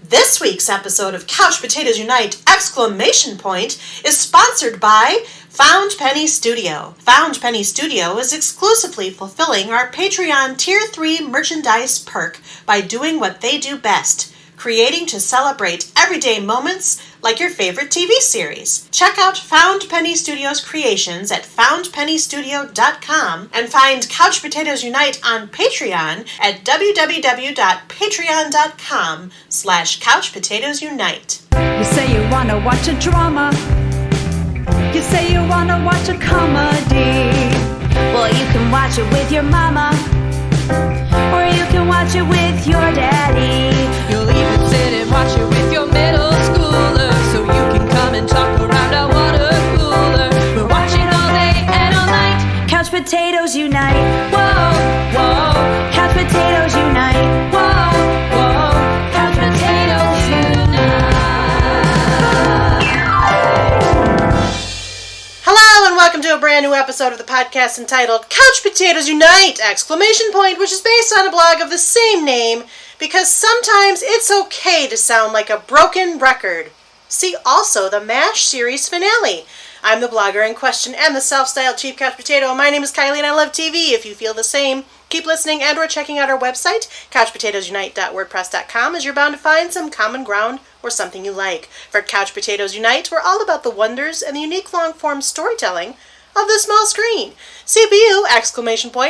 This week's episode of Couch Potatoes Unite! Is sponsored by Found Penny Studio. Found Penny Studio is exclusively fulfilling our Patreon Tier 3 merchandise perk by doing what they do best, creating to celebrate everyday moments like your favorite TV series. Check out Found Penny Studio's creations at foundpennystudio.com and find Couch Potatoes Unite on Patreon at www.patreon.com/couchpotatoesunite. You say you want to watch a drama. You say you want to watch a comedy. Well, you can watch it with your mama. Or you can watch it with your daddy. You'll even sit and watch it with your middle schooler. So you can come and talk around a water cooler. We're watching all day and all night. Couch Potatoes Unite. Whoa, whoa. Couch Potatoes Unite. Whoa, whoa. Couch Potatoes Unite. Hello and welcome to a brand new episode of the podcast entitled Couch Potatoes Unite! Which is based on a blog of the same name because sometimes it's okay to sound like a broken record. See also the MASH series finale. I'm the blogger in question and the self-styled Chief Couch Potato. My name is Kylie and I love TV. If you feel the same, keep listening and or checking out our website, couchpotatoesunite.wordpress.com, as you're bound to find some common ground or something you like. For Couch Potatoes Unite, we're all about the wonders and the unique long-form storytelling of the small screen. CPU,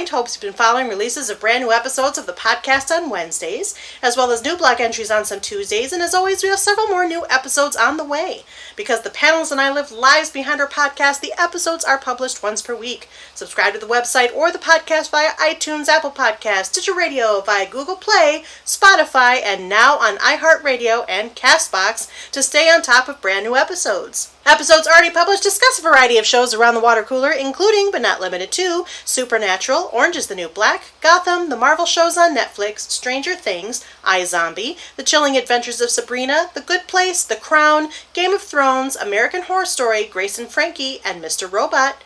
hopes you've been following releases of brand new episodes of the podcast on Wednesdays, as well as new blog entries on some Tuesdays, and as always, we have several more new episodes on the way. Because the panels and I live lives behind our podcast, the episodes are published once per week. Subscribe to the website or the podcast via iTunes, Apple Podcasts, Stitcher Radio, via Google Play, Spotify, and now on iHeartRadio and CastBox to stay on top of brand new episodes. Episodes already published discuss a variety of shows around the water cooler, including, but not limited to, Supernatural, Orange is the New Black, Gotham, the Marvel shows on Netflix, Stranger Things, iZombie, The Chilling Adventures of Sabrina, The Good Place, The Crown, Game of Thrones, American Horror Story, Grace and Frankie, and Mr. Robot.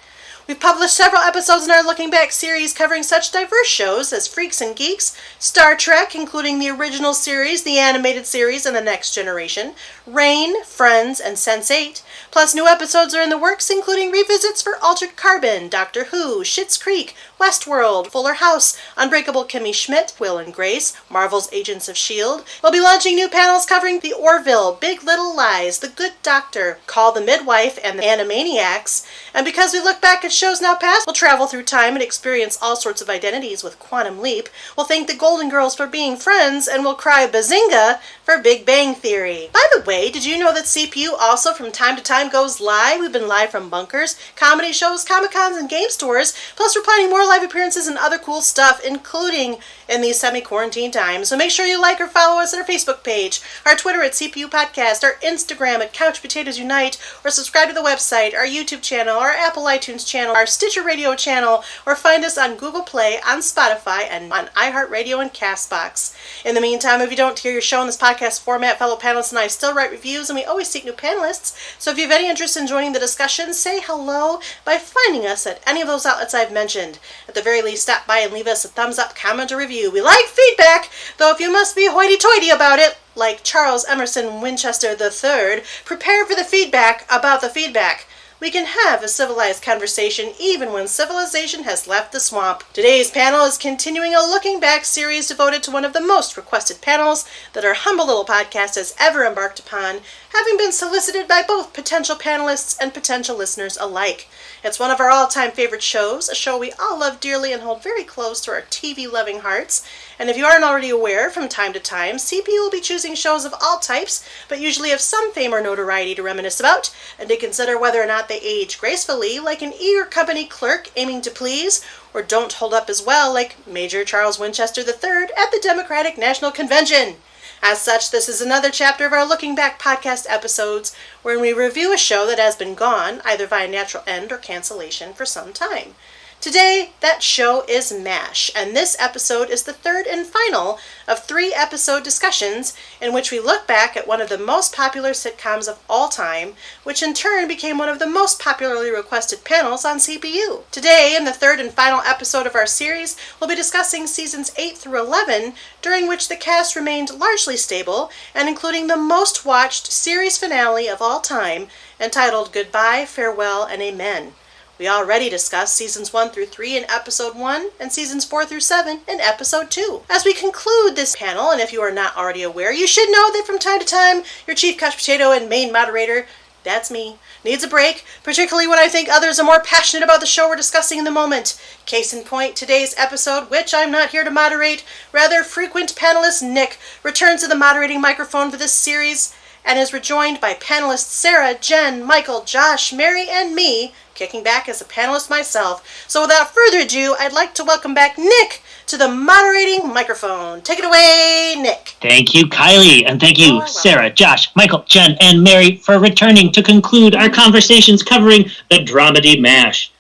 We've published several episodes in our Looking Back series covering such diverse shows as Freaks and Geeks, Star Trek, including the original series, the animated series, and The Next Generation, Reign, Friends, and Sense8. Plus, new episodes are in the works, including revisits for Altered Carbon, Doctor Who, Schitt's Creek, Westworld, Fuller House, Unbreakable Kimmy Schmidt, Will and Grace, Marvel's Agents of S.H.I.E.L.D. We'll be launching new panels covering The Orville, Big Little Lies, The Good Doctor, Call the Midwife, and The Animaniacs. And because we look back at shows now past, we'll travel through time and experience all sorts of identities with Quantum Leap. We'll thank the Golden Girls for being friends, and we'll cry bazinga for Big Bang Theory. By the way, did you know that CPU also from time to time goes live? We've been live from bunkers, comedy shows, Comic-Cons, and game stores. Plus, we're planning more live appearances and other cool stuff, including in these semi-quarantine times. So make sure you like or follow us on our Facebook page, our Twitter at CPU Podcast, our Instagram at Couch Potatoes Unite, or subscribe to the website, our YouTube channel, our Apple iTunes channel, our Stitcher Radio channel, or find us on Google Play, on Spotify, and on iHeartRadio and CastBox. In the meantime, if you don't hear your show in this podcast format, fellow panelists and I still write reviews, and we always seek new panelists. So if you have any interest in joining the discussion, say hello by finding us at any of those outlets I've mentioned. At the very least, stop by and leave us a thumbs up, comment, or review. We like feedback, though if you must be hoity-toity about it, like Charles Emerson Winchester III, prepare for the feedback about the feedback. We can have a civilized conversation even when civilization has left the swamp. Today's panel is continuing a Looking Back series devoted to one of the most requested panels that our humble little podcast has ever embarked upon, having been solicited by both potential panelists and potential listeners alike. It's one of our all-time favorite shows, a show we all love dearly and hold very close to our TV-loving hearts. And if you aren't already aware, from time to time, CPU will be choosing shows of all types, but usually of some fame or notoriety to reminisce about, and to consider whether or not they age gracefully, like an eager company clerk aiming to please, or don't hold up as well, like Major Charles Winchester III at the Democratic National Convention. As such, this is another chapter of our Looking Back podcast episodes, wherein we review a show that has been gone, either via natural end or cancellation, for some time. Today, that show is MASH, and this episode is the third and final of 3 episode discussions in which we look back at one of the most popular sitcoms of all time, which in turn became one of the most popularly requested panels on CPU. Today, in the third and final episode of our series, we'll be discussing seasons 8 through 11, during which the cast remained largely stable, and including the most watched series finale of all time, entitled Goodbye, Farewell, and Amen. We already discussed seasons 1 through 3 in episode 1 and seasons 4 through 7 in episode 2. As we conclude this panel, and if you are not already aware, you should know that from time to time, your chief couch potato and main moderator, that's me, needs a break, particularly when I think others are more passionate about the show we're discussing in the moment. Case in point, today's episode, which I'm not here to moderate, rather frequent panelist Nick returns to the moderating microphone for this series and is rejoined by panelists Sarah, Jen, Michael, Josh, Mary, and me, kicking back as a panelist myself. So without further ado, I'd like to welcome back Nick to the moderating microphone. Take it away, Nick. Thank you, Kylie, and thank you, Sarah, Josh, Michael, Jen, and Mary for returning to conclude our conversations covering the dramedy MASH.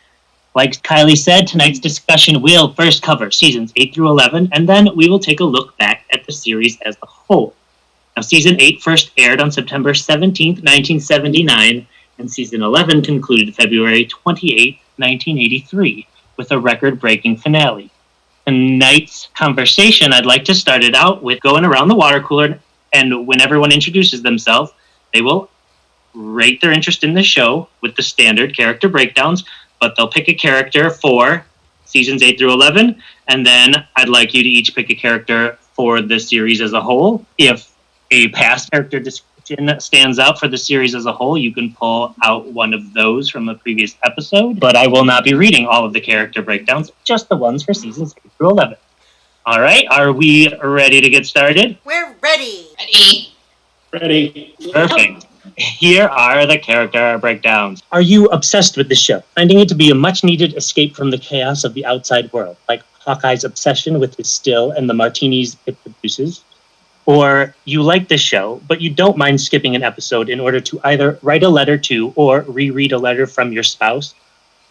Like Kylie said, tonight's discussion will first cover seasons 8 through 11, and then we will take a look back at the series as a whole. Now, season 8 first aired on September 17th, 1979, and season 11 concluded February 28th, 1983, with a record-breaking finale. Tonight's conversation, I'd like to start it out with going around the water cooler, and when everyone introduces themselves, they will rate their interest in the show with the standard character breakdowns, but they'll pick a character for seasons 8 through 11, and then I'd like you to each pick a character for the series as a whole. If a past character description stands out for the series as a whole, you can pull out one of those from a previous episode, but I will not be reading all of the character breakdowns, just the ones for seasons 8 through 11. All right, are we ready to get started? We're ready. Ready. Perfect. Here are the character breakdowns. Are you obsessed with the show, finding it to be a much-needed escape from the chaos of the outside world, like Hawkeye's obsession with his still and the martinis it produces? Or you like the show, but you don't mind skipping an episode in order to either write a letter to or reread a letter from your spouse,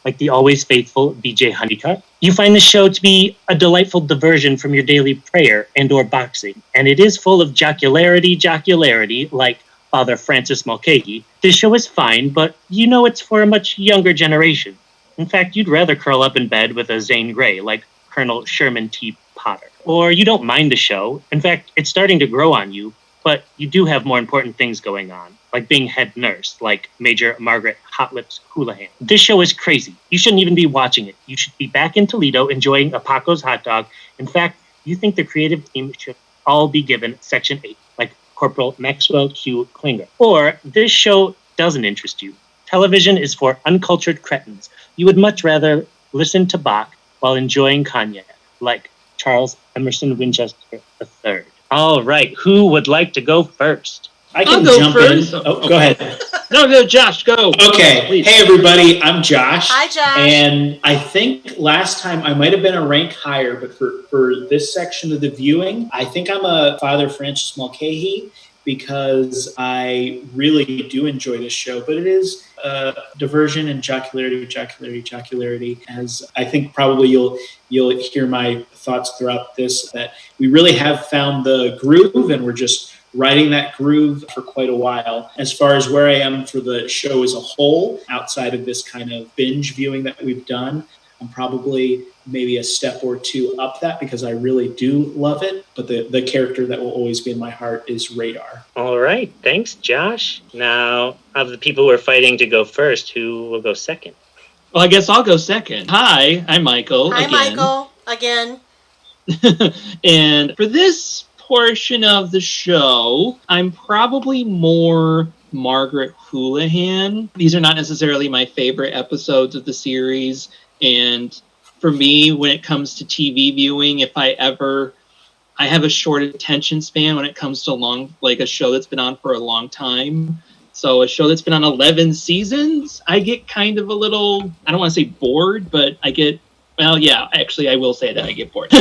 like the always faithful BJ Honeycutt? You find the show to be a delightful diversion from your daily prayer and or boxing, and it is full of jocularity, like Father Francis Mulcahy. This show is fine, but you know it's for a much younger generation. In fact, you'd rather curl up in bed with a Zane Grey, like Colonel Sherman T. Potter. Or you don't mind the show. In fact, it's starting to grow on you, but you do have more important things going on, like being head nurse, like Major Margaret Hot Lips Houlihan. This show is crazy. You shouldn't even be watching it. You should be back in Toledo enjoying a Paco's hot dog. In fact, you think the creative team should all be given Section 8, like Corporal Maxwell Q. Klinger. Or this show doesn't interest you. Television is for uncultured cretins. You would much rather listen to Bach while enjoying cognac, like Charles Emerson Winchester III. All right, who would like to go first? I can jump first. in. Oh, go ahead. No, Josh, go. Okay. Please. Hey, everybody. I'm Josh. Hi, Josh. And I think last time I might have been a rank higher, but for this section of the viewing, I think I'm a Father Francis Mulcahy because I really do enjoy this show, but it is diversion and jocularity, as I think probably you'll hear my thoughts throughout this, that we really have found the groove and we're just riding that groove for quite a while. As far as where I am for the show as a whole, outside of this kind of binge viewing that we've done, I'm probably maybe a step or two up that because I really do love it. But the character that will always be in my heart is Radar. All right. Thanks, Josh. Now, of the people who are fighting to go first, who will go second? Well, I guess I'll go second. Hi, I'm Michael. Hi, again. Michael. Again. And for this portion of the show, I'm probably more Margaret Houlihan. These are not necessarily my favorite episodes of the series. And for me, when it comes to TV viewing, I have a short attention span when it comes to a show that's been on for a long time. So a show that's been on 11 seasons, I get kind of a little, I don't want to say bored, but I will say that I get bored.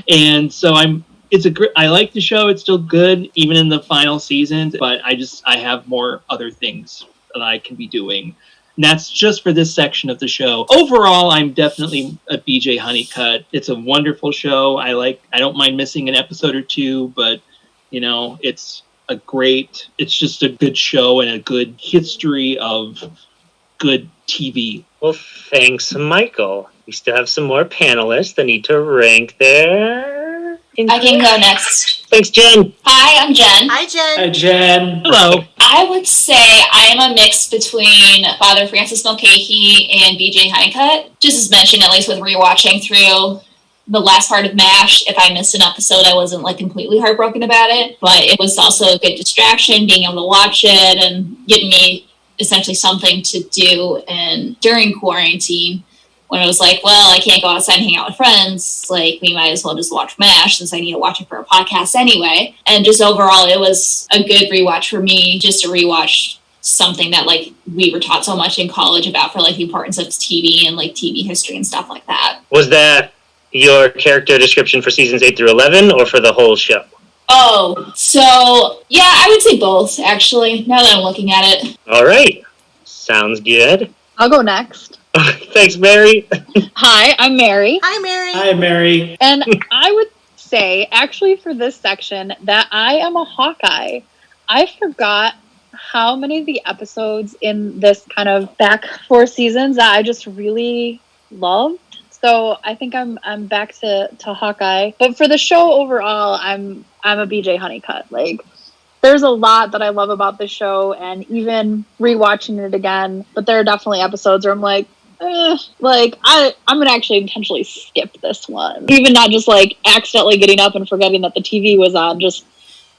And so I like the show. It's still good, even in the final seasons, but I have more other things that I can be doing. that's just for this section of the show. Overall, I'm definitely a BJ Honeycutt. It's a wonderful show. I don't mind missing an episode or two, but it's just a good show and a good history of good TV. Well, thanks, Michael. We still have some more panelists that need to rank their... I can go next. Thanks, Jen. Hi, I'm Jen. Hi, Jen. Hi, Jen. Hello. I would say I am a mix between Father Francis Mulcahy and BJ Honeycutt. Just as mentioned, at least with rewatching through the last part of MASH, if I missed an episode, I wasn't completely heartbroken about it. But it was also a good distraction, being able to watch it and giving me essentially something to do. And during quarantine, when it was well, I can't go outside and hang out with friends, we might as well just watch MASH since I need to watch it for a podcast anyway. And just overall, it was a good rewatch for me, just to rewatch something that we were taught so much in college about for the importance of TV and TV history and stuff like that. Was that your character description for seasons 8 through 11 or for the whole show? Oh, so yeah, I would say both, actually, now that I'm looking at it. All right. Sounds good. I'll go next. Thanks, Mary. Hi, I'm Mary. Hi, Mary. Hi, Mary. And I would say, actually, for this section, that I am a Hawkeye. I forgot how many of the episodes in this kind of back 4 seasons that I just really loved. So I think I'm back to Hawkeye. But for the show overall, I'm a BJ Honeycutt. There's a lot that I love about the show, and even rewatching it again. But there are definitely episodes where I'm I'm gonna actually intentionally skip this one. Even not just accidentally getting up and forgetting that the TV was on, just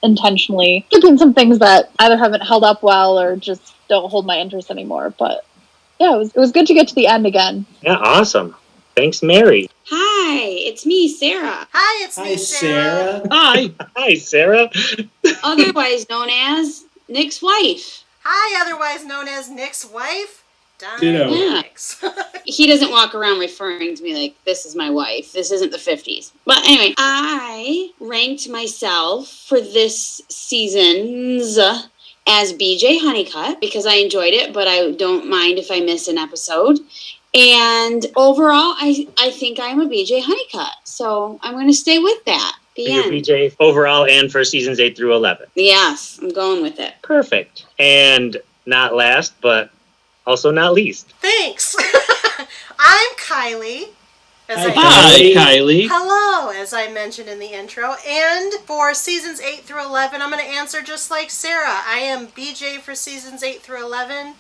intentionally skipping some things that either haven't held up well or just don't hold my interest anymore. But yeah, it was good to get to the end again. Yeah, awesome. Thanks, Mary. Hi, it's me, Sarah. Hi, it's me, Sarah. Hi. Hi, Sarah. Otherwise known as Nick's wife. Hi, otherwise known as Nick's wife. Ditto. Yeah. Nix. He doesn't walk around referring to me this is my wife. This isn't the 50s. But anyway, I ranked myself for this season's as BJ Honeycutt because I enjoyed it, but I don't mind if I miss an episode. And overall, I think I'm a BJ Honeycutt. So I'm going to stay with that. The You're end. BJ overall and for seasons 8 through 11. Yes, I'm going with it. Perfect. And not last, but also not least. Thanks. I'm Kylie. Hi, Kylie. Hello, as I mentioned in the intro. And for seasons 8 through 11, I'm going to answer just like Sarah. I am BJ for seasons 8 through 11,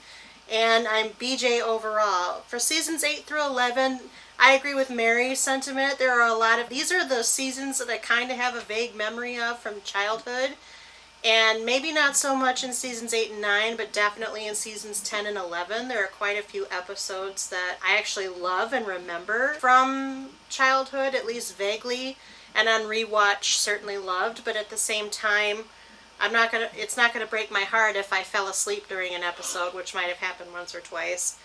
and I'm BJ overall. For seasons 8 through 11, I agree with Mary's sentiment. There are these are the seasons that I kind of have a vague memory of from childhood. And maybe not so much in seasons 8 and 9, but definitely in seasons 10 and 11. There are quite a few episodes that I actually love and remember from childhood, at least vaguely, and on rewatch certainly loved. But at the same time, it's not gonna break my heart if I fell asleep during an episode, which might have happened once or twice.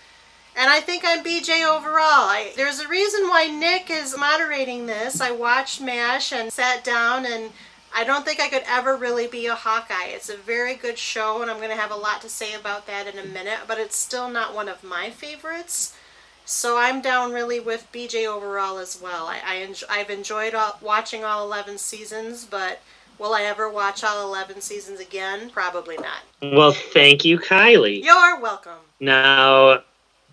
And I think I'm BJ overall. There's a reason why Nick is moderating this. I watched MASH and sat down, and I don't think I could ever really be a Hawkeye. It's a very good show, and I'm going to have a lot to say about that in a minute, but it's still not one of my favorites. So I'm down really with BJ overall as well. I've enjoyed watching all 11 seasons, but will I ever watch all 11 seasons again? Probably not. Well, thank you, Kylie. You're welcome. Now,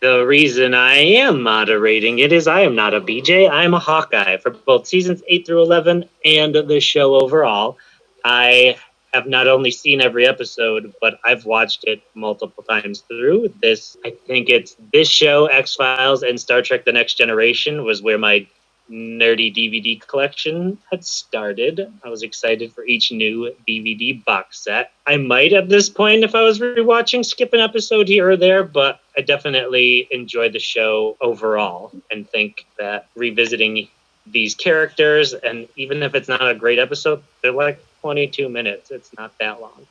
the reason I am moderating it is I am not a BJ. I am a Hawkeye for both seasons 8 through 11 and the show overall. I have not only seen every episode, but I've watched it multiple times through. I think it's this show, X-Files, and Star Trek The Next Generation was where my nerdy DVD collection had started. I was excited for each new DVD box set. I might at this point, if I was rewatching, skip an episode here or there, but I definitely enjoyed the show overall and think that revisiting these characters, and even if it's not a great episode, they're 22 minutes. It's not that long.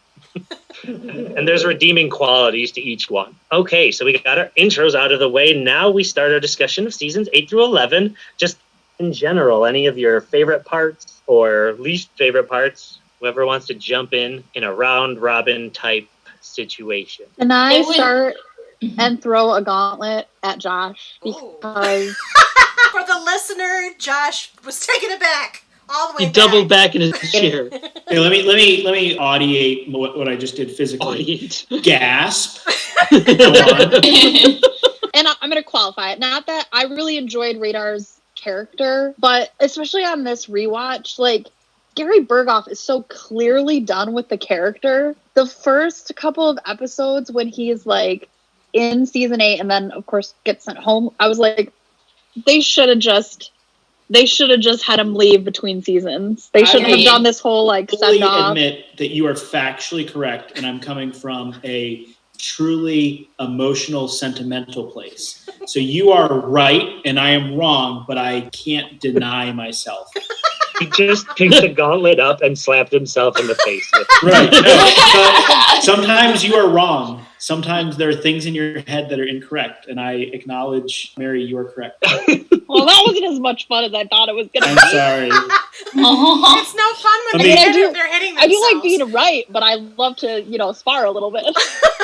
And there's redeeming qualities to each one. Okay, so we got our intros out of the way. Now we start our discussion of seasons 8 through 11. Just in general, any of your favorite parts or least favorite parts, whoever wants to jump in a round robin type situation. Can I start? and throw a gauntlet at Josh because for the listener, Josh was taken aback all the way He doubled back in his chair. Hey, let me audiate what I just did physically. Gasp. Go on. and I'm going to qualify it. Not that I really enjoyed Radar's character, but especially on this rewatch, like, Gary Berghoff is so clearly done with the character. The first couple of episodes when he's like in season 8 and then of course gets sent home, I was like, they should have just had him leave between seasons. They shouldn't have done this whole like send off. I admit that you are factually correct, and I'm coming from a truly emotional, sentimental place. So you are right, and I am wrong, but I can't deny myself. He just picked the gauntlet up and slapped himself in the face with it. Right. No, sometimes you are wrong. Sometimes there are things in your head that are incorrect, and I acknowledge, Mary, you are correct. Well, that wasn't as much fun as I thought it was going to be. I'm sorry. It's no fun when they're hitting themselves. I do like being right, but I love to, spar a little bit.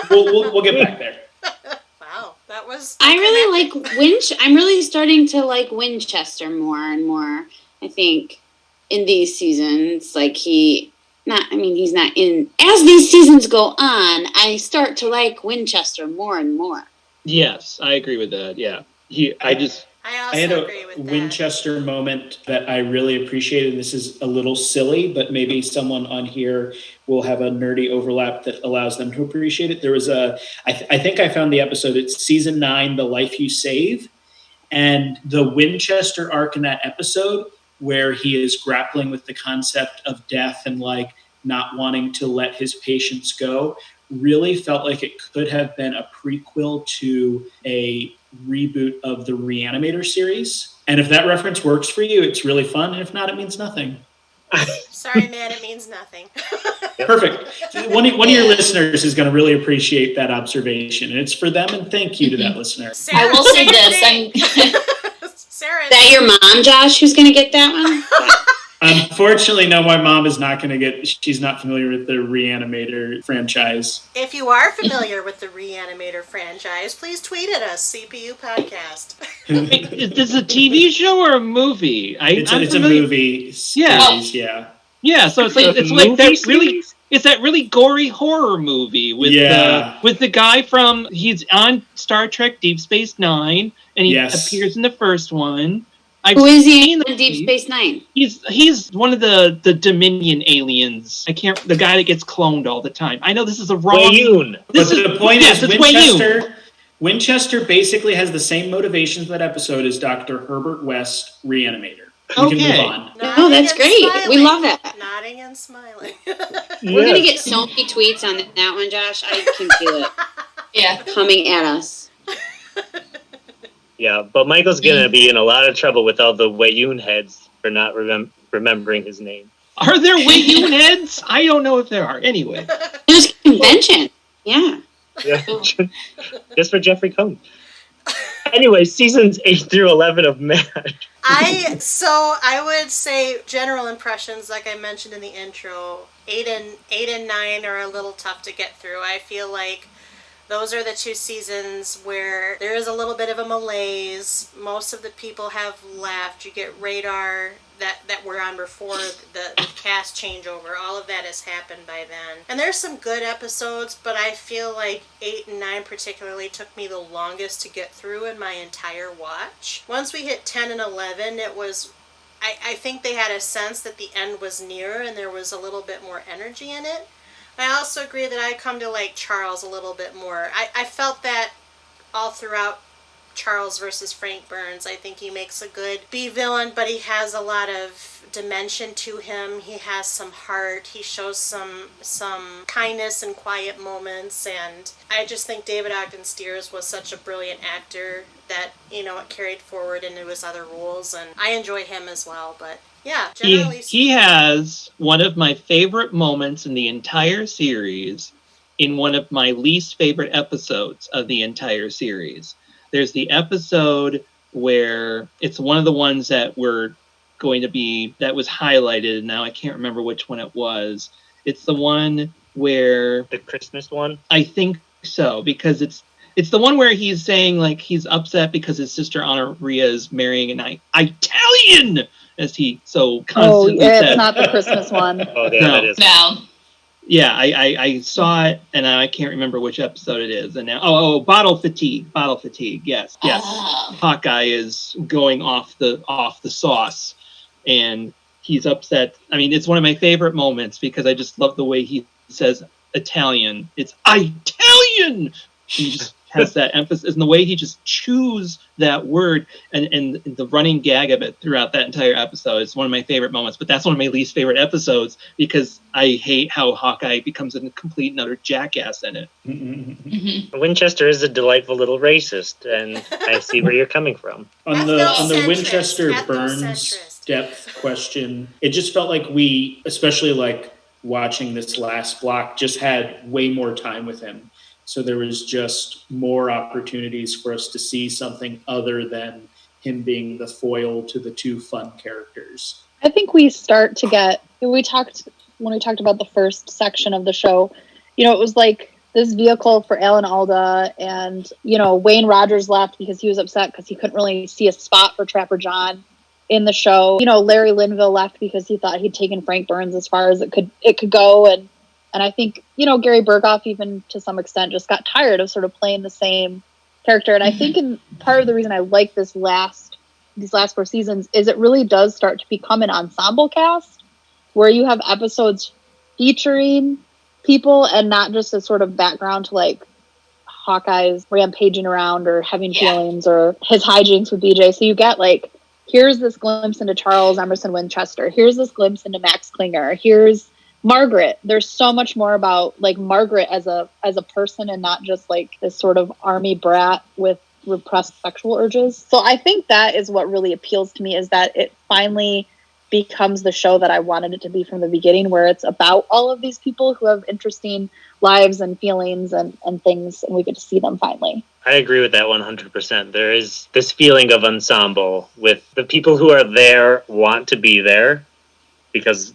We'll get back there. Wow, that was... I'm really starting to like Winchester more and more, I think, in these seasons. Like he's not in... As these seasons go on, I start to like Winchester more and more. Yes, I agree with that, yeah. I had agree with a that. Winchester moment that I really appreciated. This is a little silly, but maybe someone on here will have a nerdy overlap that allows them to appreciate it. There was I think I found the episode. It's season 9, The Life You Save. And the Winchester arc in that episode where he is grappling with the concept of death and like not wanting to let his patients go really felt like it could have been a prequel to a reboot of the Reanimator series. And if that reference works for you, it's really fun. And if not, it means nothing. Sorry, man, it means nothing. Perfect. One of your listeners is going to really appreciate that observation. And it's for them, and thank you to that listener. Sarah, I will say this. Sarah, Is that your mom, Josh, who's going to get that one? Unfortunately, no, my mom is not going to get, she's not familiar with the Reanimator franchise. if you are familiar with the Reanimator franchise, please tweet at us, CPU Podcast. Is this a TV show or a movie? It's a movie series, yeah. Yeah, so it's like that really gory horror movie with the guy from, he's on Star Trek Deep Space Nine, and he appears in the first one. Who is he in Deep Space Nine? He's one of the Dominion aliens. The guy that gets cloned all the time. I know this is a wrong... Wayoon. But the point is, Winchester basically has the same motivations for that episode as Dr. Herbert West, Reanimator. You can move on. No, that's great. Smiling. We love that. Nodding and smiling. We're going to get so many tweets on that one, Josh. I can feel it. Yeah. Coming at us. Yeah, but Michael's going to be in a lot of trouble with all the Wayoon heads for not remembering his name. Are there Wayoon heads? I don't know if there are. Anyway. There's a convention. Yeah. Just for Jeffrey Cohn. Anyway, seasons 8 through 11 of MASH. I would say general impressions, like I mentioned in the intro, 8 and 9 are a little tough to get through. I feel like those are the two seasons where there is a little bit of a malaise. Most of the people have left. You get Radar that were on before the cast changeover. All of that has happened by then. And there's some good episodes, but I feel like 8 and 9 particularly took me the longest to get through in my entire watch. Once we hit 10 and 11, it was... I think they had a sense that the end was near and there was a little bit more energy in it. I also agree that I come to like Charles a little bit more. I felt that all throughout Charles versus Frank Burns. I think he makes a good B-villain, but he has a lot of dimension to him. He has some heart. He shows some kindness in quiet moments, and I just think David Ogden Stiers was such a brilliant actor that, it carried forward into his other roles, and I enjoy him as well, but... Yeah, generally he has one of my favorite moments in the entire series in one of my least favorite episodes of the entire series. There's the episode where it's one of the ones that that was highlighted. Now I can't remember which one it was. It's the one where... The Christmas one? I think so, because It's the one where he's saying, like, he's upset because his sister Honoria is marrying an Italian, as he so constantly says. It's not the Christmas one. Oh, yeah, No. that is. No. Yeah, I saw it, and I can't remember which episode it is. And now, bottle fatigue. Yes. Oh. Hawkeye is going off the sauce, and he's upset. I mean, it's one of my favorite moments because I just love the way he says Italian. It's Italian. He just has that emphasis, and the way he just chews that word, and the running gag of it throughout that entire episode. It's one of my favorite moments, but that's one of my least favorite episodes because I hate how Hawkeye becomes a complete and utter jackass in it. Mm-hmm. Winchester is a delightful little racist, and I see where you're coming from. On the Winchester Ethnocentrist. Burns depth question, it just felt like we, especially like watching this last block, just had way more time with him. So there was just more opportunities for us to see something other than him being the foil to the two fun characters. I think we start to get, when we talked about the first section of the show, it was like this vehicle for Alan Alda, and, Wayne Rogers left because he was upset because he couldn't really see a spot for Trapper John in the show. Larry Linville left because he thought he'd taken Frank Burns as far as it could go, and I think, Gary Berghoff, even to some extent, just got tired of sort of playing the same character. And I think part of the reason I like these last 4 seasons is it really does start to become an ensemble cast where you have episodes featuring people and not just a sort of background to like Hawkeye's rampaging around or having feelings or his hijinks with BJ. So you get like, here's this glimpse into Charles Emerson Winchester. Here's this glimpse into Max Klinger. Here's Margaret. There's so much more about like Margaret as a person and not just like this sort of army brat with repressed sexual urges. So I think that is what really appeals to me, is that it finally becomes the show that I wanted it to be from the beginning, where it's about all of these people who have interesting lives and feelings and things, and we get to see them finally. I agree with that 100%. There is this feeling of ensemble with the people who are there want to be there because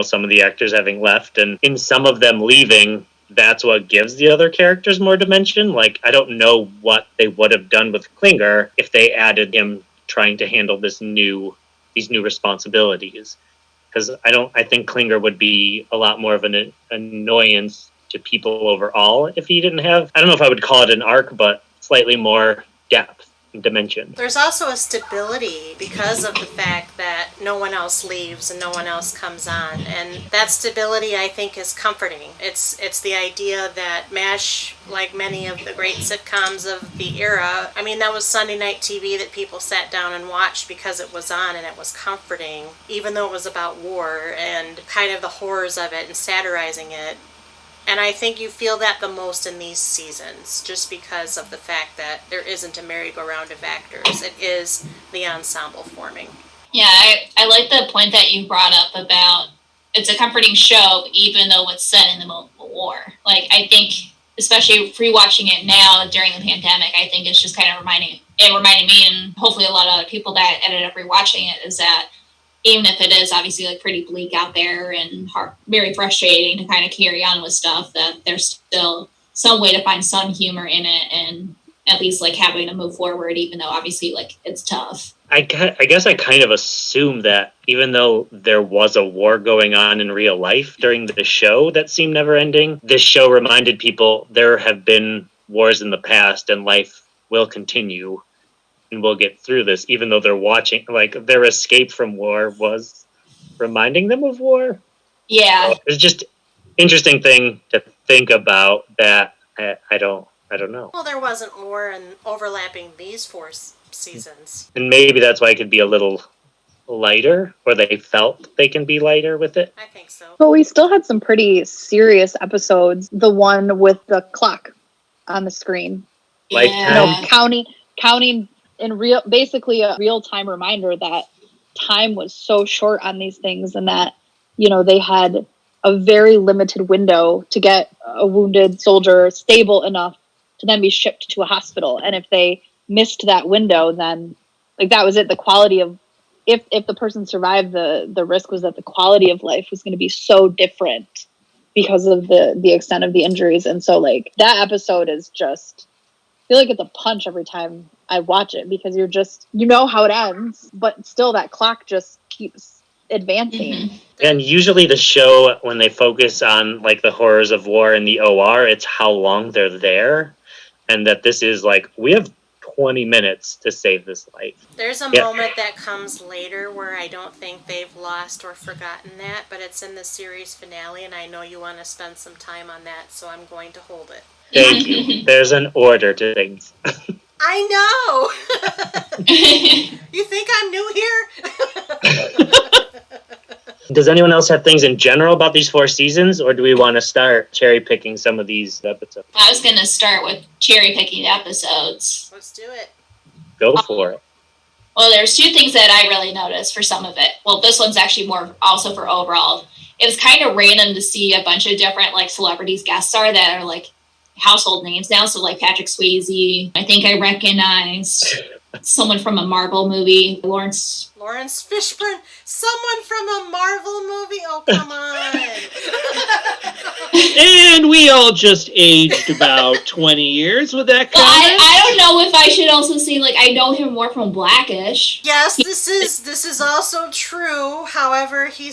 some of the actors having left, and in some of them leaving, that's what gives the other characters more dimension. Like, I don't know what they would have done with Klinger if they added him trying to handle these new responsibilities. Because I think Klinger would be a lot more of an annoyance to people overall if he didn't have, I don't know if I would call it an arc, but slightly more depth. Dimension. There's also a stability because of the fact that no one else leaves and no one else comes on, and that stability I think is comforting. It's the idea that MASH, like many of the great sitcoms of the era, I mean, that was Sunday night TV that people sat down and watched because it was on and it was comforting, even though it was about war and kind of the horrors of it and satirizing it. And I think you feel that the most in these seasons, just because of the fact that there isn't a merry-go-round of actors. It is the ensemble forming. Yeah, I like the point that you brought up about it's a comforting show, even though it's set in the middle of a war. Like, I think, especially rewatching it now during the pandemic, I think it's just kind of reminding me, and hopefully a lot of other people that ended up rewatching it, is that even if it is obviously like pretty bleak out there and very frustrating to kind of carry on with stuff, that there's still some way to find some humor in it and at least like having to move forward, even though obviously like it's tough. I guess I kind of assume that even though there was a war going on in real life during the show that seemed never ending, this show reminded people there have been wars in the past and life will continue. And we'll get through this, even though they're watching, like, their escape from war was reminding them of war. Yeah. So it's just interesting thing to think about that I don't know. Well, there wasn't war and overlapping these 4 seasons. And maybe that's why it could be a little lighter, or they felt they can be lighter with it. I think so. But we still had some pretty serious episodes. The one with the clock on the screen. Lifetime. Counting in basically a real-time reminder that time was so short on these things, and that, they had a very limited window to get a wounded soldier stable enough to then be shipped to a hospital. And if they missed that window, then like that was it. The quality of, if the person survived, the risk was that the quality of life was going to be so different because of the extent of the injuries. And so like that episode is just feel like it's a punch every time I watch it because you're just, you know how it ends, but still that clock just keeps advancing. Mm-hmm. And usually the show, when they focus on like the horrors of war in the OR, it's how long they're there. And that this is like, we have 20 minutes to save this life. There's a moment that comes later where I don't think they've lost or forgotten that, but it's in the series finale, and I know you want to spend some time on that, so I'm going to hold it. Thank you. There's an order to things. I know! You think I'm new here? Does anyone else have things in general about these 4 seasons, or do we want to start cherry picking some of these episodes? I was going to start with cherry picking episodes. Let's do it. Go for it. Well, there's 2 things that I really noticed for some of it. Well, this one's actually more also for overall. It was kind of random to see a bunch of different like celebrities guest star that are like household names now. So like Patrick Swayze. I think I recognized someone from a Marvel movie. Lawrence Fishburne. Someone from a Marvel movie? Oh, come on. And we all just aged about 20 years with that comment. I don't know if I should also say, like, I know him more from Blackish. Yes, this is also true. However, he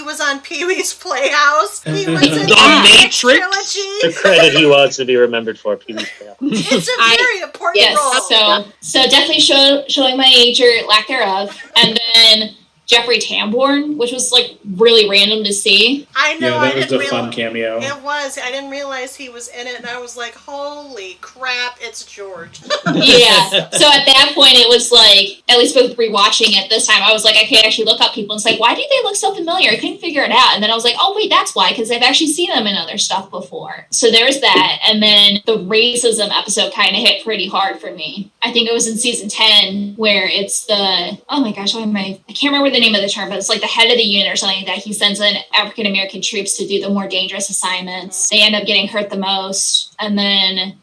was on Pee-wee's Playhouse. He was in The Matrix. Trilogy. The credit he wants to be remembered for, Pee-wee's Playhouse. It's a very important role. So definitely showing my age or lack thereof. And then Jeffrey Tambor, which was like really random to see. I know. Yeah, that was a fun cameo. It was. I didn't realize he was in it, and I was like, holy crap, it's George. Yeah. So at that point, it was like, at least with rewatching it this time, I was like, I could actually look up people and say, why do they look so familiar? I couldn't figure it out. And then I was like, oh, wait, that's why, because I've actually seen them in other stuff before. So there's that. And then the racism episode kind of hit pretty hard for me. I think it was in season 10 where it's the, oh my gosh, I can't remember the name of the term, but it's like the head of the unit or something that he sends in African-American troops to do the more dangerous assignments. They end up getting hurt the most. And then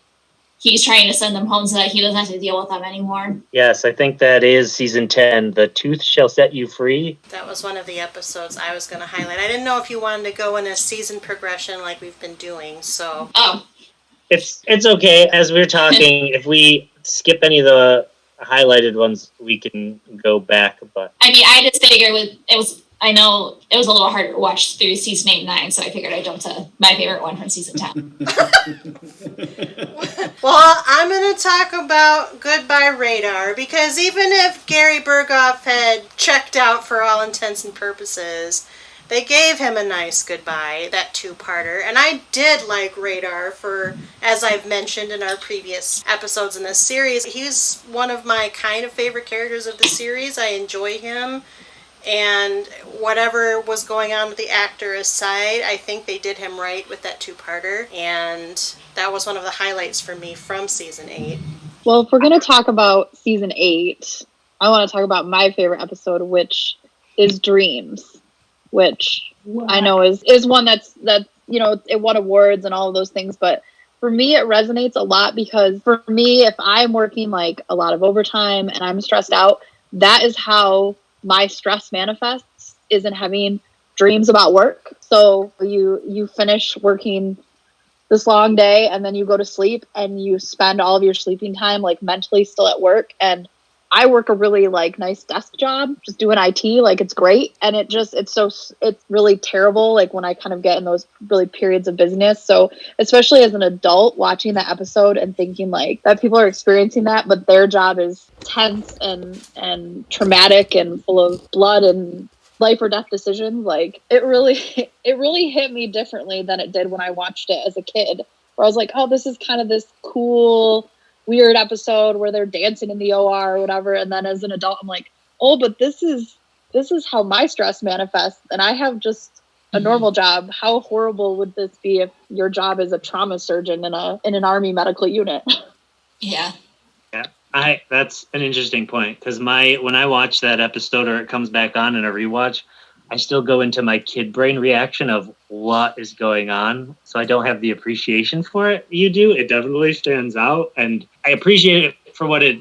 he's trying to send them home so that he doesn't have to deal with them anymore. Yes, I think that is season 10. The Tooth Shall Set You Free. That was one of the episodes I was going to highlight. I didn't know if you wanted to go in a season progression like we've been doing, so. Oh. It's okay. As we're talking, if we skip any of the highlighted ones, we can go back. But I mean, I just figured I know it was a little harder to watch through season 8 and 9, so I figured I'd jump to my favorite one from season 10. Well, I'm going to talk about Goodbye Radar, because even if Gary Berghoff had checked out for all intents and purposes, they gave him a nice goodbye, that 2-parter. And I did like Radar for, as I've mentioned in our previous episodes in this series, he's one of my kind of favorite characters of the series. I enjoy him. And whatever was going on with the actor aside, I think they did him right with that 2-parter. And that was one of the highlights for me from season 8. Well, if we're going to talk about season 8, I want to talk about my favorite episode, which is Dreams, which I know is one that you know, it won awards and all of those things. But for me, it resonates a lot because for me, if I'm working like a lot of overtime and I'm stressed out, that is how my stress manifests, is in having dreams about work. So you finish working this long day and then you go to sleep and you spend all of your sleeping time like mentally still at work. And I work a really like nice desk job, just doing IT, like it's great. And it's really terrible like when I kind of get in those really periods of busyness. So especially as an adult watching that episode and thinking like that people are experiencing that, but their job is tense and traumatic and full of blood and life or death decisions, like it really hit me differently than it did when I watched it as a kid, where I was like, oh, this is kind of this cool weird episode where they're dancing in the OR or whatever. And then as an adult, I'm like, oh, but this is how my stress manifests. And I have just a normal job. How horrible would this be if your job is a trauma surgeon in an Army medical unit? Yeah. Yeah. That's an interesting point, because when I watch that episode or it comes back on in a rewatch, I still go into my kid brain reaction of what is going on. So I don't have the appreciation for it. You do. It definitely stands out. And I appreciate it for what it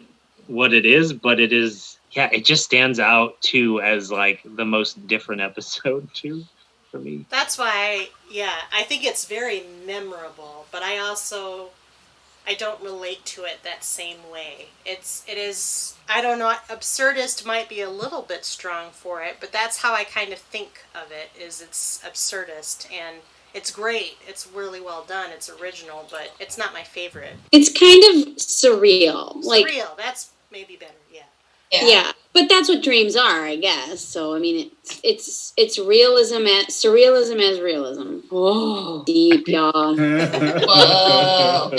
is, but it just stands out too as like the most different episode too for me. That's why, I think it's very memorable, but I also I don't relate to it that same way. It is, I don't know, absurdist might be a little bit strong for it, but that's how I kind of think of it, is it's absurdist, and it's great. It's really well done. It's original, but it's not my favorite. It's kind of surreal. Surreal, that's maybe better, yeah. Yeah, but that's what dreams are, I guess. So I mean, it's realism as surrealism as realism. Oh, deep, y'all. Whoa.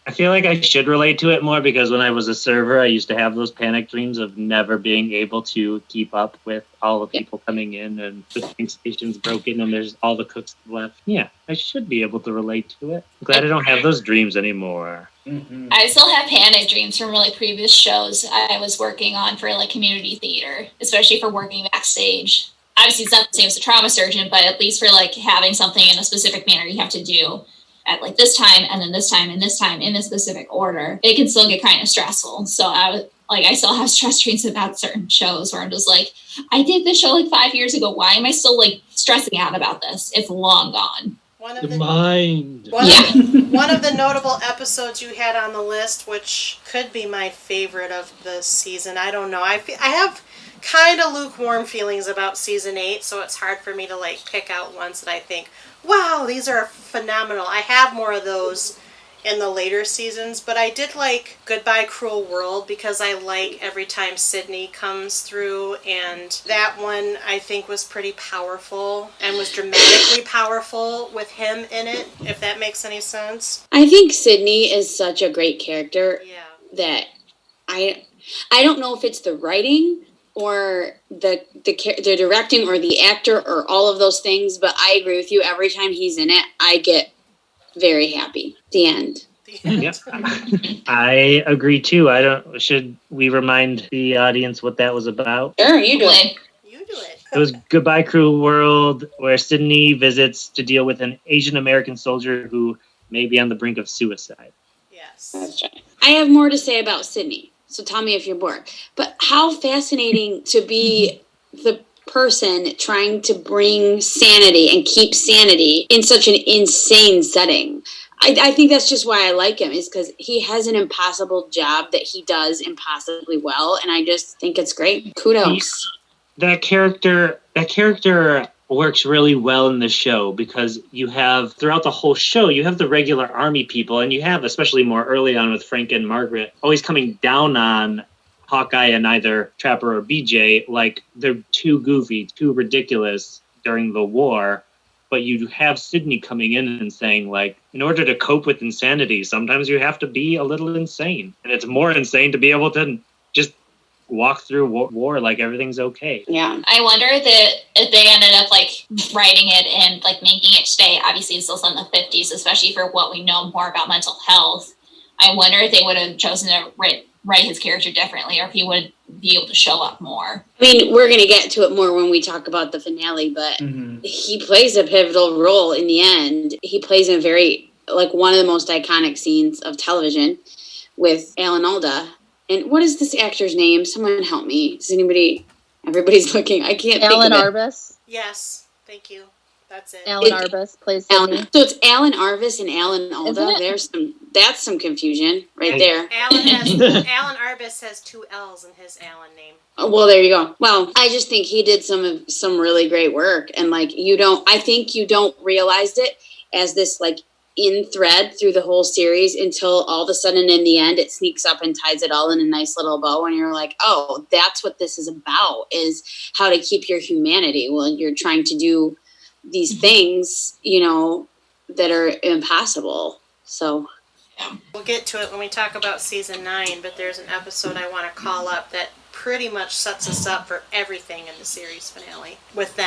I feel like I should relate to it more because when I was a server, I used to have those panic dreams of never being able to keep up with all the people coming in and the train station's broken and there's all the cooks left. Yeah, I should be able to relate to it. I'm glad I don't have those dreams anymore. Mm-hmm. I still have panic dreams from really previous shows I was working on for like community theater, especially for working backstage. Obviously, it's not the same as a trauma surgeon, but at least for like having something in a specific manner you have to do at like this time and then this time and this time in a specific order, it can still get kind of stressful. So I still have stress dreams about certain shows where I'm just like, I did this show like 5 years ago. Why am I still like stressing out about this? It's long gone. One The mind. One of the notable episodes you had on the list, which could be my favorite of the season, I don't know. I have kind of lukewarm feelings about season 8, so it's hard for me to like pick out ones that I think, wow, these are phenomenal. I have more of those in the later seasons, but I did like Goodbye Cruel World because I like every time Sydney comes through, and that one I think was pretty powerful and was dramatically powerful with him in it, if that makes any sense. I think Sydney is such a great character that I don't know if it's the writing or the directing or the actor or all of those things, but I agree with you. Every time he's in it, I get very happy. The end. Yep. I agree too. Should we remind the audience what that was about? Sure, you do it. You do it. It was Goodbye Cruel World, where Sydney visits to deal with an Asian American soldier who may be on the brink of suicide. Yes. That's right. I have more to say about Sydney, so tell me if you're bored. But how fascinating to be the person trying to bring sanity and keep sanity in such an insane setting. I think that's just why I like him, is because he has an impossible job that he does impossibly well, and I just think it's great. Kudos. That character works really well in the show because you have, throughout the whole show, you have the regular army people, and you have, especially more early on with Frank and Margaret, always coming down on Hawkeye and either Trapper or BJ, like they're too goofy, too ridiculous during the war. But you have Sydney coming in and saying, like, in order to cope with insanity, sometimes you have to be a little insane. And it's more insane to be able to just walk through war like everything's okay. Yeah. I wonder that if they ended up like writing it and like making it stay, obviously it's still in the 50s, especially for what we know more about mental health. I wonder if they would have chosen to write his character differently, or if he would be able to show up more. I mean, we're going to get to it more when we talk about the finale, but he plays a pivotal role in the end. He plays a very, like, one of the most iconic scenes of television with Alan Alda. And what is this actor's name? Someone help me. Does anybody? Everybody's looking. I can't Alan think of it. Arbus. Yes, thank you. That's it. Alan Arbus plays Alan. Sydney. So it's Alan Arvis and Alan Alda. Isn't it? That's some confusion right there. Alan Arbus has 2 L's in his Alan name. Oh, well, there you go. Well, I just think he did some really great work, and like I think you don't realize it as this like in thread through the whole series until all of a sudden in the end it sneaks up and ties it all in a nice little bow, and you're like, oh, that's what this is about, is how to keep your humanity when you're trying to do these things, that are impossible. So we'll get to it when we talk about season 9, but there's an episode I want to call up that pretty much sets us up for everything in the series finale with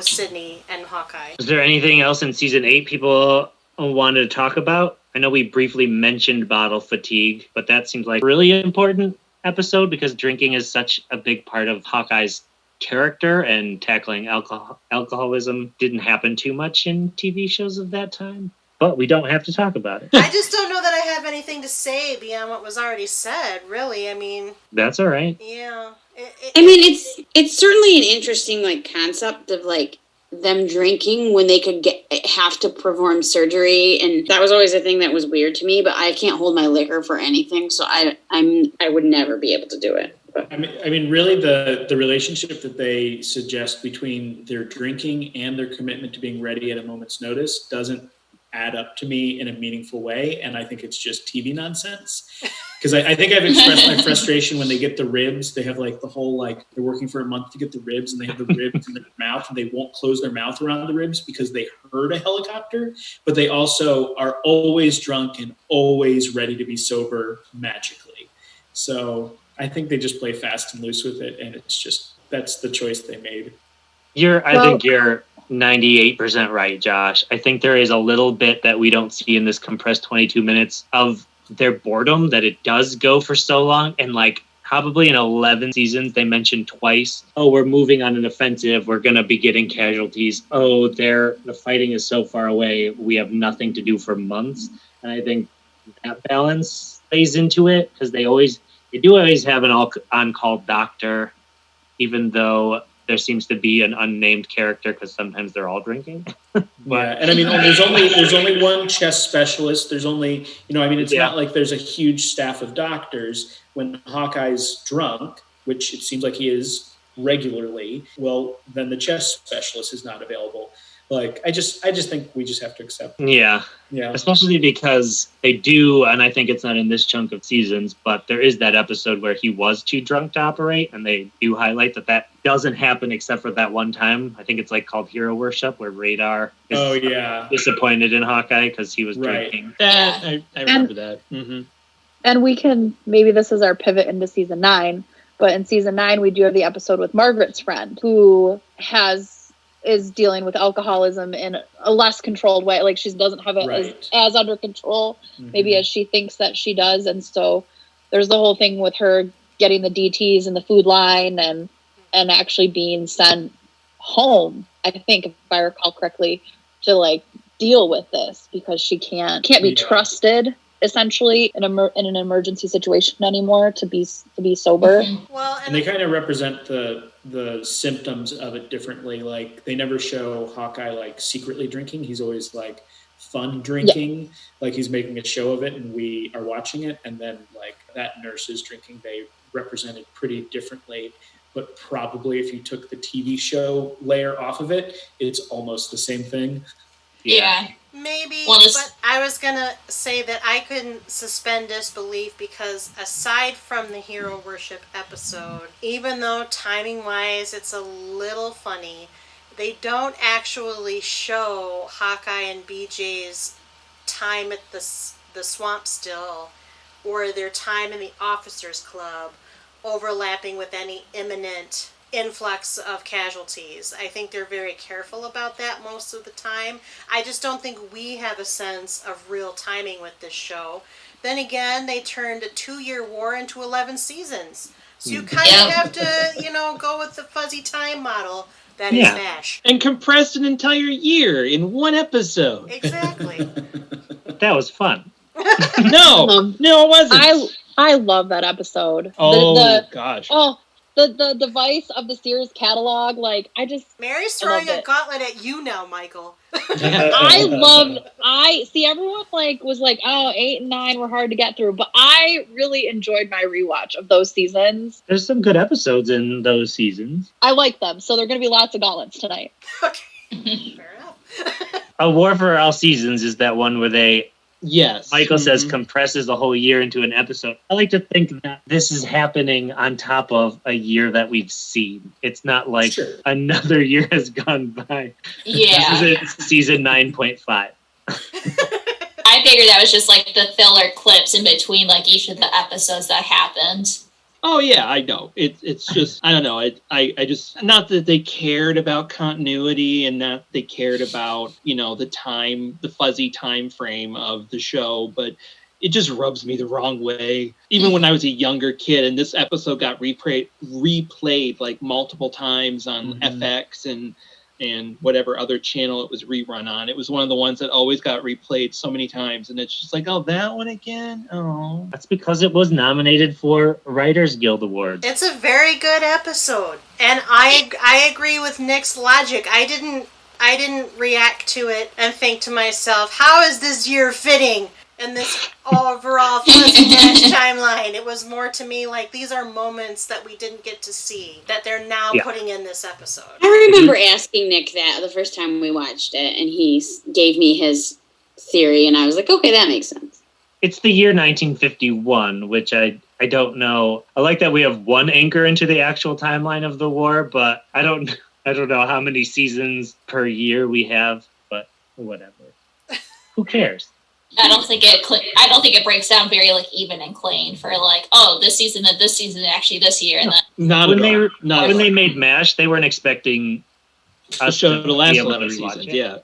Sydney and Hawkeye. Is there anything else in season 8 people wanted to talk about? I know we briefly mentioned bottle fatigue, but that seems like a really important episode because drinking is such a big part of Hawkeye's character, and tackling alcoholism didn't happen too much in TV shows of that time. But we don't have to talk about it. I just don't know that I have anything to say beyond what was already said, really. I mean... That's all right. Yeah. I mean, it's certainly an interesting, like, concept of, like, them drinking when they could have to perform surgery, and that was always a thing that was weird to me. But I can't hold my liquor for anything, so I would never be able to do it. But. I mean, really, the relationship that they suggest between their drinking and their commitment to being ready at a moment's notice doesn't add up to me in a meaningful way, and I think it's just TV nonsense. Because I think I've expressed my frustration when they get the ribs. They have like the whole, like, they're working for a month to get the ribs, and they have the ribs in their mouth, and they won't close their mouth around the ribs because they heard a helicopter. But they also are always drunk and always ready to be sober magically. So I think they just play fast and loose with it, and it's just, that's the choice they made. I think you're 98% right, Josh. I think there is a little bit that we don't see in this compressed 22 minutes of their boredom, that it does go for so long. And like probably in 11 seasons, they mentioned twice, oh, we're moving on an offensive. We're going to be getting casualties. Oh, the fighting is so far away. We have nothing to do for months. And I think that balance plays into it, because they do always have an on-call doctor, even though there seems to be an unnamed character, because sometimes they're all drinking. Yeah, and I mean, there's only one chest specialist. There's only, it's not like there's a huge staff of doctors. When Hawkeye's drunk, which it seems like he is regularly, well, then the chest specialist is not available. Like, I just think we just have to accept it. Yeah. Especially because they do, and I think it's not in this chunk of seasons, but there is that episode where he was too drunk to operate, and they do highlight that doesn't happen except for that one time. I think it's like called Hero Worship, where Radar is disappointed in Hawkeye because he was drinking. I remember that. Mm-hmm. And maybe this is our pivot into season 9, but in season 9 we do have the episode with Margaret's friend, who is dealing with alcoholism in a less controlled way. Like, she doesn't have it as under control, maybe as she thinks that she does. And so there's the whole thing with her getting the DTs in the food line and actually being sent home, I think, if I recall correctly, to like deal with this, because she can't be trusted essentially in an emergency situation anymore to be sober. Well, and they kind of represent the symptoms of it differently. Like, they never show Hawkeye like secretly drinking. He's always like fun drinking, like he's making a show of it and we are watching it. And then like that nurse is drinking, they represented pretty differently. But probably if you took the TV show layer off of it, it's almost the same thing. Yeah. Maybe, Wallace. but I was going to say that I couldn't suspend disbelief, because aside from the Hero Worship episode, even though timing-wise it's a little funny, they don't actually show Hawkeye and BJ's time at the Swamp Still, or their time in the Officers Club, overlapping with any imminent influx of casualties. I think they're very careful about that most of the time. I just don't think we have a sense of real timing with this show. Then again, they turned a 2-year war into 11 seasons. So you kind of have to, go with the fuzzy time model that is MASH. And compressed an entire year in one episode. Exactly. That was fun. No, it wasn't. I love that episode. Gosh. Oh, the device of the Sears catalog, like, Mary's throwing a gauntlet at you now, Michael. everyone was like, oh, 8 and 9 were hard to get through, but I really enjoyed my rewatch of those seasons. There's some good episodes in those seasons. I like them, so there are going to be lots of gauntlets tonight. Okay. Fair enough. A War for All Seasons is that one where Michael says compresses a whole year into an episode. I like to think that this is happening on top of a year that we've seen. It's not like another year has gone by. Yeah. This is season 9.5. I figured that was just like the filler clips in between like each of the episodes that happened. Oh yeah, I know. It's just, I don't know. I just, not that they cared about continuity and that they cared about, the fuzzy time frame of the show, but it just rubs me the wrong way. Even when I was a younger kid, and this episode got replayed like multiple times on FX and whatever other channel it was rerun on. It was one of the ones that always got replayed so many times, and it's just like, oh, that one again? Oh. That's because it was nominated for Writers Guild Awards. It's a very good episode, and I agree with Nick's logic. I didn't I didn't react to it and think to myself, how is this year fitting in this overall Fuzzy Dash timeline? It was more to me like, these are moments that we didn't get to see, that they're now putting in this episode. I remember asking Nick that the first time we watched it, and he gave me his theory, and I was like, okay, that makes sense. It's the year 1951, which I don't know. I like that we have one anchor into the actual timeline of the war, but I don't know how many seasons per year we have, but whatever. Who cares? I don't think it breaks down very like even and clean for like, oh, this season and actually this year, and then when they made MASH, they weren't expecting us to last 11 seasons. Yeah.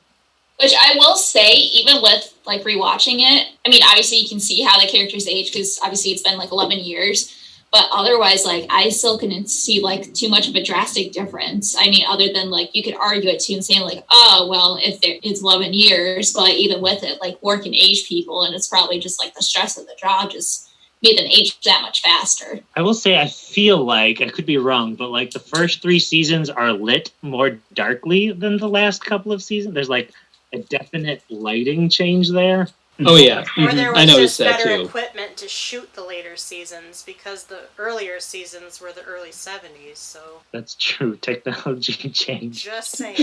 Which I will say, even with like rewatching it, I mean, obviously you can see how the characters age because obviously it's been like 11 years. But otherwise, like, I still couldn't see, like, too much of a drastic difference. I mean, other than, like, you could argue it, too, and saying, like, oh, well, it's 11 years. But even with it, like, work can age people. And it's probably just, like, the stress of the job just made them age that much faster. I will say I feel like, I could be wrong, but, like, the first 3 seasons are lit more darkly than the last couple of seasons. There's, like, a definite lighting change there. Oh, yeah. Or there was I noticed just that, better too. equipment to shoot the later seasons because the earlier seasons were the early 70s, so... That's true. Technology changed. Just saying.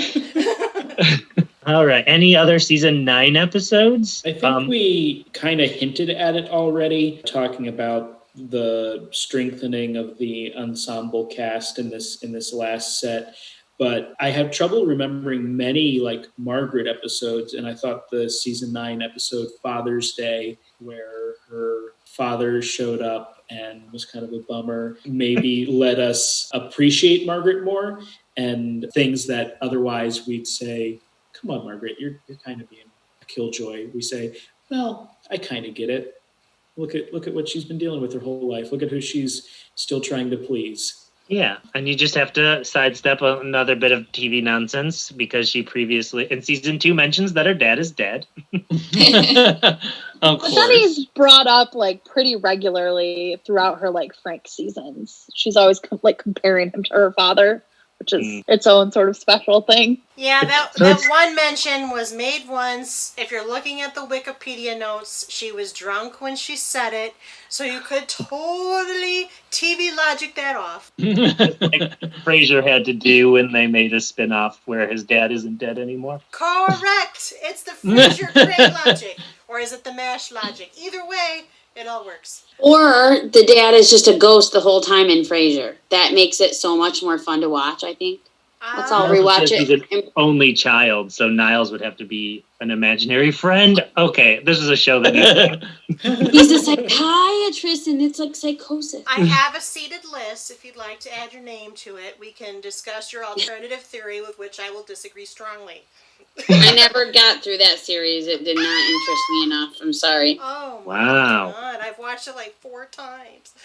All right. Any other season 9 episodes? I think we kind of hinted at it already, talking about the strengthening of the ensemble cast in this last set. But I have trouble remembering many like Margaret episodes, and I thought the season 9 episode Father's Day, where her father showed up and was kind of a bummer, maybe let us appreciate Margaret more, and things that otherwise we'd say, come on, Margaret, you're kind of being a killjoy. We say, well, I kind of get it. Look at what she's been dealing with her whole life. Look at who she's still trying to please. Yeah, and you just have to sidestep another bit of TV nonsense because she previously, in season 2, mentions that her dad is dead. Of course. Jenny's brought up like pretty regularly throughout her like Frank seasons. She's always like comparing him to her father, which is its own sort of special thing. Yeah, that one mention was made once. If you're looking at the Wikipedia notes, she was drunk when she said it, so you could totally TV logic that off. Like Frasier had to do when they made a spin-off where his dad isn't dead anymore. Correct! It's the Frasier Craig logic. Or is it the MASH logic? Either way, it all works. Or the dad is just a ghost the whole time in Frasier. That makes it so much more fun to watch, I think. Let's all rewatch it. He's an only child, so Niles would have to be an imaginary friend. Okay, this is a show that He's a psychiatrist, and it's like psychosis. I have a seated list. If you'd like to add your name to it, we can discuss your alternative theory with which I will disagree strongly. I never got through that series. It did not interest me enough. I'm sorry. Oh, my God. I've watched it like 4 times.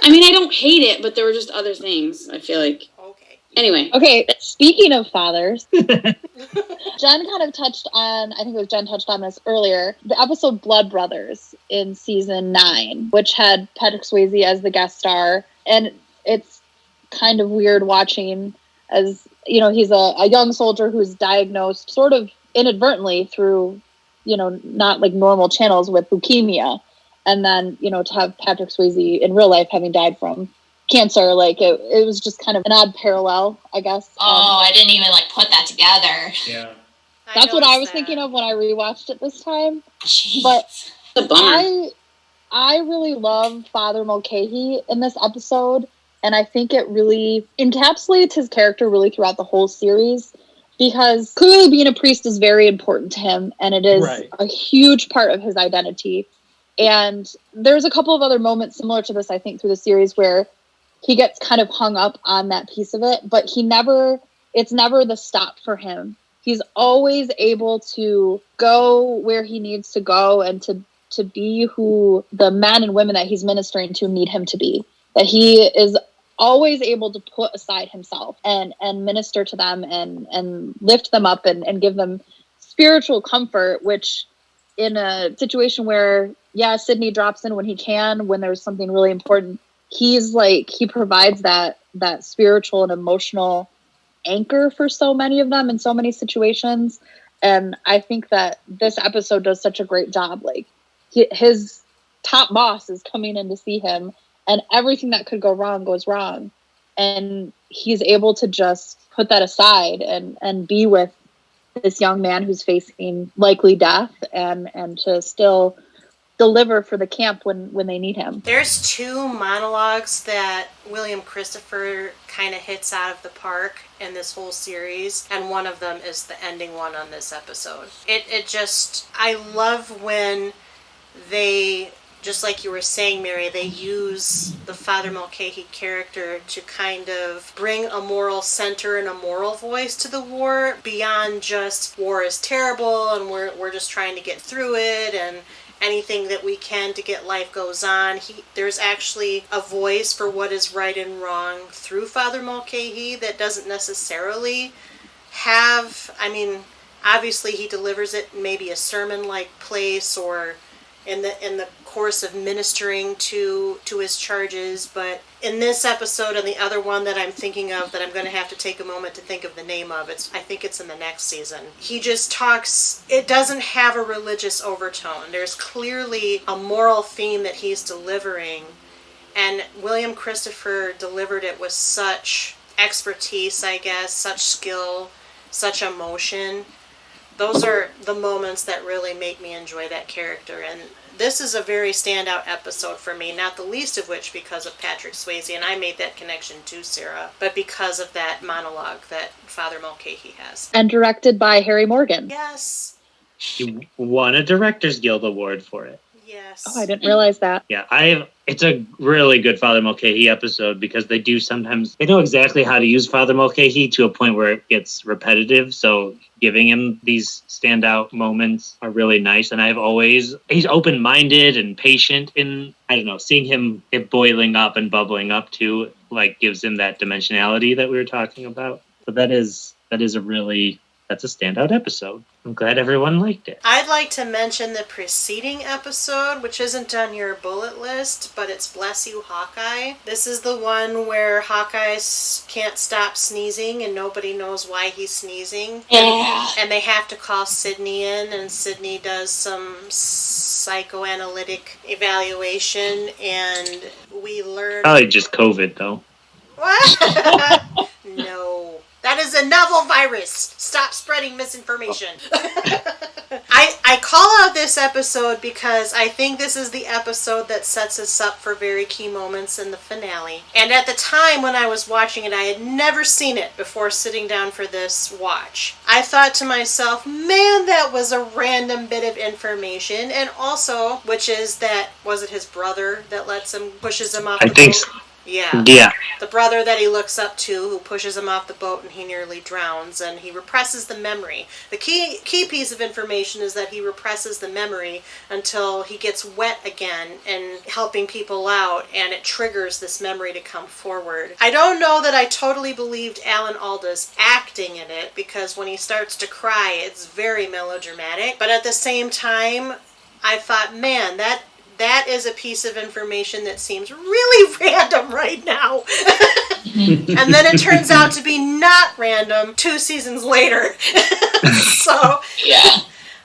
I mean, I don't hate it, but there were just other things, I feel like. Okay. Anyway. Okay, speaking of fathers, Jen kind of touched on, I think it was Jen touched on this earlier, the episode Blood Brothers in season 9, which had Patrick Swayze as the guest star. And it's kind of weird watching as, you know, he's a young soldier who's diagnosed sort of inadvertently through, you know, not like normal channels with leukemia. And then, you know, to have Patrick Swayze in real life having died from cancer, like it was just kind of an odd parallel, I guess. Oh, I didn't even like put that together. Yeah. That's what I was thinking of when I rewatched it this time. Jeez. But a bummer. I really love Father Mulcahy in this episode, and I think it really encapsulates his character really throughout the whole series, because clearly being a priest is very important to him, and it is a huge part of his identity. And there's a couple of other moments similar to this, I think, through the series where he gets kind of hung up on that piece of it, but it's never the stop for him. He's always able to go where he needs to go and to be who the men and women that he's ministering to need him to be. That he is always able to put aside himself and minister to them and lift them up and give them spiritual comfort, which in a situation where, Sydney drops in when he can, when there's something really important, he provides that spiritual and emotional anchor for so many of them in so many situations. And I think that this episode does such a great job. Like, his top boss is coming in to see him, and everything that could go wrong goes wrong. And he's able to just put that aside and be with this young man who's facing likely death and to still deliver for the camp when they need him. There's two monologues that William Christopher kind of hits out of the park in this whole series, and one of them is the ending one on this episode. It just, I love when they, just like you were saying, Mary, they use the Father Mulcahy character to kind of bring a moral center and a moral voice to the war beyond just war is terrible and we're just trying to get through it and anything that we can to get life goes on. There's actually a voice for what is right and wrong through Father Mulcahy that doesn't necessarily have, I mean, obviously he delivers it in maybe a sermon-like place or in the course of ministering to his charges, but in this episode and the other one that I'm thinking of that I'm going to have to take a moment to think of the name of, I think it's in the next season. He just talks, it doesn't have a religious overtone. There's clearly a moral theme that he's delivering, and William Christopher delivered it with such expertise, I guess, such skill, such emotion. Those are the moments that really make me enjoy that character, and this is a very standout episode for me, not the least of which because of Patrick Swayze, and I made that connection too, Sarah, but because of that monologue that Father Mulcahy has. And directed by Harry Morgan. Yes. He won a Directors Guild Award for it. Yes. Oh, I didn't realize that. Yeah, it's a really good Father Mulcahy episode because they know exactly how to use Father Mulcahy to a point where it gets repetitive, so giving him these standout moments are really nice. And he's open-minded and patient, and I don't know, seeing him get boiling up and bubbling up too, like, gives him that dimensionality that we were talking about. So that's a standout episode. I'm glad everyone liked it. I'd like to mention the preceding episode, which isn't on your bullet list, but it's Bless You, Hawkeye. This is the one where Hawkeye can't stop sneezing and nobody knows why he's sneezing. Yeah. And they have to call Sydney in, and Sydney does some psychoanalytic evaluation, and we learn... Probably just COVID, though. What? No. That is a novel virus. Stop spreading misinformation. I call out this episode because I think this is the episode that sets us up for very key moments in the finale. And at the time when I was watching it, I had never seen it before sitting down for this watch. I thought to myself, man, that was a random bit of information. And also, which is that, was it his brother that pushes him off the boat? I think so. Yeah. The brother that he looks up to who pushes him off the boat and he nearly drowns, and he represses the memory. The key piece of information is that he represses the memory until he gets wet again and helping people out, and it triggers this memory to come forward. I don't know that I totally believed Alan Alda's acting in it, because when he starts to cry, it's very melodramatic, but at the same time, I thought, man, that is a piece of information that seems really random right now. And then it turns out to be not random 2 seasons later. So, yeah.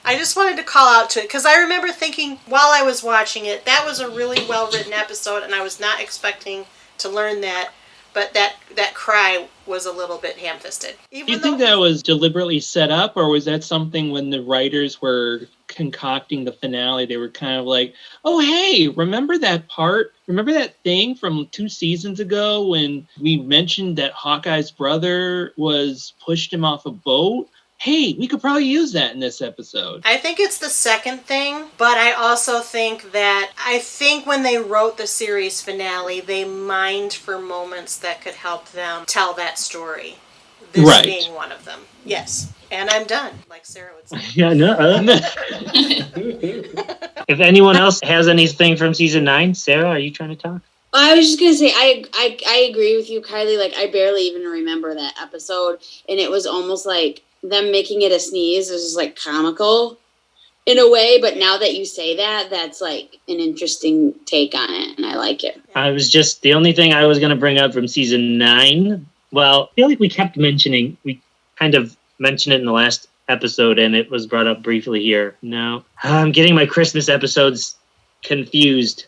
I just wanted to call out to it, because I remember thinking while I was watching it, that was a really well-written episode, and I was not expecting to learn that, but that cry was a little bit ham-fisted. Do you think that was deliberately set up, or was that something when the writers were concocting the finale, they were kind of like, oh, hey, remember that part? Remember that thing from 2 seasons ago when we mentioned that Hawkeye's brother pushed him off a boat? Hey, we could probably use that in this episode. I think it's the second thing, but I also think when they wrote the series finale, they mined for moments that could help them tell that story. This being one of them. Yes. And I'm done, like Sarah would say. Yeah, no. If anyone else has anything from season 9, Sarah, are you trying to talk? I was just going to say, I agree with you, Kylie. Like, I barely even remember that episode. And it was almost like them making it a sneeze was just, like, comical in a way. But now that you say that, that's, like, an interesting take on it. And I like it. The only thing I was going to bring up from season 9 Well, I feel like we kind of mentioned it in the last episode, and it was brought up briefly here. No, I'm getting my Christmas episodes confused.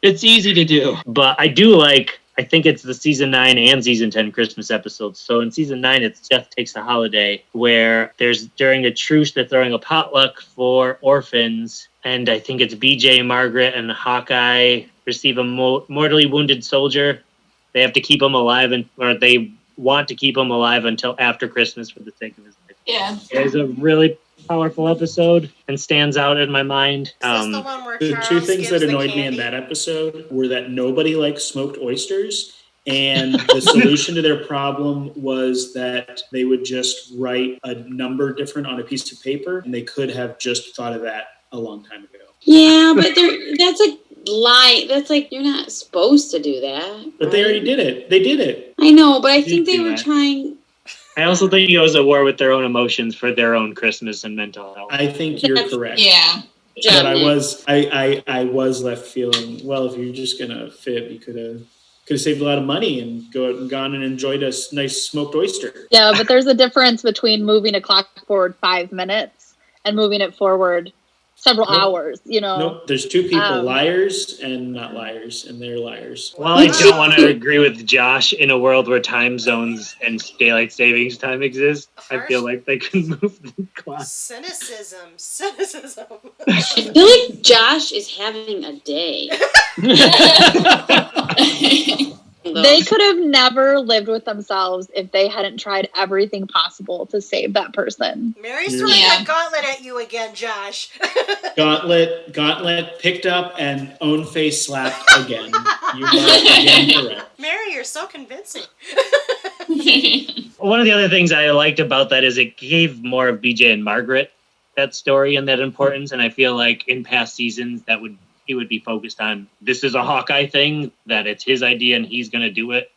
It's easy to do. But I think it's the season 9 and season 10 Christmas episodes. So in season 9, it's Death Takes a Holiday, where during a truce, they're throwing a potluck for orphans. And I think it's BJ, Margaret, and Hawkeye receive a mortally wounded soldier. They have to keep him alive, or they want to keep him alive until after Christmas for the sake of his life. Yeah. It's a really powerful episode and stands out in my mind. Is this the one where The Charles two things gives that the annoyed me in candy? that episode were that nobody liked smoked oysters, and the solution to their problem was that they would just write a number different on a piece of paper, and they could have just thought of that a long time ago. Yeah, but that's a lie. That's like, you're not supposed to do that. But they already did it. They did it. I know, but I think Did they do were that. trying. I also think it was a war with their own emotions for their own Christmas and mental health. I think you're correct. Yeah. But I was left feeling, well, if you're just gonna fib, you could have saved a lot of money and gone and enjoyed a nice smoked oyster. Yeah, but there's a difference between moving a clock forward 5 minutes and moving it forward several hours, Nope, there's two people, Um, liars and not liars, and they're liars. While I don't want to agree with Josh, in a world where time zones and daylight savings time exist, I feel like they can move the clock. Cynicism. I feel like Josh is having a day. They could have never lived with themselves if they hadn't tried everything possible to save that person. Mary's throwing Yeah. that gauntlet at you again, Josh. Gauntlet picked up and own face slapped again. You are again correct. Mary, you're so convincing. One of the other things I liked about that is it gave more of BJ and Margaret that story and that importance, and I feel like in past seasons he would be focused on, this is a Hawkeye thing, that it's his idea and he's going to do it.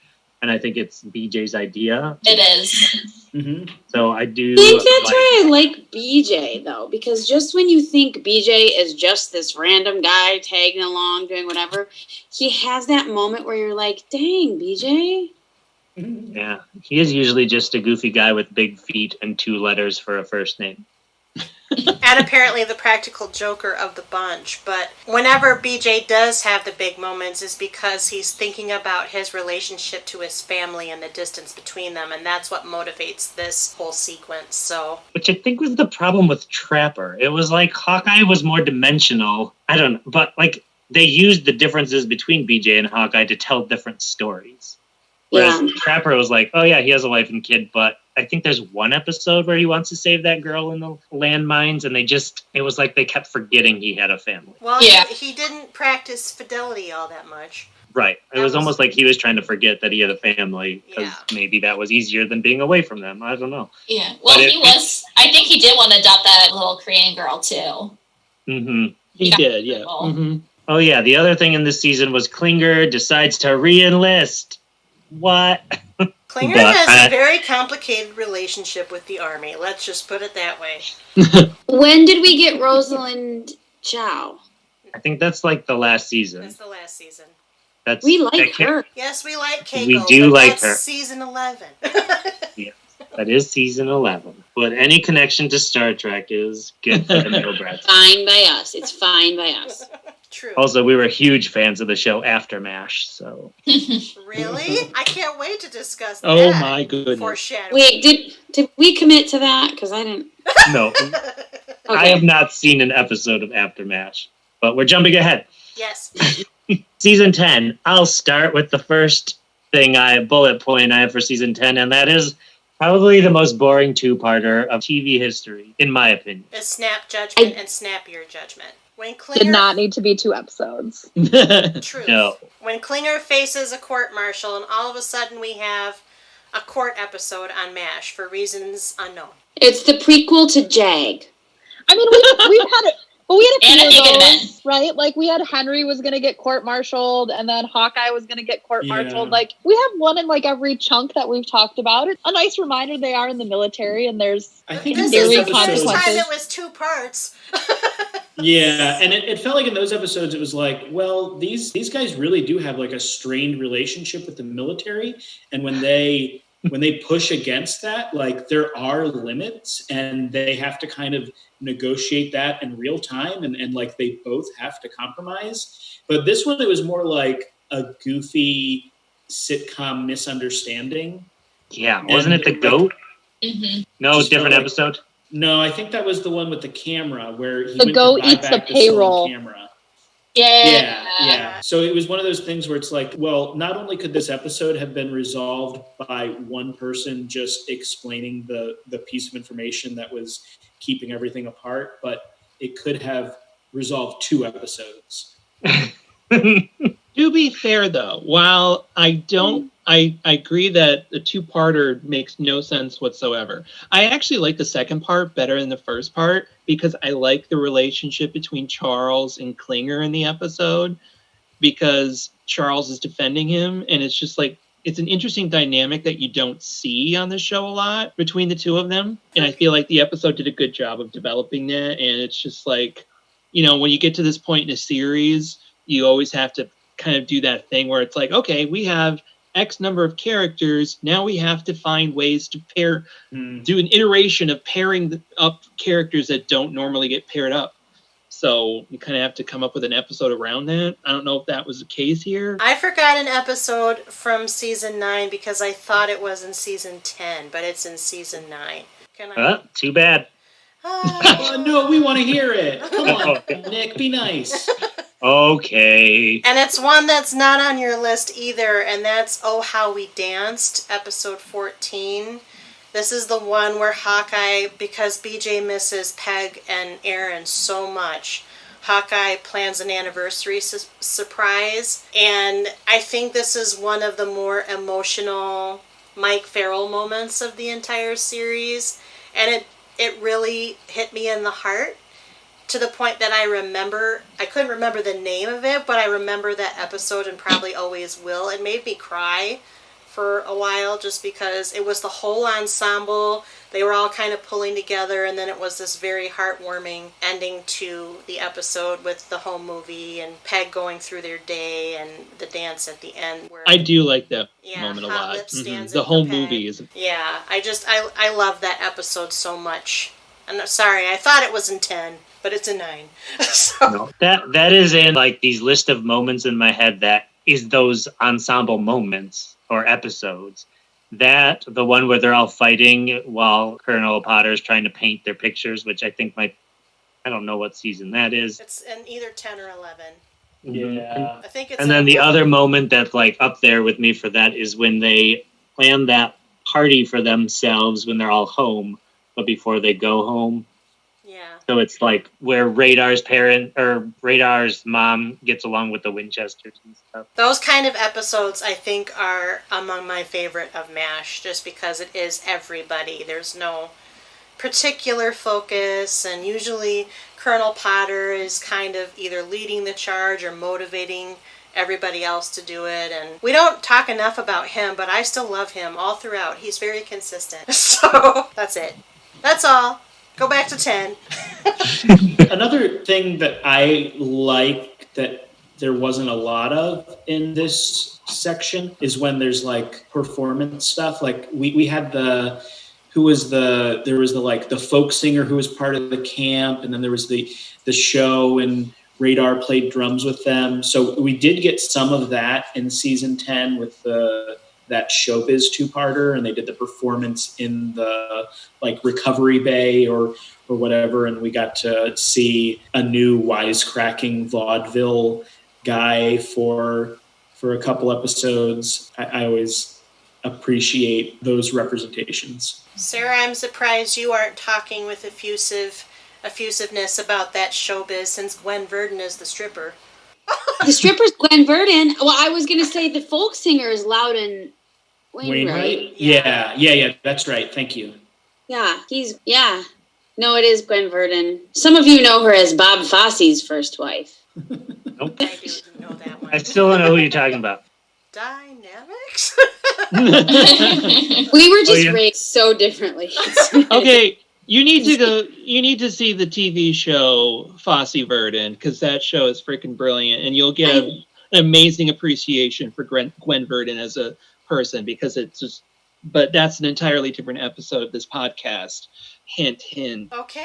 And I think it's BJ's idea. It is. Mm-hmm. So I do. I think that's why I like BJ, though, because just when you think BJ is just this random guy tagging along, doing whatever, he has that moment where you're like, dang, BJ. Yeah, he is usually just a goofy guy with big feet and 2 letters for a first name. And apparently the practical joker of the bunch. But whenever BJ does have the big moments is because he's thinking about his relationship to his family and the distance between them, and that's what motivates this whole sequence. So, Which I think was the problem with Trapper. It was like Hawkeye was more dimensional. I don't know, but like they used the differences between BJ and Hawkeye to tell different stories. Whereas Trapper was like, oh yeah, he has a wife and kid, but I think there's one episode where he wants to save that girl in the landmines, and it was like they kept forgetting he had a family. well, Yeah. he didn't practice fidelity all that much. Right. It was almost like he was trying to forget that he had a family, because Yeah. maybe that was easier than being away from them. I don't know. Yeah. Well, But I think he did want to adopt that little Korean girl, too. Mm-hmm. He did, yeah. Cool. Mm-hmm. Oh yeah, the other thing in this season was Klinger decides to re-enlist. What? Klinger But has a very complicated relationship with the army. Let's just put it that way. When did we get Rosalind Chow? I think that's like the last season. That's the last season. That's We like her. Yes, we like Keiko. We do but like that's her. Season 11. That is season 11. But any connection to Star Trek is good for the Milbratz. Fine by us. It's fine by us. True. Also, we were huge fans of the show after MASH, so Really? I can't wait to discuss that. Oh my goodness. Foreshadowing. Wait, did we commit to that? Because I didn't. no. I Okay. have not seen an episode of After MASH, but we're jumping ahead. Yes. Season 10. I'll start with the first bullet point I have for season 10, and that is probably the most boring 2-parter of TV history, in my opinion. A snap judgment and snappier judgment. When Klinger Did not need to be 2 episodes. Truth. No. When Klinger faces a court-martial, and all of a sudden we have a court episode on MASH for reasons unknown. It's the prequel to Jag. I mean, we've had it. But we had And a a few big of event. those, right? Like, we had Henry was going to get court-martialed, and then Hawkeye was going to get court-martialed. Yeah. Like, we have one in, like, every chunk that we've talked about. It's a nice reminder they are in the military, and there's I think This in is those the first time episodes, it was 2 parts. yeah, and it felt like in those episodes it was like, well, these guys really do have like a strained relationship with the military, and when they when they push against that, like there are limits and they have to kind of negotiate that in real time and like they both have to compromise. But this one, it was more like a goofy sitcom misunderstanding. Yeah, wasn't it the goat? Mm-hmm. No, different episode. No, I think that was the one with the camera where he The went goat to buy eats back the the stolen payroll. camera. Yeah. So it was one of those things where it's like, well, not only could this episode have been resolved by one person just explaining the piece of information that was keeping everything apart, but it could have resolved 2 episodes. To be fair, though, while I agree that the 2-parter makes no sense whatsoever. I actually like the second part better than the first part because I like the relationship between Charles and Klinger in the episode because Charles is defending him, and it's just like, it's an interesting dynamic that you don't see on the show a lot between the two of them. And I feel like the episode did a good job of developing that. And it's just like, you know, when you get to this point in a series, you always have to kind of do that thing where it's like, okay, we have X number of characters. Now we have to find ways to pair, do an iteration of pairing up characters that don't normally get paired up. So you kind of have to come up with an episode around that. I don't know if that was the case here. I forgot an episode from season 9 because I thought it was in season 10, but it's in season 9. Can I? Too bad. No, we want to hear it. Come on, Nick, be nice. Okay. And it's one that's not on your list either, and that's Oh How We Danced, episode 14. This is the one where Hawkeye, because BJ misses Peg and Aaron so much, Hawkeye plans an anniversary surprise. And I think this is one of the more emotional Mike Farrell moments of the entire series. And it really hit me in the heart. To the point that I couldn't remember the name of it, but I remember that episode and probably always will. It made me cry for a while just because it was the whole ensemble. They were all kind of pulling together, and then it was this very heartwarming ending to the episode with the home movie and Peg going through their day and the dance at the end. Where, I do like that moment a lot. The whole movie is... Yeah, I love that episode so much. I'm sorry, I thought it was in 10. But it's a 9. So. No, that is in like these list of moments in my head that is those ensemble moments or episodes. That, the one where they're all fighting while Colonel Potter is trying to paint their pictures, which I think I don't know what season that is. It's in either 10 or 11. Yeah. I think it's. And then the other moment that's like up there with me for that is when they plan that party for themselves when they're all home, but before they go home. Yeah. So it's like where Radar's mom gets along with the Winchesters and stuff. Those kind of episodes, I think, are among my favorite of MASH, just because it is everybody. There's no particular focus, and usually Colonel Potter is kind of either leading the charge or motivating everybody else to do it. And we don't talk enough about him, but I still love him all throughout. He's very consistent. So that's it. That's all. Go back to 10. Another thing that I like that there wasn't a lot of in this section is when there's like performance stuff. Like we had there was the folk singer who was part of the camp, and then there was the show, and Radar played drums with them. So we did get some of that in season 10 with that Showbiz 2-parter, and they did the performance in the like recovery bay or whatever, and we got to see a new wisecracking vaudeville guy for a couple episodes. I always appreciate those representations. Sarah, I'm surprised you aren't talking with effusiveness about that Showbiz, since Gwen Verdon is the stripper. The stripper's Gwen Verdon. Well, I was going to say the folk singer is Loudon Wainwright. Yeah, that's right. Thank you. Yeah. No, it is Gwen Verdon. Some of you know her as Bob Fosse's first wife. Nope. I do know that one. I still don't know who you're talking about. Dynamics? We were just raised so differently. Okay, you need to see the TV show Fosse Verdon, because that show is freaking brilliant, and you'll get an amazing appreciation for Gwen Verdon as a person, because it's just but that's an entirely different episode of this podcast. Hint, hint. Okay.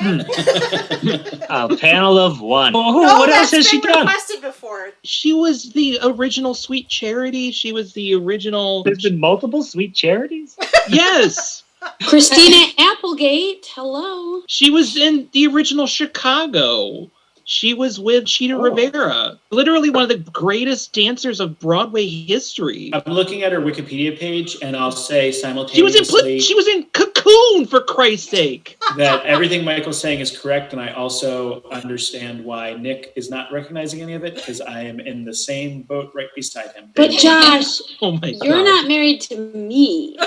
A panel of one. Oh, No, what else that's has she been done? requested before. She was the original Sweet Charity. She was the original... There's been multiple Sweet Charities? Yes! Christina Applegate, hello. She was in the original Chicago. She was with Cheetah Rivera. Literally one of the greatest dancers of Broadway history. I'm looking at her Wikipedia page, and I'll say simultaneously She was in Cocoon, for Christ's sake. that everything Michael's saying is correct, and I also understand why Nick is not recognizing any of it, because I am in the same boat right beside him. But Josh, Oh my God. you're not married to me.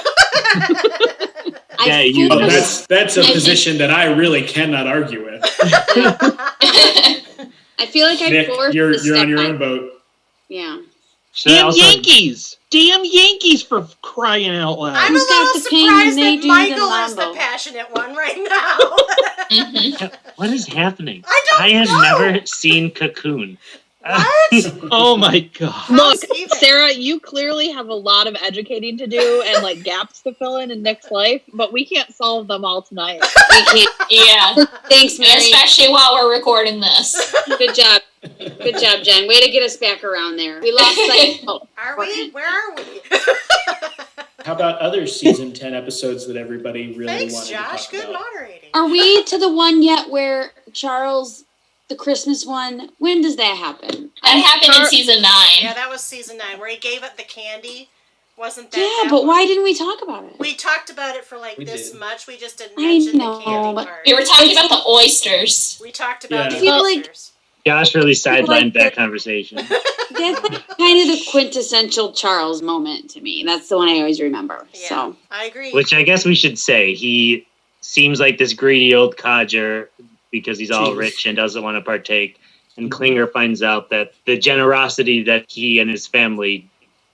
Yeah, you- Oh, that's a position that I really cannot argue with. I feel like I Nick, forced you're to step on your by- own boat. Yeah. Should I Damn also- Yankees! Damn Yankees, for crying out loud. I'm a Who's got little the pain surprised when they that do the Michael is the mambo? passionate one right now. What is happening? I don't have know. never seen Cocoon. What? Oh my God. Look, even? Sarah, you clearly have a lot of educating to do and like gaps to fill in Nick's life, but we can't solve them all tonight. We can't. Yeah. Thanks, Mary. Especially while we're recording this. Good job. Good job, Jen. Way to get us back around there. We lost sight. Oh, Are we? Where are we? How about other season 10 episodes that everybody really Thanks, wanted Josh. to talk Good about? moderating. Are we to the one yet where Charles, the Christmas one, when does that happen? That happened in season 9. Yeah, that was season 9, where he gave up the candy. Wasn't that? Yeah, that but one? why didn't we talk about it? We talked about it for like We this did. much. We just didn't I mention know, the candy but- part. We were talking about the oysters. We talked about Yeah. the I feel like- oysters. Josh really sidelined Like that the- conversation. That's like kind of the quintessential Charles moment to me. That's the one I always remember. Yeah, So I agree. Which I guess we should say, he seems like this greedy old codger because he's all Jeez. rich and doesn't want to partake. And Klinger finds out that the generosity that he and his family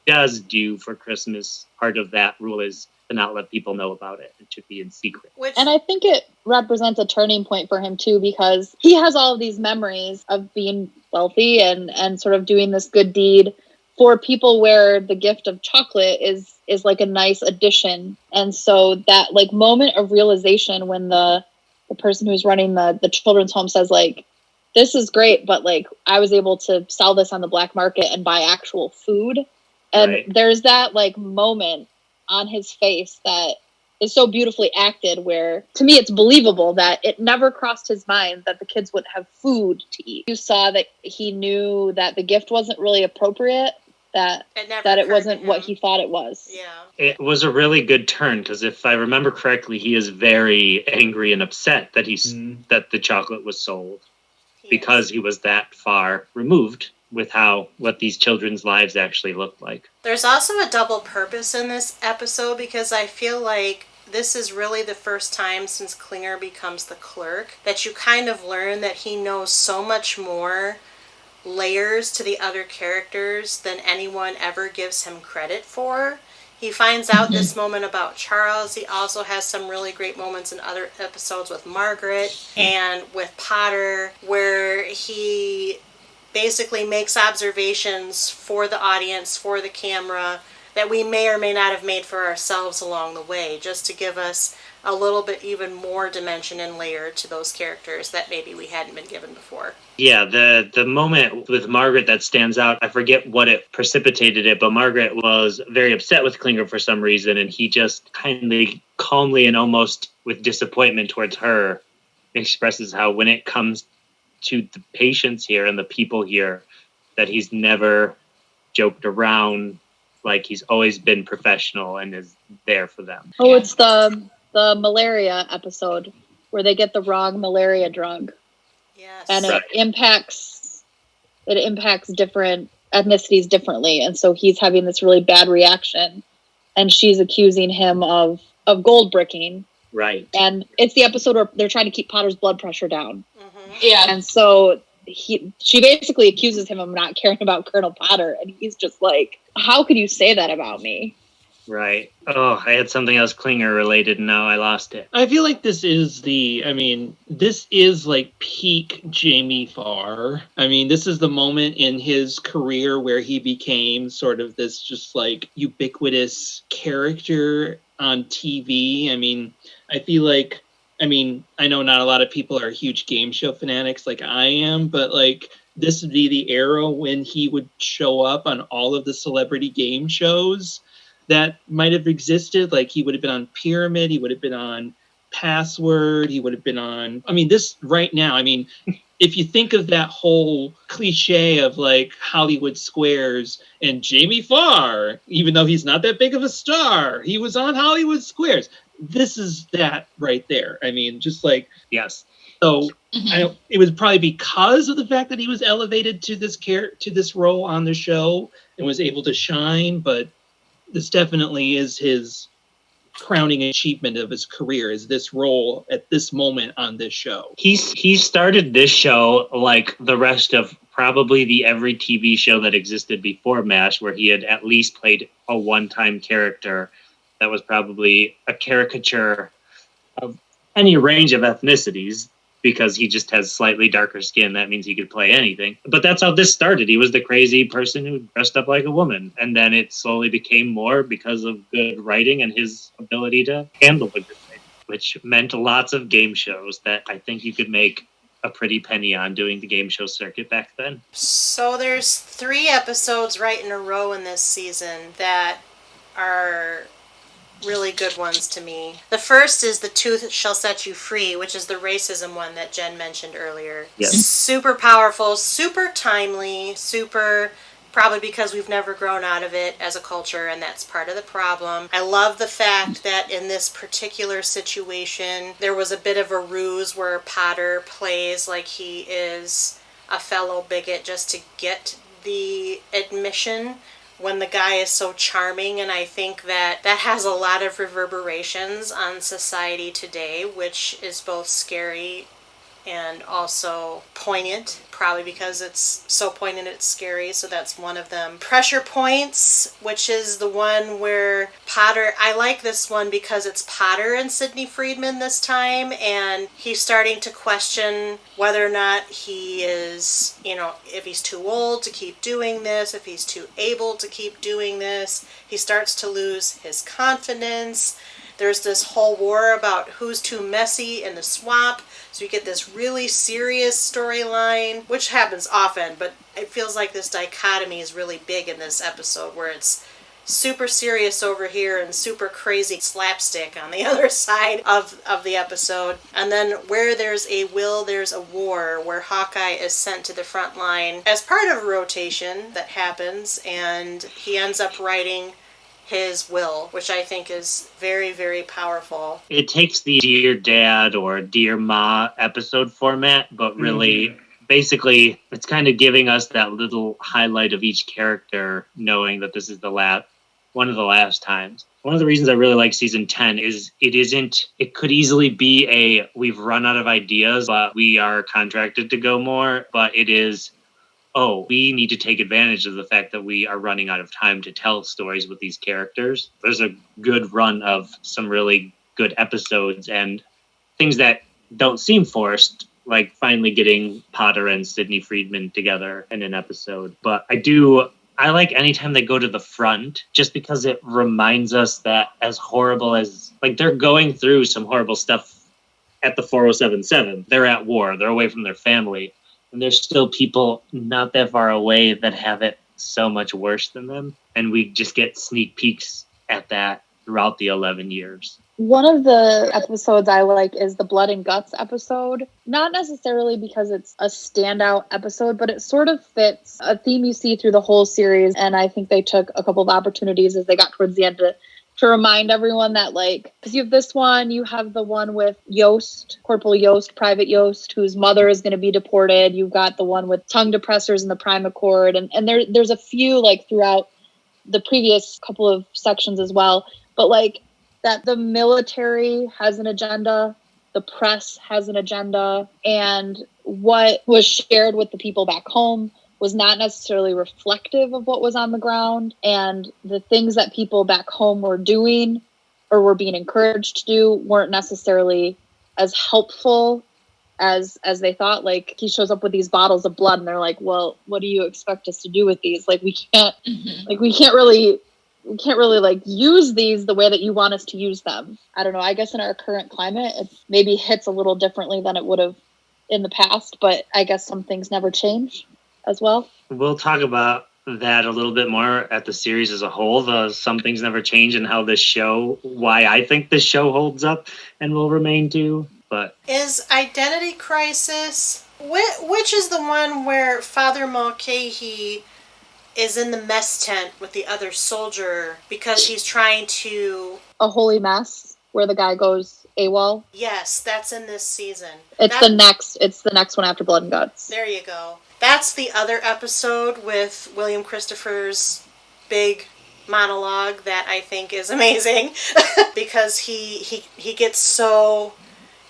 does do for Christmas, part of that rule is to not let people know about it. It should be in secret. Which, And I think it represents a turning point for him too, because he has all of these memories of being wealthy and sort of doing this good deed for people where the gift of chocolate is like a nice addition. And so that like moment of realization when the person who's running the children's home says like, this is great, but like I was able to sell this on the black market and buy actual food. And Right. there's that like moment on his face that is so beautifully acted where to me it's believable that it never crossed his mind that the kids would have food to eat. You saw that he knew that the gift wasn't really appropriate, that it never it occurred wasn't to what him. he thought it was. Yeah. It was a really good turn because if I remember correctly, he is very angry and upset that that the chocolate was sold because he was that far removed with what these children's lives actually looked like. There's also a double purpose in this episode because I feel like this is really the first time since Klinger becomes the clerk that you kind of learn that he knows so much more layers to the other characters than anyone ever gives him credit for. He finds out this moment about Charles. He also has some really great moments in other episodes with Margaret and with Potter where he basically makes observations for the audience, for the camera, that we may or may not have made for ourselves along the way, just to give us a little bit even more dimension and layer to those characters that maybe we hadn't been given before. Yeah, the moment with Margaret that stands out, I forget what it precipitated it, but Margaret was very upset with Klinger for some reason, and he just kindly, calmly, and almost with disappointment towards her expresses how when it comes to the patients here and the people here, that he's never joked around, like he's always been professional and is there for them. Oh, it's the malaria episode where they get the wrong malaria drug. Yes. And Right. it impacts different ethnicities differently, and so he's having this really bad reaction, and she's accusing him of gold bricking, Right. and it's the episode where they're trying to keep Potter's blood pressure down, Yeah. and so she basically accuses him of not caring about Colonel Potter, and he's just like, how could you say that about me? Right. Oh, I had something else Klinger related and now I lost it. I feel like this is like peak Jamie Farr. I mean, this is the moment in his career where he became sort of this just like ubiquitous character on TV. I mean, I feel like, I know not a lot of people are huge game show fanatics like I am, but like this would be the era when he would show up on all of the celebrity game shows that might have existed. Like he would have been on Pyramid, he would have been on Password, he would have been on, this right now, if you think of that whole cliche of like Hollywood Squares and Jamie Farr, even though he's not that big of a star, he was on Hollywood Squares. This is that right there. Just like, yes. So it was probably because of the fact that he was elevated to this role on the show and was able to shine. But this definitely is his crowning achievement of his career, is this role at this moment on this show. He started this show like the rest of probably every TV show that existed before MASH, where he had at least played a one-time character that was probably a caricature of any range of ethnicities, because he just has slightly darker skin. That means he could play anything. But that's how this started. He was the crazy person who dressed up like a woman. And then it slowly became more because of good writing and his ability to handle a good thing, which meant lots of game shows that I think you could make a pretty penny on doing the game show circuit back then. So there's 3 episodes right in a row in this season that are really good ones to me. The first is The Tooth Shall Set You Free, which is the racism one that Jen mentioned earlier. Yes. Super powerful, super timely, super, probably because we've never grown out of it as a culture, and that's part of the problem. I love the fact that in this particular situation, there was a bit of a ruse where Potter plays like he is a fellow bigot just to get the admission, when the guy is so charming. And I think that has a lot of reverberations on society today, which is both scary and also poignant, probably because it's so poignant it's scary, so that's one of them. Pressure Points, which is the one where Potter, I like this one because it's Potter and Sidney Friedman this time, and he's starting to question whether or not he is, if he's too old to keep doing this, if he's too able to keep doing this. He starts to lose his confidence. There's this whole war about who's too messy in the swamp. So you get this really serious storyline, which happens often, but it feels like this dichotomy is really big in this episode, where it's super serious over here and super crazy slapstick on the other side of the episode. And then where there's a will, there's a war, where Hawkeye is sent to the front line as part of a rotation that happens, and he ends up writing his will, which I think is very, very powerful. It takes the Dear Dad or Dear Ma episode format, but really, basically, it's kind of giving us that little highlight of each character, knowing that this is one of the last times. One of the reasons I really like season 10 is it could easily be we've run out of ideas, but we are contracted to go more, but it is, we need to take advantage of the fact that we are running out of time to tell stories with these characters. There's a good run of some really good episodes and things that don't seem forced, like finally getting Potter and Sidney Friedman together in an episode. But I like anytime they go to the front, just because it reminds us that as horrible as, like, they're going through some horrible stuff at the 4077. They're at war. They're away from their family. And there's still people not that far away that have it so much worse than them. And we just get sneak peeks at that throughout the 11 years. One of the episodes I like is the Blood and Guts episode. Not necessarily because it's a standout episode, but it sort of fits a theme you see through the whole series. And I think they took a couple of opportunities as they got towards the end to remind everyone that, like, because you have this one, you have the one with Yost, Corporal Yost, Private Yost, whose mother is going to be deported. You've got the one with tongue depressors in the Prime Accord. And there's a few, like, throughout the previous couple of sections as well. But, like, that the military has an agenda, the press has an agenda, and what was shared with the people back home was not necessarily reflective of what was on the ground, and the things that people back home were doing or were being encouraged to do weren't necessarily as helpful as they thought. Like, he shows up with these bottles of blood and they're like, well, what do you expect us to do with these? Like, we can't really we can't really like use these the way that you want us to use them. I don't know. I guess in our current climate, it maybe hits a little differently than it would have in the past, but I guess some things never change as well. We'll talk about that a little bit more at the series as a whole. The some things never change, and how this show, why I think this show holds up and will remain to. But is Identity Crisis, which is the one where Father Mulcahy is in the mess tent with the other soldier because he's trying to... A holy mess where the guy goes AWOL? Yes, that's in this season. It's the next one after Blood and Guts. There you go. That's the other episode with William Christopher's big monologue that I think is amazing because he gets so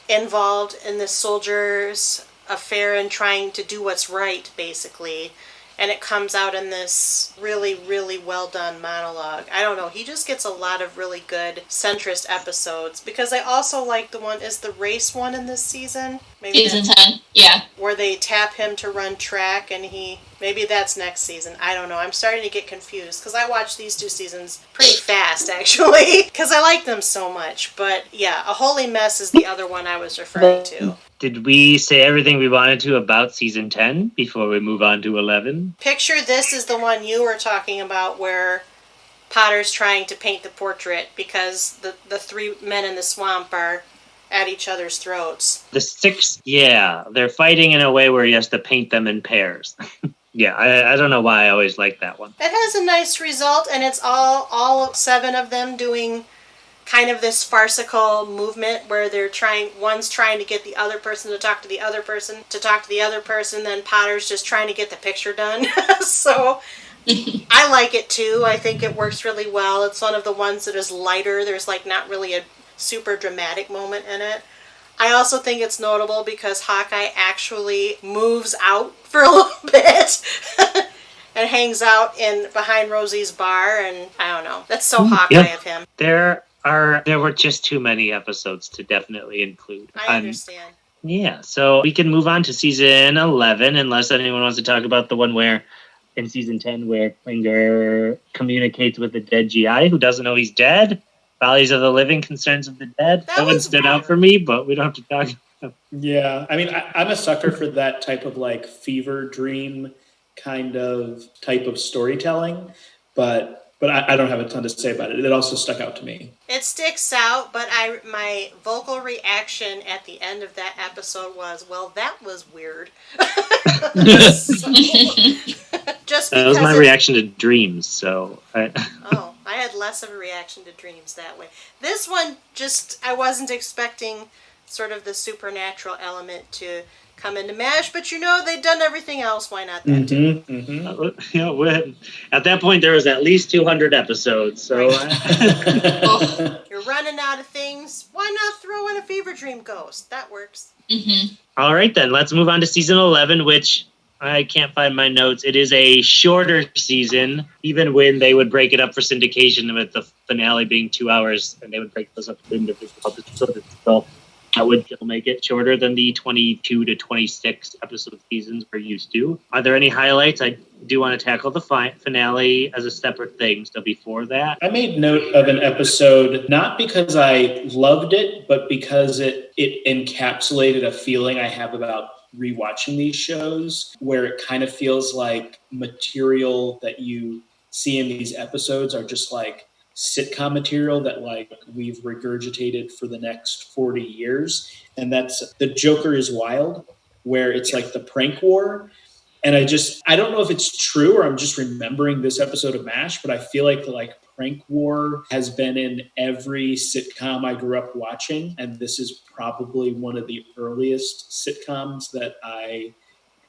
involved in this soldier's affair and trying to do what's right, basically. And it comes out in this really, really well done monologue. I don't know, he just gets a lot of really good centrist episodes. Because I also like the one, is the race one in this season? Maybe Season 10, yeah. Where they tap him to run track and maybe that's next season. I don't know, I'm starting to get confused. Because I watched these 2 seasons pretty fast, actually. Because I like them so much. But yeah, A Holy Mess is the other one I was referring to. did we say everything we wanted to about season 10 before we move on to 11? Picture this is the one you were talking about where Potter's trying to paint the portrait because the 3 men in the swamp are at each other's throats. The 6, yeah, they're fighting in a way where he has to paint them in pairs. Yeah, I don't know why I always like that one. It has a nice result, and it's all 7 of them doing kind of this farcical movement where one's trying to get the other person to talk to the other person, then Potter's just trying to get the picture done. So I like it too. I think it works really well. It's one of the ones that is lighter. There's like not really a super dramatic moment in it. I also think it's notable because Hawkeye actually moves out for a little bit and hangs out behind Rosie's bar, and I don't know. That's so Hawkeye of him. There were just too many episodes to definitely include. I understand. Yeah, so we can move on to season 11, unless anyone wants to talk about the one where, in season 10, where Klinger communicates with the dead GI who doesn't know he's dead. Follies of the Living, Concerns of the Dead. That one stood out for me, but we don't have to talk about it. Yeah, I mean, I'm a sucker for that type of like fever dream type of storytelling, but I don't have a ton to say about it. It also stuck out to me. It sticks out, but my vocal reaction at the end of that episode was, well, that was weird. Just that was my reaction to Dreams, so... I had less of a reaction to Dreams that way. This one, I wasn't expecting sort of the supernatural element to come into MASH, but they'd done everything else. Why not that too? At that point, there was at least 200 episodes, so... You're running out of things. Why not throw in a fever dream ghost? That works. Mm-hmm. All right, then. Let's move on to season 11, which... I can't find my notes. It is a shorter season, even when they would break it up for syndication with the finale being 2 hours, and they would break those up into individual episodes. So that would still make it shorter than the 22 to 26 episode seasons we're used to. Are there any highlights? I do want to tackle the finale as a separate thing. So before that, I made note of an episode, not because I loved it, but because it encapsulated a feeling I have about rewatching these shows, where it kind of feels like material that you see in these episodes are just like sitcom material that like we've regurgitated for the next 40 years. And that's The Joker is Wild, where it's like the prank war. And I don't know if it's true or I'm just remembering this episode of MASH, but I feel like the prank war has been in every sitcom I grew up watching. And this is probably one of the earliest sitcoms that I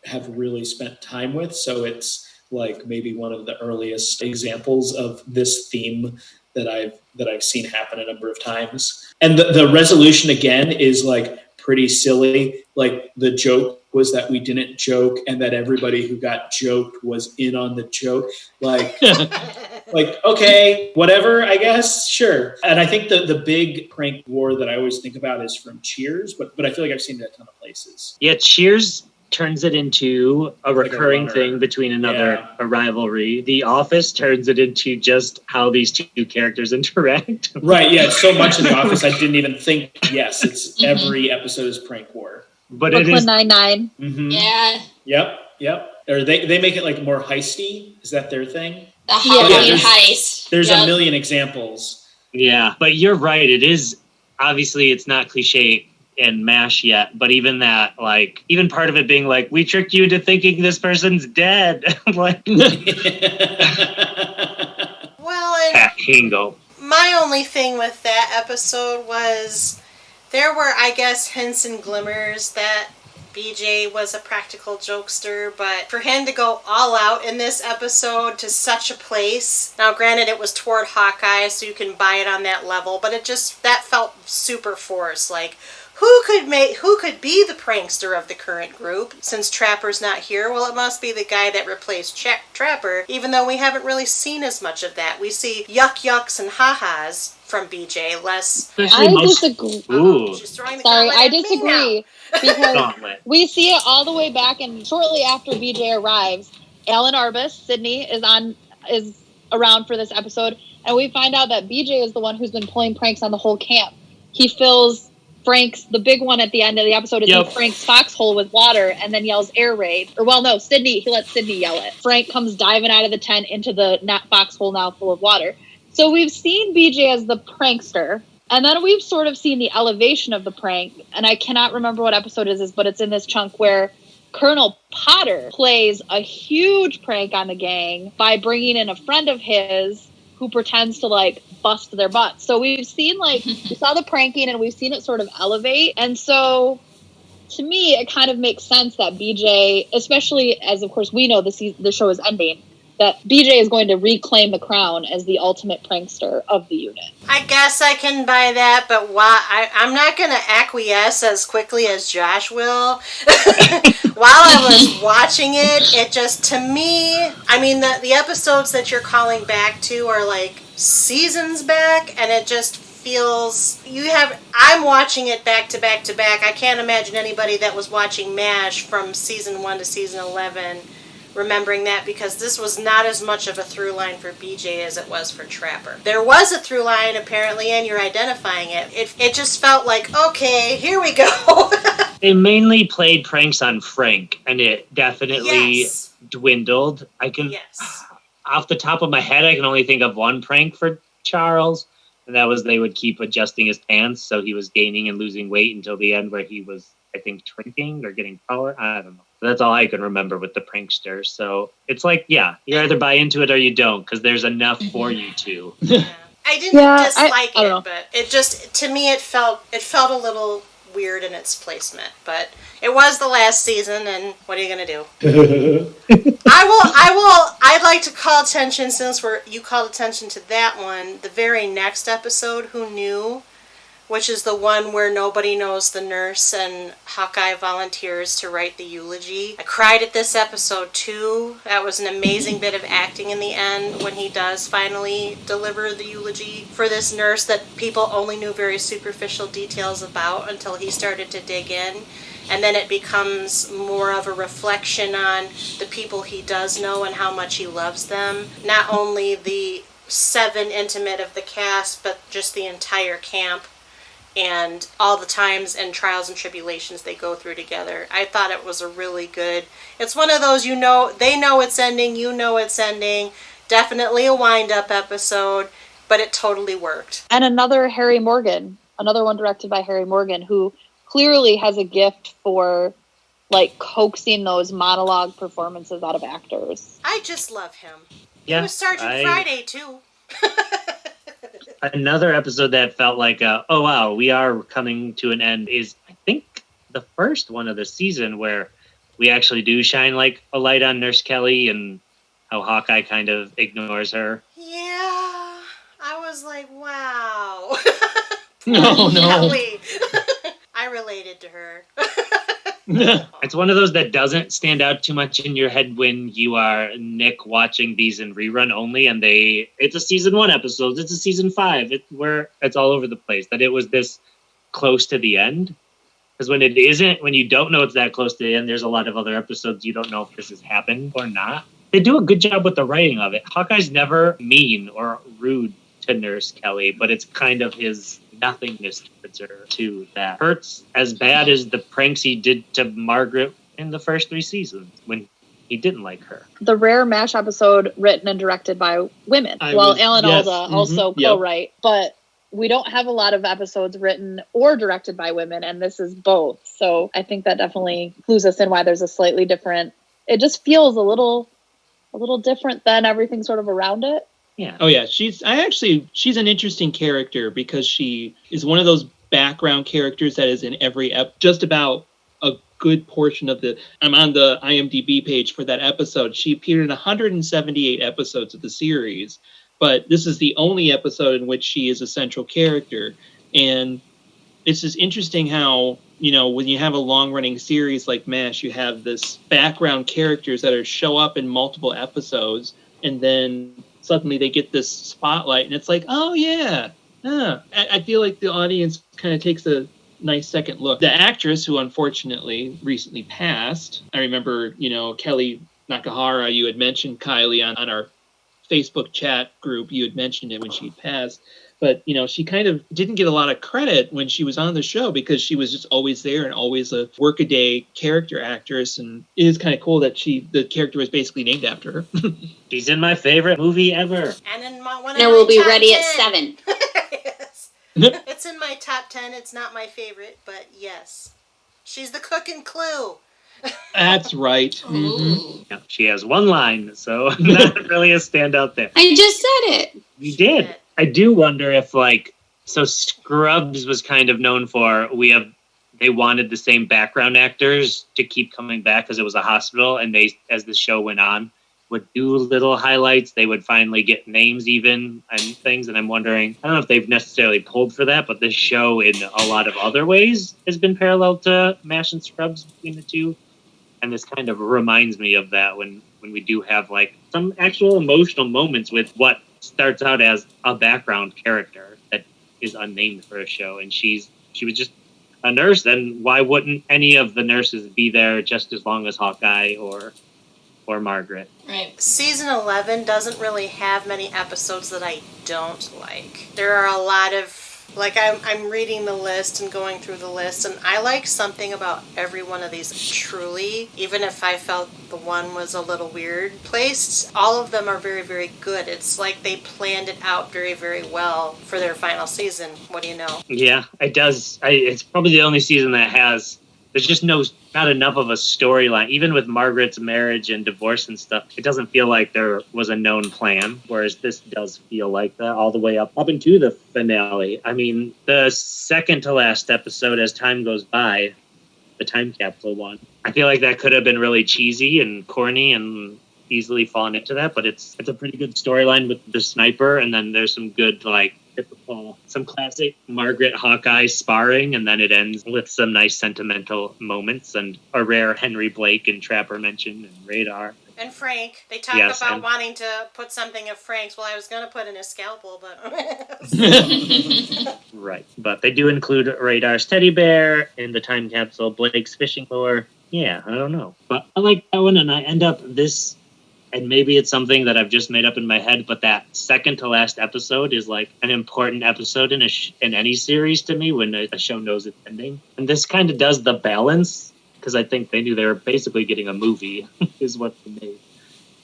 have really spent time with. So it's like maybe one of the earliest examples of this theme that I've seen happen a number of times. And the resolution again is like pretty silly. Like the joke was that we didn't joke and that everybody who got joked was in on the joke. Like, okay, whatever, I guess, sure. And I think the big prank war that I always think about is from Cheers, but I feel like I've seen it a ton of places. Yeah, Cheers turns it into a recurring thing between a rivalry. The Office turns it into just how these two characters interact. Right, yeah, it's so much of The Office I didn't even think, yes, it's every episode is prank war. But Brooklyn it is Nine-Nine. Mm-hmm. Yeah. Yep. Or they make it like more heisty. Is that their thing? The Halloween there's- heist. There's Yep. a million examples. Yeah, but you're right. It is, obviously, it's not cliche in MASH yet, but even that, like, even part of it being like, we tricked you into thinking this person's dead. Like, Well, and Hingo. my only thing with that episode was there were, I guess, hints and glimmers that BJ was a practical jokester, but for him to go all out in this episode to such a place, now granted it was toward Hawkeye, so you can buy it on that level, but that felt super forced. Like, who could be the prankster of the current group? Since Trapper's not here, well, it must be the guy that replaced Trapper, even though we haven't really seen as much of that. We see yucks and ha-has from BJ, less... I disagree. Ooh. She's throwing the Sorry, gauntlet I at me disagree. now. Because Gauntlet. we see it all the way back, and shortly after BJ arrives, Alan Arbus, Sydney, is around for this episode, and we find out that BJ is the one who's been pulling pranks on the whole camp. He fills the big one at the end of the episode is in Frank's foxhole with water and then yells air raid. Or, well, no, he lets Sydney yell it. Frank comes diving out of the tent into the foxhole now full of water. So we've seen BJ as the prankster, and then we've sort of seen the elevation of the prank, and I cannot remember what episode it is, but it's in this chunk where Colonel Potter plays a huge prank on the gang by bringing in a friend of his who pretends to, like, bust their butts. So we've seen, like, we saw the pranking and we've seen it sort of elevate. And so, to me, it kind of makes sense that BJ, especially as, of course, we know the show is ending, that BJ is going to reclaim the crown as the ultimate prankster of the unit. I guess I can buy that, but I'm not going to acquiesce as quickly as Josh will. While I was watching it just, to me, I mean, the episodes that you're calling back to are like seasons back, and it just feels, I'm watching it back to back to back. I can't imagine anybody that was watching MASH from season 1 to season 11 remembering that, because this was not as much of a through line for BJ as it was for Trapper. There was a through line, apparently, and you're identifying it. It just felt like, okay, here we go. They mainly played pranks on Frank, and it definitely dwindled. Off the top of my head, I can only think of one prank for Charles, and that was they would keep adjusting his pants, so he was gaining and losing weight until the end where he was, I think, shrinking or getting taller. I don't know. That's all I can remember with the prankster. So it's like, you either buy into it or you don't, because there's enough for you to. I didn't dislike it, but it just, to me, it felt a little weird in its placement. But it was the last season, and what are you gonna do? I'd like to call attention, since you called attention to that one, the very next episode, Who Knew? Which is the one where nobody knows the nurse and Hawkeye volunteers to write the eulogy. I cried at this episode too. That was an amazing bit of acting in the end when he does finally deliver the eulogy for this nurse that people only knew very superficial details about until he started to dig in. And then it becomes more of a reflection on the people he does know and how much he loves them. Not only the 7 intimate of the cast, but just the entire camp. And all the times and trials and tribulations they go through together. I thought it was a really good... It's one of those, they know it's ending, you know it's ending. Definitely a wind-up episode, but it totally worked. And another one directed by Harry Morgan, who clearly has a gift for, like, coaxing those monologue performances out of actors. I just love him. Yeah, he was Sergeant Friday, too. Another episode that felt like, oh wow, we are coming to an end is, I think, the first one of the season where we actually do shine like a light on Nurse Kelly and how Hawkeye kind of ignores her. Yeah, I was like, wow. No. Kelly. I related to her. It's one of those that doesn't stand out too much in your head when you are Nick watching these in rerun only, and it's a season 1 episode, it's a season 5, where it's all over the place, that it was this close to the end. Because when it isn't, when you don't know it's that close to the end, there's a lot of other episodes you don't know if this has happened or not. They do a good job with the writing of it. Hawkeye's never mean or rude to Nurse Kelly, but it's kind of his nothingness towards her, too, that hurts as bad as the pranks he did to Margaret in the first 3 seasons when he didn't like her. The rare MASH episode written and directed by women. Alan Alda also co-write, but we don't have a lot of episodes written or directed by women, and this is both. So I think that definitely clues us in why there's a slightly different, it just feels a little different than everything sort of around it. Yeah. Oh yeah, she's an interesting character because she is one of those background characters that is in every just about a good portion of the. I'm on the IMDb page for that episode. She appeared in 178 episodes of the series, but this is the only episode in which she is a central character. And it's just interesting how, you know, when you have a long-running series like MASH, you have this background characters that show up in multiple episodes, and then suddenly they get this spotlight, and it's like, oh yeah. I feel like the audience kind of takes a nice second look. The actress who unfortunately recently passed, I remember, you know, Kelly Nakahara, you had mentioned Kylie on our Facebook chat group, you had mentioned it when she passed. But, you know, she kind of didn't get a lot of credit when she was on the show because she was just always there and always a workaday character actress. And it is kind of cool that the character was basically named after her. She's in my favorite movie ever. And in one of Now my we'll be top ready 10. at 7. Yes. It's in my top 10. It's not my favorite, but yes. She's the cook in Clue. That's right. Mm-hmm. Yeah, she has one line, so not really a standout there. I just said it. You did. I do wonder if, so Scrubs was kind of known for, they wanted the same background actors to keep coming back because it was a hospital, and they, as the show went on, would do little highlights. They would finally get names even and things, and I'm wondering, I don't know if they've necessarily pulled for that, but this show in a lot of other ways has been parallel to MASH and Scrubs between the two, and this kind of reminds me of that when we do have, some actual emotional moments with what starts out as a background character that is unnamed for a show, and she was just a nurse. Then why wouldn't any of the nurses be there just as long as Hawkeye or Margaret? Right. Season 11 doesn't really have many episodes that I don't like. There are a lot of, I'm reading the list and going through the list, and I like something about every one of these truly, even if I felt the one was a little weird placed. All of them are very, very good. It's like they planned it out very, very well for their final season. What do you know? Yeah, it does. It's probably the only season that has, there's just not enough of a storyline. Even with Margaret's marriage and divorce and stuff, it doesn't feel like there was a known plan, whereas this does feel like that all the way up into the finale. I mean, the second to last episode, as time goes by, the time capsule one, I feel like that could have been really cheesy and corny and easily fallen into that, but it's a pretty good storyline with the sniper, and then there's some good, typical, some classic Margaret Hawkeye sparring, and then it ends with some nice sentimental moments and a rare Henry Blake and Trapper mention and Radar. And Frank. They talk about wanting to put something of Frank's. Well, I was going to put in a scalpel, but... Right. But they do include Radar's teddy bear in the time capsule, Blake's fishing lure. Yeah, I don't know. But I like that one, and I end up this... And maybe it's something that I've just made up in my head, but that second to last episode is an important episode in any series to me when a show knows it's ending. And this kind of does the balance, because I think they knew they were basically getting a movie, is what they made.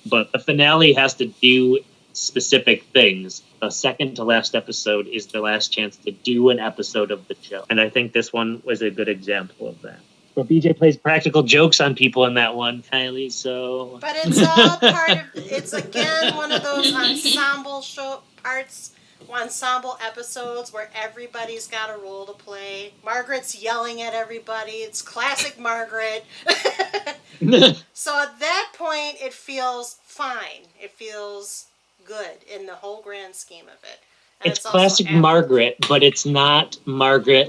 But the finale has to do specific things. The second to last episode is the last chance to do an episode of the show. And I think this one was a good example of that. But BJ plays practical jokes on people in that one, Kylie, so... But it's all part of... It's, again, one of those ensemble episodes where everybody's got a role to play. Margaret's yelling at everybody. It's classic Margaret. So at that point, it feels fine. It feels good in the whole grand scheme of it. It's classic Margaret, but it's not Margaret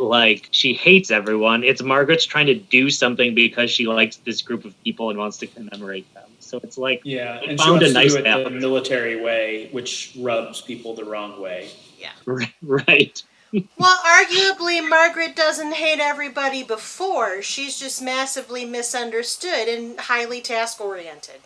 she hates everyone. It's Margaret's trying to do something because she likes this group of people and wants to commemorate them. So it's and she found wants a nice to do it balance. the military way, which rubs people the wrong way. Yeah. Right. Well, arguably, Margaret doesn't hate everybody before. She's just massively misunderstood and highly task-oriented.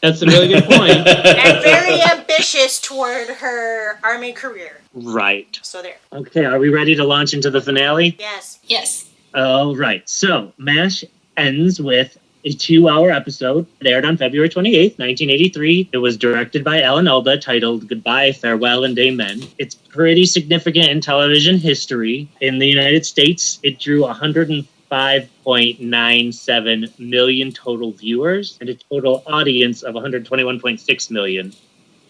That's a really good point. And very ambitious toward her army career. Right. So there. Okay, are we ready to launch into the finale? Yes. Yes. All right. So, MASH ends with a 2-hour episode. It aired on February 28th, 1983. It was directed by Alan Alda, titled Goodbye, Farewell, and Amen. It's pretty significant in television history. In the United States, it drew 105.97 million total viewers and a total audience of 121.6 million.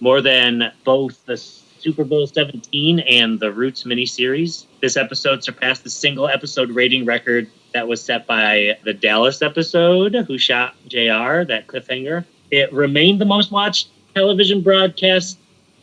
More than both the Super Bowl 17 and the Roots miniseries. This episode surpassed the single episode rating record that was set by the Dallas episode, Who Shot JR, that cliffhanger. It remained the most watched television broadcast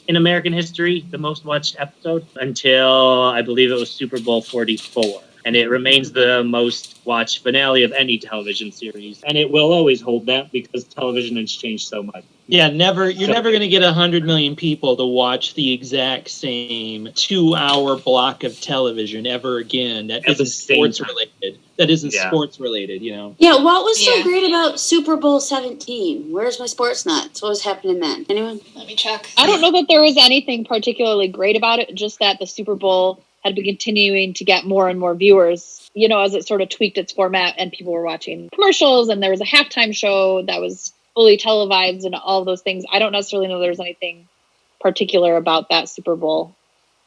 in American history, the most watched episode, until I believe it was Super Bowl 44. And it remains the most watched finale of any television series. And it will always hold that because television has changed so much. Yeah, never going to get 100 million people to watch the exact same 2-hour block of television ever again. That isn't sports related. That isn't sports related, you know. Yeah, what was so great about Super Bowl 17? Where's my sports nuts? What was happening then? Anyone? Let me check. I don't know that there was anything particularly great about it, just that the Super Bowl had been continuing to get more and more viewers, you know, as it sort of tweaked its format and people were watching commercials and there was a halftime show that was fully televised and all those things. I don't necessarily know there's anything particular about that Super Bowl.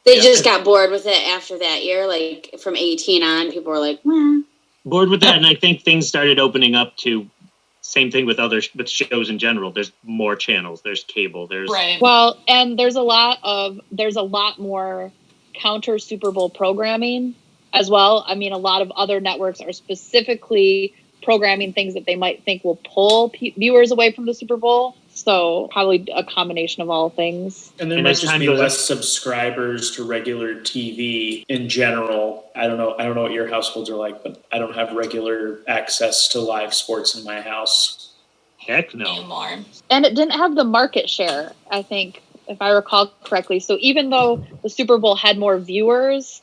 They just got bored with it after that year. Like from 18 on, people were like, meh. Bored with that, and I think things started opening up to same thing with with shows in general. There's more channels, there's cable, there's Well, and there's a lot more counter Super Bowl programming as well. I mean, a lot of other networks are specifically programming things that they might think will pull viewers away from the Super Bowl. So probably a combination of all things. And there might just be less subscribers to regular TV in general. I don't know what your households are like, but I don't have regular access to live sports in my house. Heck no. Anymore. And it didn't have the market share, I think, if I recall correctly. So even though the Super Bowl had more viewers,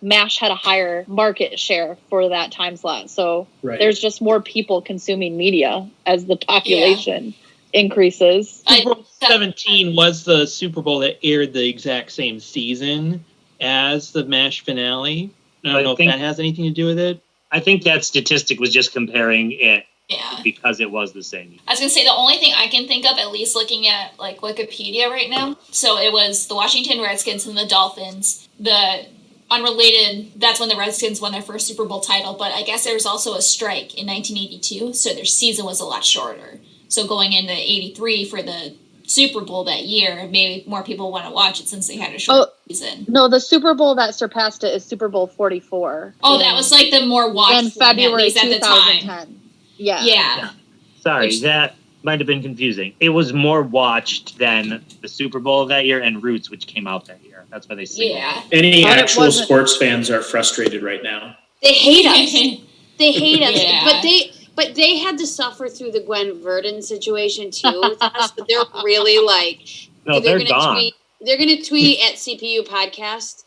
MASH had a higher market share for that time slot. So there's just more people consuming media as the population increases. Super Bowl 17 was the Super Bowl that aired the exact same season as the MASH finale. I don't know if that has anything to do with it. I think that statistic was just comparing it because it was the same. I was going to say the only thing I can think of, at least looking at like Wikipedia right now, so it was the Washington Redskins and the Dolphins. The unrelated, that's when the Redskins won their first Super Bowl title, but I guess there was also a strike in 1982, so their season was a lot shorter. So going into 83 for the Super Bowl that year, maybe more people want to watch it since they had a short season. No, the Super Bowl that surpassed it is Super Bowl 44. Oh, that was like the more watched in February 2010. at the time. Yeah. Sorry, that might have been confusing. It was more watched than the Super Bowl of that year and Roots, which came out that year. That's why they say Any actual sports fans are frustrated right now. They hate us. They hate us. But they had to suffer through the Gwen Verdon situation too with us. But they're really like, they're gone. They're going to tweet at CPU Podcast,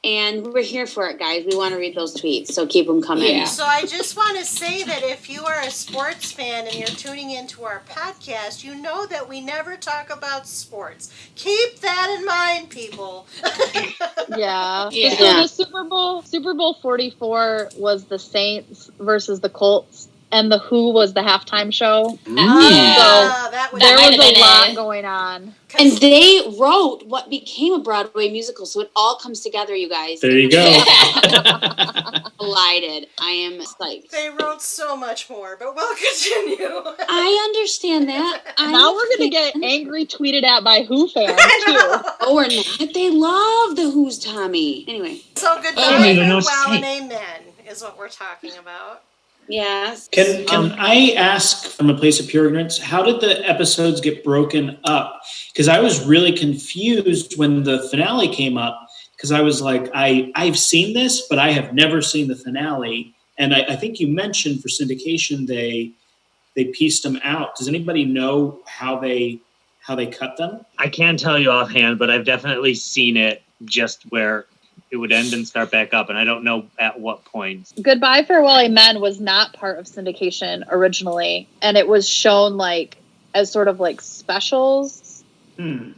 and we're here for it, guys. We want to read those tweets, so keep them coming. Yeah. So I just want to say that if you are a sports fan and you're tuning into our podcast, you know that we never talk about sports. Keep that in mind, people. So the Super Bowl 44 was the Saints versus the Colts. And the Who was the halftime show. So there was a lot going on. And they wrote what became a Broadway musical, so it all comes together, you guys. There you go. Collided. I am psyched. They wrote so much more, but we'll continue. I understand that. Now we're going to get angry tweeted at by Who fans, too. Oh, we're not. They love the Who's Tommy. Anyway. So goodbye, well, and amen is what we're talking about. Yes. Can I ask from a place of pure ignorance, how did the episodes get broken up? Because I was really confused when the finale came up, because I was like, I've seen this, but I have never seen the finale. And I think you mentioned for syndication they pieced them out. Does anybody know how they cut them? I can't tell you offhand, but I've definitely seen it just where it would end and start back up, and I don't know at what point. Goodbye Farewell Amen was not part of syndication originally, and it was shown like as sort of like specials.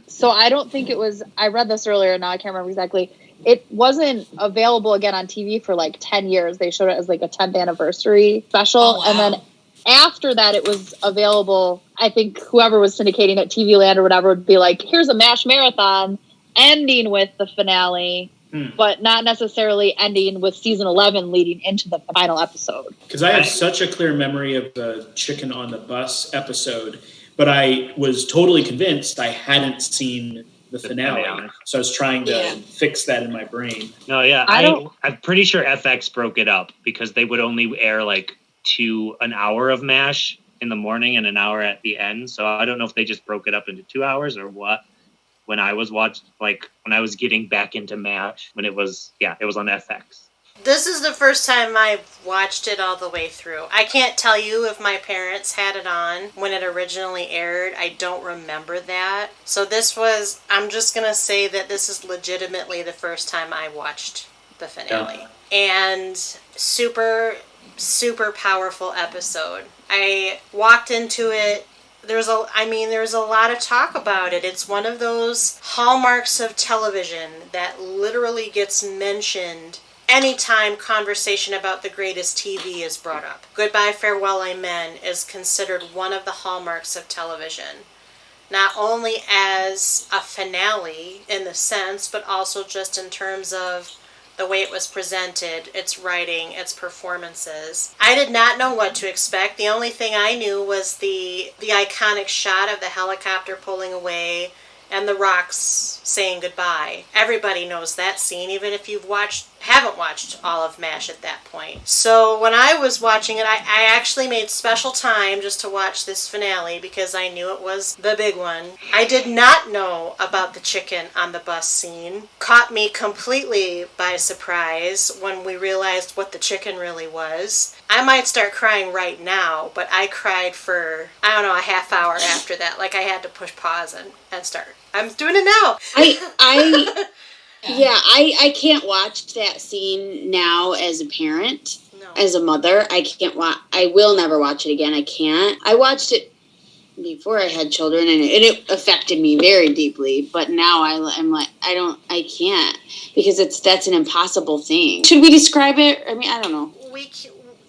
So I don't think it was, I read this earlier, now I can't remember exactly. It wasn't available again on TV for like 10 years. They showed it as like a 10th anniversary special. Oh, wow. And then after that, it was available. I think whoever was syndicating at TV Land or whatever would be like, here's a MASH marathon ending with the finale, but not necessarily ending with season 11 leading into the final episode. Because I have such a clear memory of the chicken on the bus episode, but I was totally convinced I hadn't seen the finale. So I was trying to fix that in my brain. No, yeah. I'm pretty sure FX broke it up because they would only air like an hour of MASH in the morning and an hour at the end. So I don't know if they just broke it up into 2 hours or what. When I was when I was getting back into MASH, when it was on FX. This is the first time I've watched it all the way through. I can't tell you if my parents had it on when it originally aired. I don't remember that. So I'm just going to say that this is legitimately the first time I watched the finale. And super, super powerful episode. I walked into it. There's a lot of talk about it. It's one of those hallmarks of television that literally gets mentioned anytime conversation about the greatest TV is brought up. Goodbye Farewell Amen is considered one of the hallmarks of television. Not only as a finale in the sense, but also just in terms of the way it was presented, its writing, its performances. I did not know what to expect. The only thing I knew was the iconic shot of the helicopter pulling away and the rocks saying goodbye. Everybody knows that scene, even if you haven't watched all of MASH at that point. So when I was watching it, I actually made special time just to watch this finale because I knew it was the big one. I did not know about the chicken on the bus scene. Caught me completely by surprise when we realized what the chicken really was. I might start crying right now, but I cried for, a half hour after that. Like I had to push pause and start. I'm doing it now. I can't watch that scene now as a parent, as a mother. I will never watch it again. I can't. I watched it before I had children and it affected me very deeply. But now I'm like, I can't because that's an impossible thing. Should we describe it? I mean, I don't know.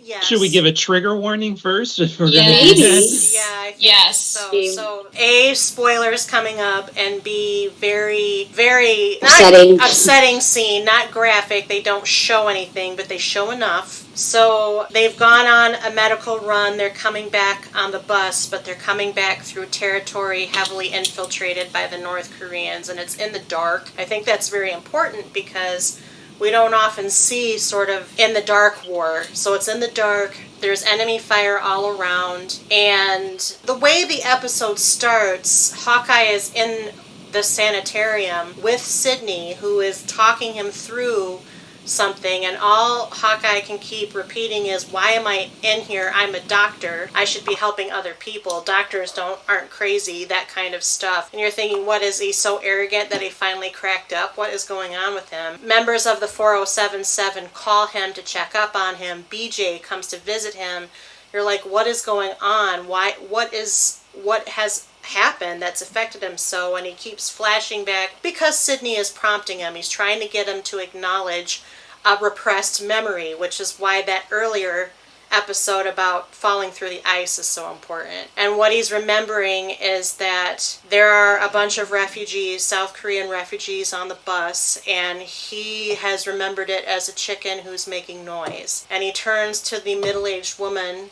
Yes. Should we give a trigger warning first? If we're Maybe. I think so. So, A, spoilers coming up, and B, very, very upsetting scene, not graphic. They don't show anything, but they show enough. So they've gone on a medical run. They're coming back on the bus, but they're coming back through territory heavily infiltrated by the North Koreans, and it's in the dark. I think that's very important because we don't often see sort of in the dark war. So it's in the dark. There's enemy fire all around. And the way the episode starts, Hawkeye is in the sanitarium with Sydney, who is talking him through something, and all Hawkeye can keep repeating is, why am I in here? I'm a doctor. I should be helping other people. Doctors aren't crazy, that kind of stuff. And you're thinking, what is he so arrogant that he finally cracked up? What is going on with him? Members of the 4077 call him to check up on him. BJ comes to visit him. You're like, what is going on? What has happened that's affected him so? And he keeps flashing back because Sydney is prompting him. He's trying to get him to acknowledge a repressed memory, which is why that earlier episode about falling through the ice is so important. And what he's remembering is that there are a bunch of refugees, South Korean refugees, on the bus, and he has remembered it as a chicken who's making noise. And he turns to the middle-aged woman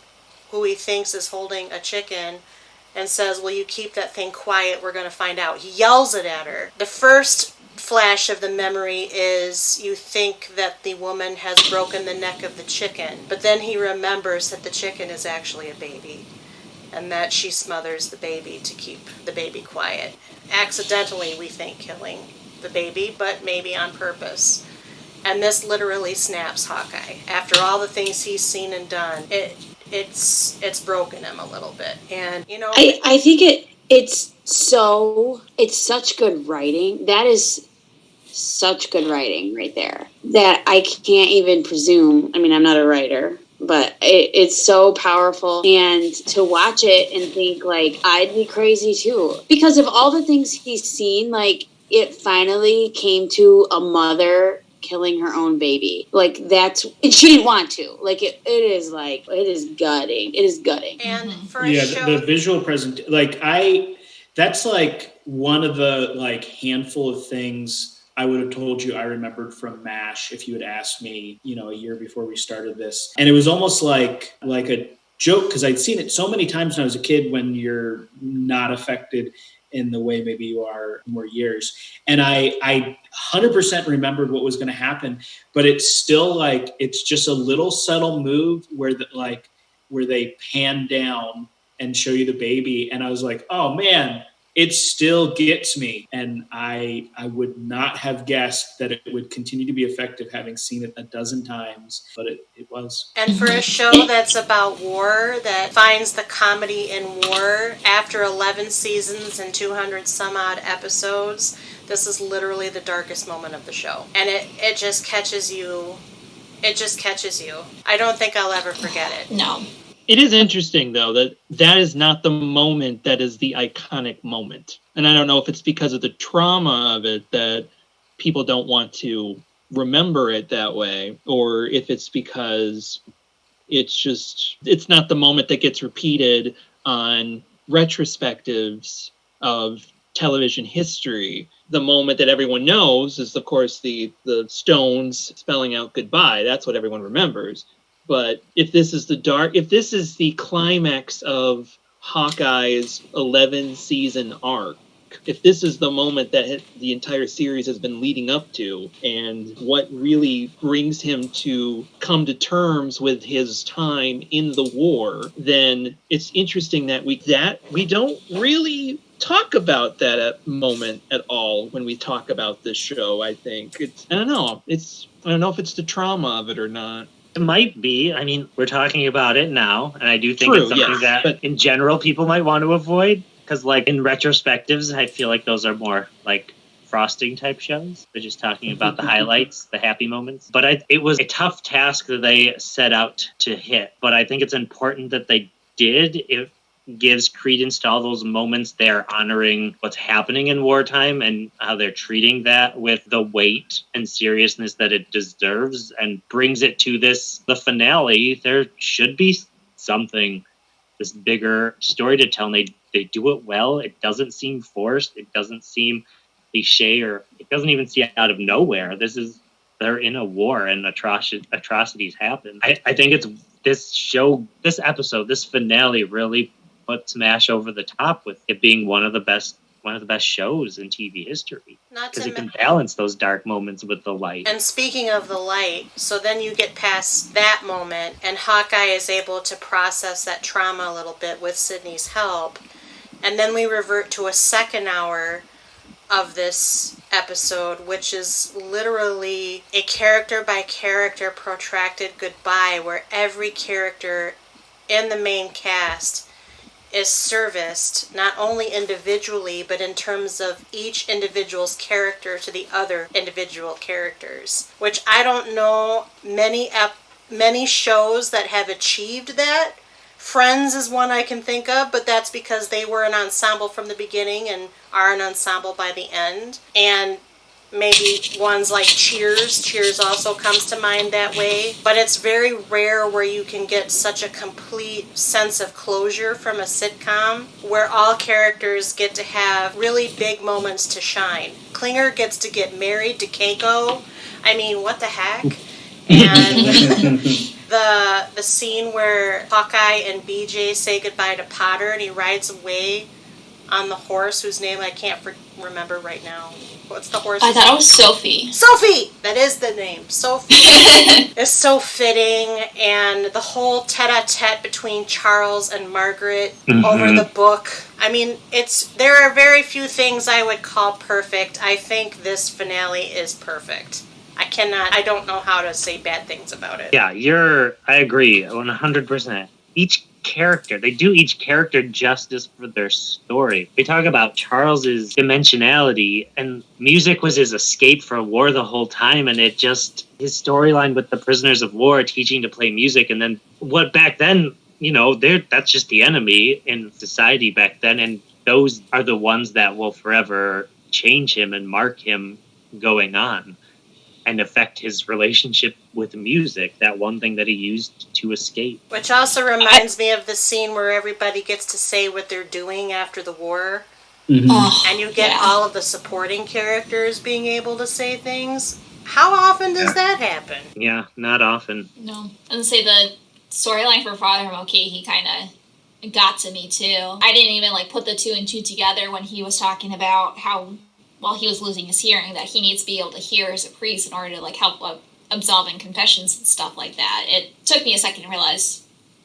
who he thinks is holding a chicken and says, will you keep that thing quiet? We're going to find out. He yells it at her. The first flash of the memory is you think that the woman has broken the neck of the chicken, but then he remembers that the chicken is actually a baby and that she smothers the baby to keep the baby quiet. Accidentally, we think, killing the baby, but maybe on purpose. And this literally snaps Hawkeye. After all the things he's seen and done, it's broken him a little bit. And I think it's such good writing. That is such good writing right there that I can't even presume. I mean, I'm not a writer, but it's so powerful. And to watch it and think, like, I'd be crazy too. Because of all the things he's seen, like, it finally came to a mother killing her own baby. Like, and she didn't want to. Like, it is gutting. It is gutting. And for a show... the visual that's like one of the like handful of things I would have told you I remembered from MASH if you had asked me, a year before we started this. And it was almost like a joke, because I'd seen it so many times when I was a kid, when you're not affected in the way maybe you are more years. And I 100% remembered what was going to happen, but it's still like, it's just a little subtle move where they pan down and show you the baby. And I was like, oh man, it still gets me. And I would not have guessed that it would continue to be effective, having seen it a dozen times, but it was. And for a show that's about war, that finds the comedy in war, after 11 seasons and 200 some odd episodes, this is literally the darkest moment of the show. And it just catches you. It just catches you. I don't think I'll ever forget it. No. It is interesting, though, that is not the moment that is the iconic moment. And I don't know if it's because of the trauma of it that people don't want to remember it that way, or if it's because it's not the moment that gets repeated on retrospectives of television history. The moment that everyone knows is, of course, the Stones spelling out goodbye. That's what everyone remembers. But if this is the climax of Hawkeye's 11-season arc, if this is the moment that the entire series has been leading up to, and what really brings him to come to terms with his time in the war, then it's interesting that we don't really talk about that moment at all when we talk about this show. I think I don't know if it's the trauma of it or not. It might be. I mean, we're talking about it now, and I do think it's something that, in general, people might want to avoid. Because, like, in retrospectives, I feel like those are more, like, frosting type shows. They're just talking about the highlights, the happy moments. But it was a tough task that they set out to hit. But I think it's important that they did. It gives credence to all those moments. They're honoring what's happening in wartime and how they're treating that with the weight and seriousness that it deserves, and brings it to the finale. There should be something, this bigger story to tell, and they do it well. It doesn't seem forced. It doesn't seem cliche, or it doesn't even seem out of nowhere. They're in a war and atrocities happen. I think it's this episode, this finale really put MASH over the top with it being one of the best shows in TV history. Because it can balance those dark moments with the light. And speaking of the light, so then you get past that moment, and Hawkeye is able to process that trauma a little bit with Sydney's help. And then we revert to a second hour of this episode, which is literally a character-by-character protracted goodbye, where every character in the main cast is serviced, not only individually, but in terms of each individual's character to the other individual characters. Which I don't know many shows that have achieved that. Friends is one I can think of, but that's because they were an ensemble from the beginning and are an ensemble by the end. And maybe ones like Cheers. Cheers also comes to mind that way. But it's very rare where you can get such a complete sense of closure from a sitcom, where all characters get to have really big moments to shine. Klinger gets to get married to Keiko. I mean, what the heck? And the scene where Hawkeye and BJ say goodbye to Potter, and he rides away on the horse whose name I can't remember right now. What's the horse? I thought it was Sophie. Sophie! That is the name. Sophie. Is so fitting, and the whole tete-a-tete between Charles and Margaret over the book. I mean, there are very few things I would call perfect. I think this finale is perfect. I don't know how to say bad things about it. Yeah, I agree 100%. Each character. They do each character justice for their story. We talk about Charles's dimensionality, and music was his escape from war the whole time, and it just, his storyline with the prisoners of war teaching to play music, and then what back then, that's just the enemy in society back then, and those are the ones that will forever change him and mark him going on and affect his relationship with music, that one thing that he used to escape. Which also reminds me of the scene where everybody gets to say what they're doing after the war. Mhm. Oh, And you get all of the supporting characters being able to say things. How often does that happen? Yeah, not often. No. And say the storyline for Father Mulcahy kind of got to me too. I didn't even put the two and two together when he was talking about how, while he was losing his hearing, that he needs to be able to hear as a priest in order to help absolving confessions and stuff like that. It took me a second to realize,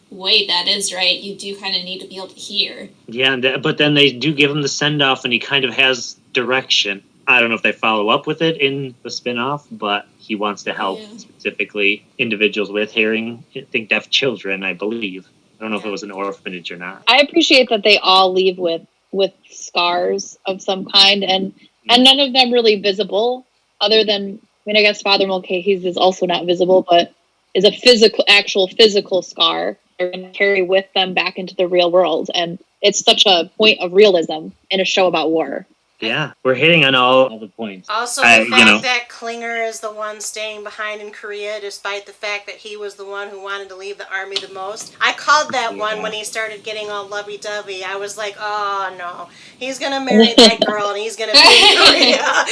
wait, that is right. You do kind of need to be able to hear. Yeah, but then they do give him the send-off, and he kind of has direction. I don't know if they follow up with it in the spin-off, but he wants to help specifically individuals with hearing, I think deaf children, I believe. I don't know if it was an orphanage or not. I appreciate that they all leave with scars of some kind, and none of them really visible, other than, I guess Father Mulcahy's is also not visible, but is a actual physical scar they're going to carry with them back into the real world. And it's such a point of realism in a show about war. Yeah, we're hitting on all the points. Also, the fact that Klinger is the one staying behind in Korea, despite the fact that he was the one who wanted to leave the army the most. I called that one when he started getting all lovey-dovey. I was like, oh no, he's going to marry that girl and he's going to be in Korea.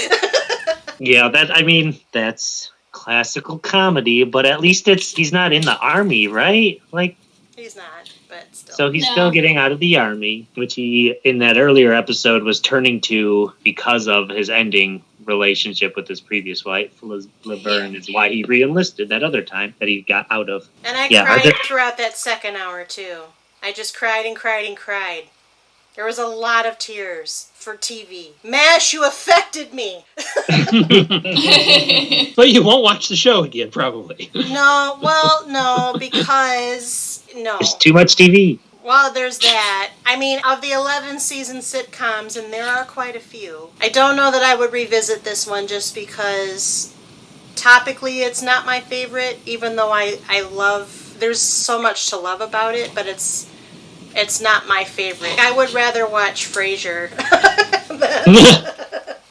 Yeah, that's classical comedy, but at least he's not in the army, right? He's not, but still. So he's still getting out of the army, which he, in that earlier episode, was turning to because of his ending relationship with his previous wife, Laverne, is why he re-enlisted that other time that he got out of. And I cried throughout that second hour, too. I just cried and cried and cried. There was a lot of tears for TV. MASH, you affected me! But you won't watch the show again, probably. No, because... No. There's too much TV. Well, there's that. Of the 11 season sitcoms, and there are quite a few, I don't know that I would revisit this one just because topically it's not my favorite, even though I love... There's so much to love about it, but it's not my favorite. I would rather watch Frasier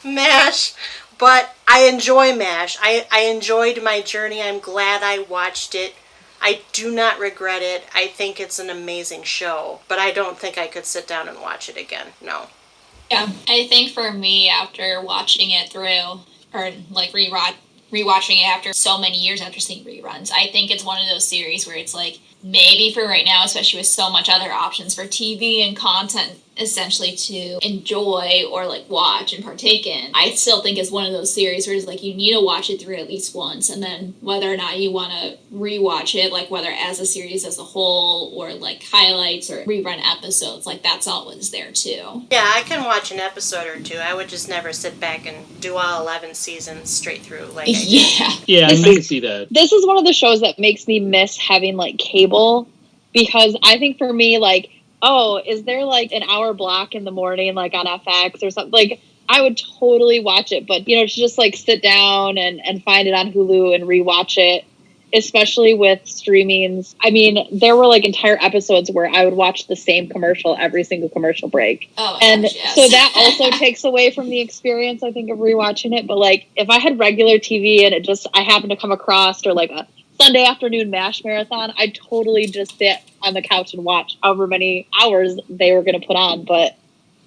than MASH, but I enjoy MASH. I enjoyed my journey. I'm glad I watched it. I do not regret it. I think it's an amazing show, but I don't think I could sit down and watch it again. No. Yeah, I think for me, after watching it through, or rewatching it after so many years after seeing reruns, I think it's one of those series where it's maybe for right now, especially with so much other options for TV and content essentially to enjoy or watch and partake in, I still think it's one of those series where it's you need to watch it through at least once, and then whether or not you want to rewatch it, whether as a series as a whole or highlights or rerun episodes, that's always there too. Yeah, I can watch an episode or two. I would just never sit back and do all 11 seasons straight through I did. Yeah, I can see that. This is one of the shows that makes me miss having cable, because I think for me is there an hour block in the morning on FX or something? I would totally watch it, but to just sit down and find it on Hulu and rewatch it, especially with streamings. There were entire episodes where I would watch the same commercial every single commercial break. Oh, and gosh, yes. So that also takes away from the experience, I think, of rewatching it. But if I had regular TV and I happened to come across or a Sunday afternoon MASH marathon, I'd totally just sit on the couch and watch however many hours they were going to put on. But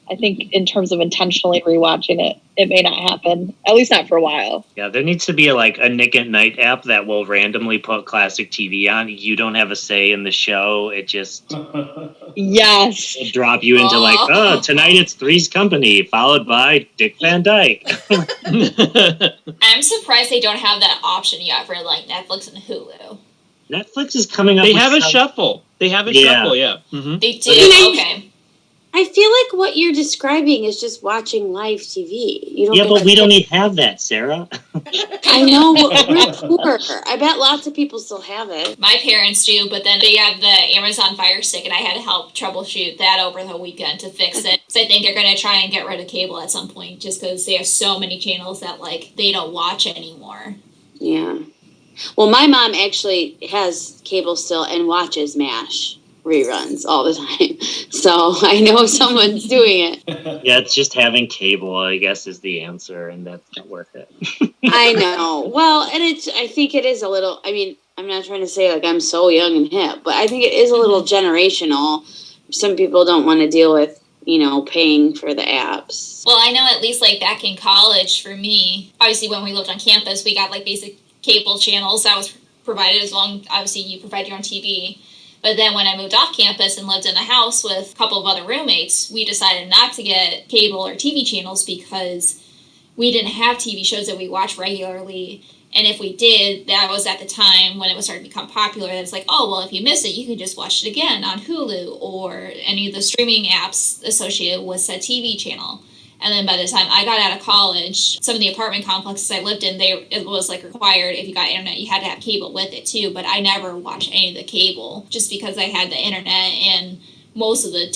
I think in terms of intentionally rewatching it, it may not happen, at least not for a while. Yeah, there needs to be a Nick at Night app that will randomly put classic TV on. You don't have a say in the show. It just yes, will drop you into tonight it's Three's Company, followed by Dick Van Dyke. I'm surprised they don't have that option yet for Netflix and Hulu. Netflix is coming up. They have a shuffle. They have a shuffle, yeah. Mm-hmm. They do. Okay. I feel like what you're describing is just watching live TV. You don't Yeah, get but to we don't have that, Sarah. I know, we're poor. I bet lots of people still have it. My parents do, but then they have the Amazon Fire Stick, and I had to help troubleshoot that over the weekend to fix it. So I think they're going to try and get rid of cable at some point, just because they have so many channels that, like, they don't watch anymore. Yeah. Well, my mom actually has cable still and watches MASH reruns all the time. So I know someone's doing it. Yeah, it's just having cable, I guess, is the answer, and that's not worth it. I know. Well, and I think it is a little, I mean, I'm not trying to say like I'm so young and hip, but I think it is a little generational. Some people don't want to deal with, paying for the apps. Well, I know at least, like, back in college, for me, obviously when we lived on campus, we got, like, basic cable channels that was provided as long, obviously you provide your own TV. But then when I moved off campus and lived in a house with a couple of other roommates, we decided not to get cable or TV channels because we didn't have TV shows that we watched regularly. And if we did, that was at the time when it was starting to become popular. It's like, oh, well, if you miss it, you can just watch it again on Hulu or any of the streaming apps associated with said TV channel. And then by the time I got out of college, some of the apartment complexes I lived in, it was like required if you got internet, you had to have cable with it too. But I never watched any of the cable just because I had the internet, and most of the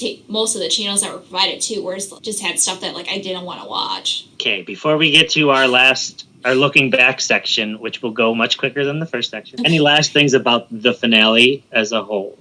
channels that were provided too were just had stuff that like I didn't want to watch. Okay, before we get to our looking back section, which will go much quicker than the first section. Any last things about the finale as a whole?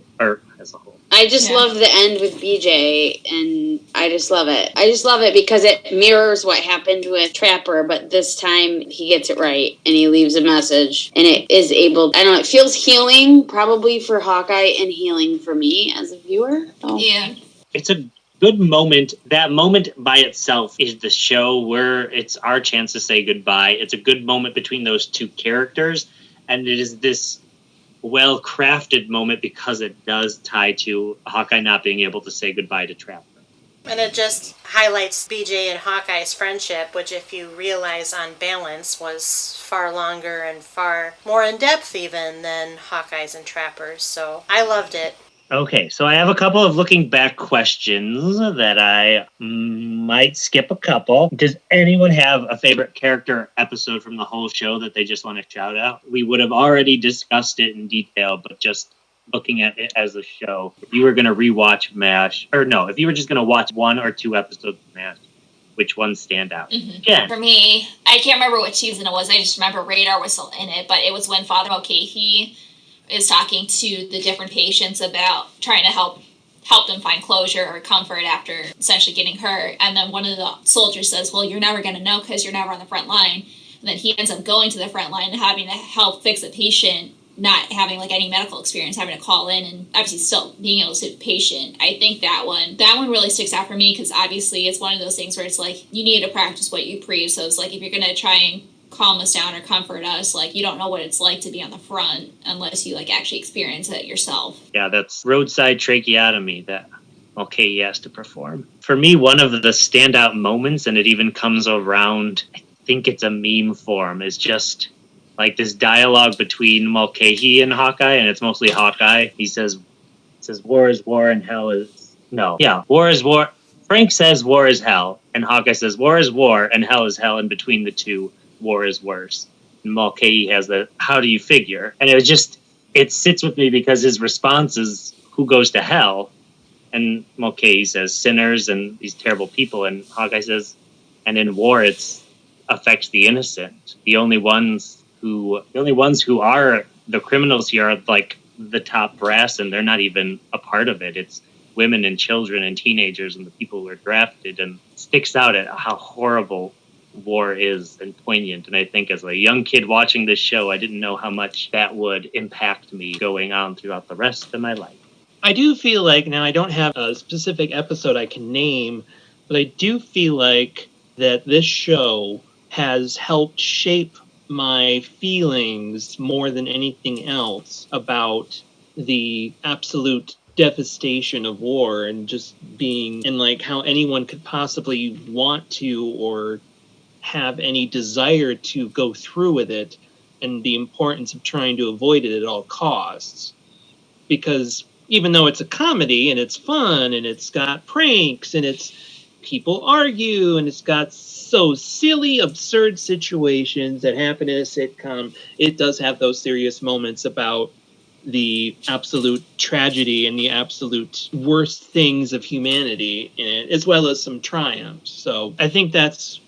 I just love the end with BJ, and I just love it. I just love it because it mirrors what happened with Trapper, but this time he gets it right, and he leaves a message, and it is able, I don't know, it feels healing probably for Hawkeye and healing for me as a viewer. Oh. Yeah. It's a good moment. That moment by itself is the show where it's our chance to say goodbye. It's a good moment between those two characters, and it is this well-crafted moment because it does tie to Hawkeye not being able to say goodbye to Trapper. And it just highlights BJ and Hawkeye's friendship, which if you realize on balance was far longer and far more in-depth even than Hawkeye's and Trapper's. So I loved it. Okay, so I have a couple of looking back questions that I might skip a couple. Does anyone have a favorite character episode from the whole show that they just want to shout out? We would have already discussed it in detail, but just looking at it as a show, if you were going to rewatch MASH, if you were just going to watch 1 or 2 episodes of MASH, which ones stand out? Mm-hmm. Yeah. For me, I can't remember what season it was. I just remember Radar was still in it, but it was when Father Mulcahy is talking to the different patients about trying to help them find closure or comfort after essentially getting hurt. And then one of the soldiers says, well, you're never going to know because you're never on the front line. And then he ends up going to the front line and having to help fix a patient, not having like any medical experience, having to call in and obviously still being able to see the patient. I think that one really sticks out for me because obviously it's one of those things where it's like you need to practice what you preach. So it's like if you're going to try and calm us down or comfort us, like you don't know what it's like to be on the front unless you like actually experience it yourself. Yeah, that's roadside tracheotomy that he has to perform. For me, one of the standout moments, and it even comes around, I think it's a meme form, is just like this dialogue between Mulcahy and Hawkeye, and it's mostly Hawkeye. He says war is war and hell is war is war. Frank says war is hell, and Hawkeye says war is war and hell is hell, and between the two, war is worse. And Mulcahy has the how do you figure? And it sits with me because his response is who goes to hell? And Mulcahy says sinners and these terrible people, and Hawkeye says, and in war it affects the innocent. The only ones who are the criminals here are like the top brass, and they're not even a part of it. It's women and children and teenagers and the people who are drafted, and it sticks out at how horrible war is and poignant. And I think as a young kid watching this show, I didn't know how much that would impact me going on throughout the rest of my life. I do feel like, now I don't have a specific episode I can name, but I do feel like that this show has helped shape my feelings more than anything else about the absolute devastation of war and just being, and like how anyone could possibly want to or have any desire to go through with it, and the importance of trying to avoid it at all costs. Because even though it's a comedy and it's fun and it's got pranks and it's people argue and it's got so silly, absurd situations that happen in a sitcom, it does have those serious moments about the absolute tragedy and the absolute worst things of humanity in it, as well as some triumphs. So I think that's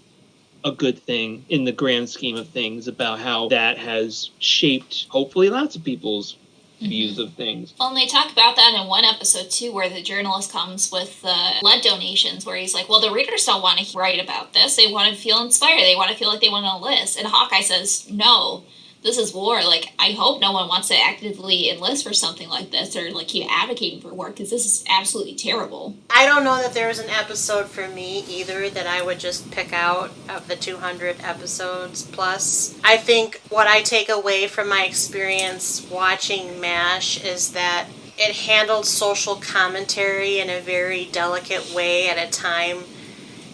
a good thing in the grand scheme of things about how that has shaped, hopefully, lots of people's views of things. Well, and they talk about that in one episode, too, where the journalist comes with the blood donations, where he's like, well, the readers don't want to write about this. They want to feel inspired. They want to feel like they want to enlist. And Hawkeye says, no, this is war. Like, I hope no one wants to actively enlist for something like this or, like, keep advocating for war, because this is absolutely terrible. I don't know that there's an episode for me either that I would just pick out of the 200 episodes plus. I think what I take away from my experience watching MASH is that it handled social commentary in a very delicate way at a time.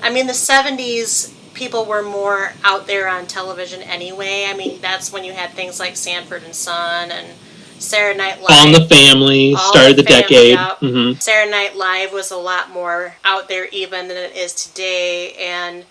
I mean, the 70s, people were more out there on television anyway. I mean, that's when you had things like Sanford and Son and Saturday Night Live. All in the Family, started the decade. Yep. Mm-hmm. Saturday Night Live was a lot more out there even than it is today, and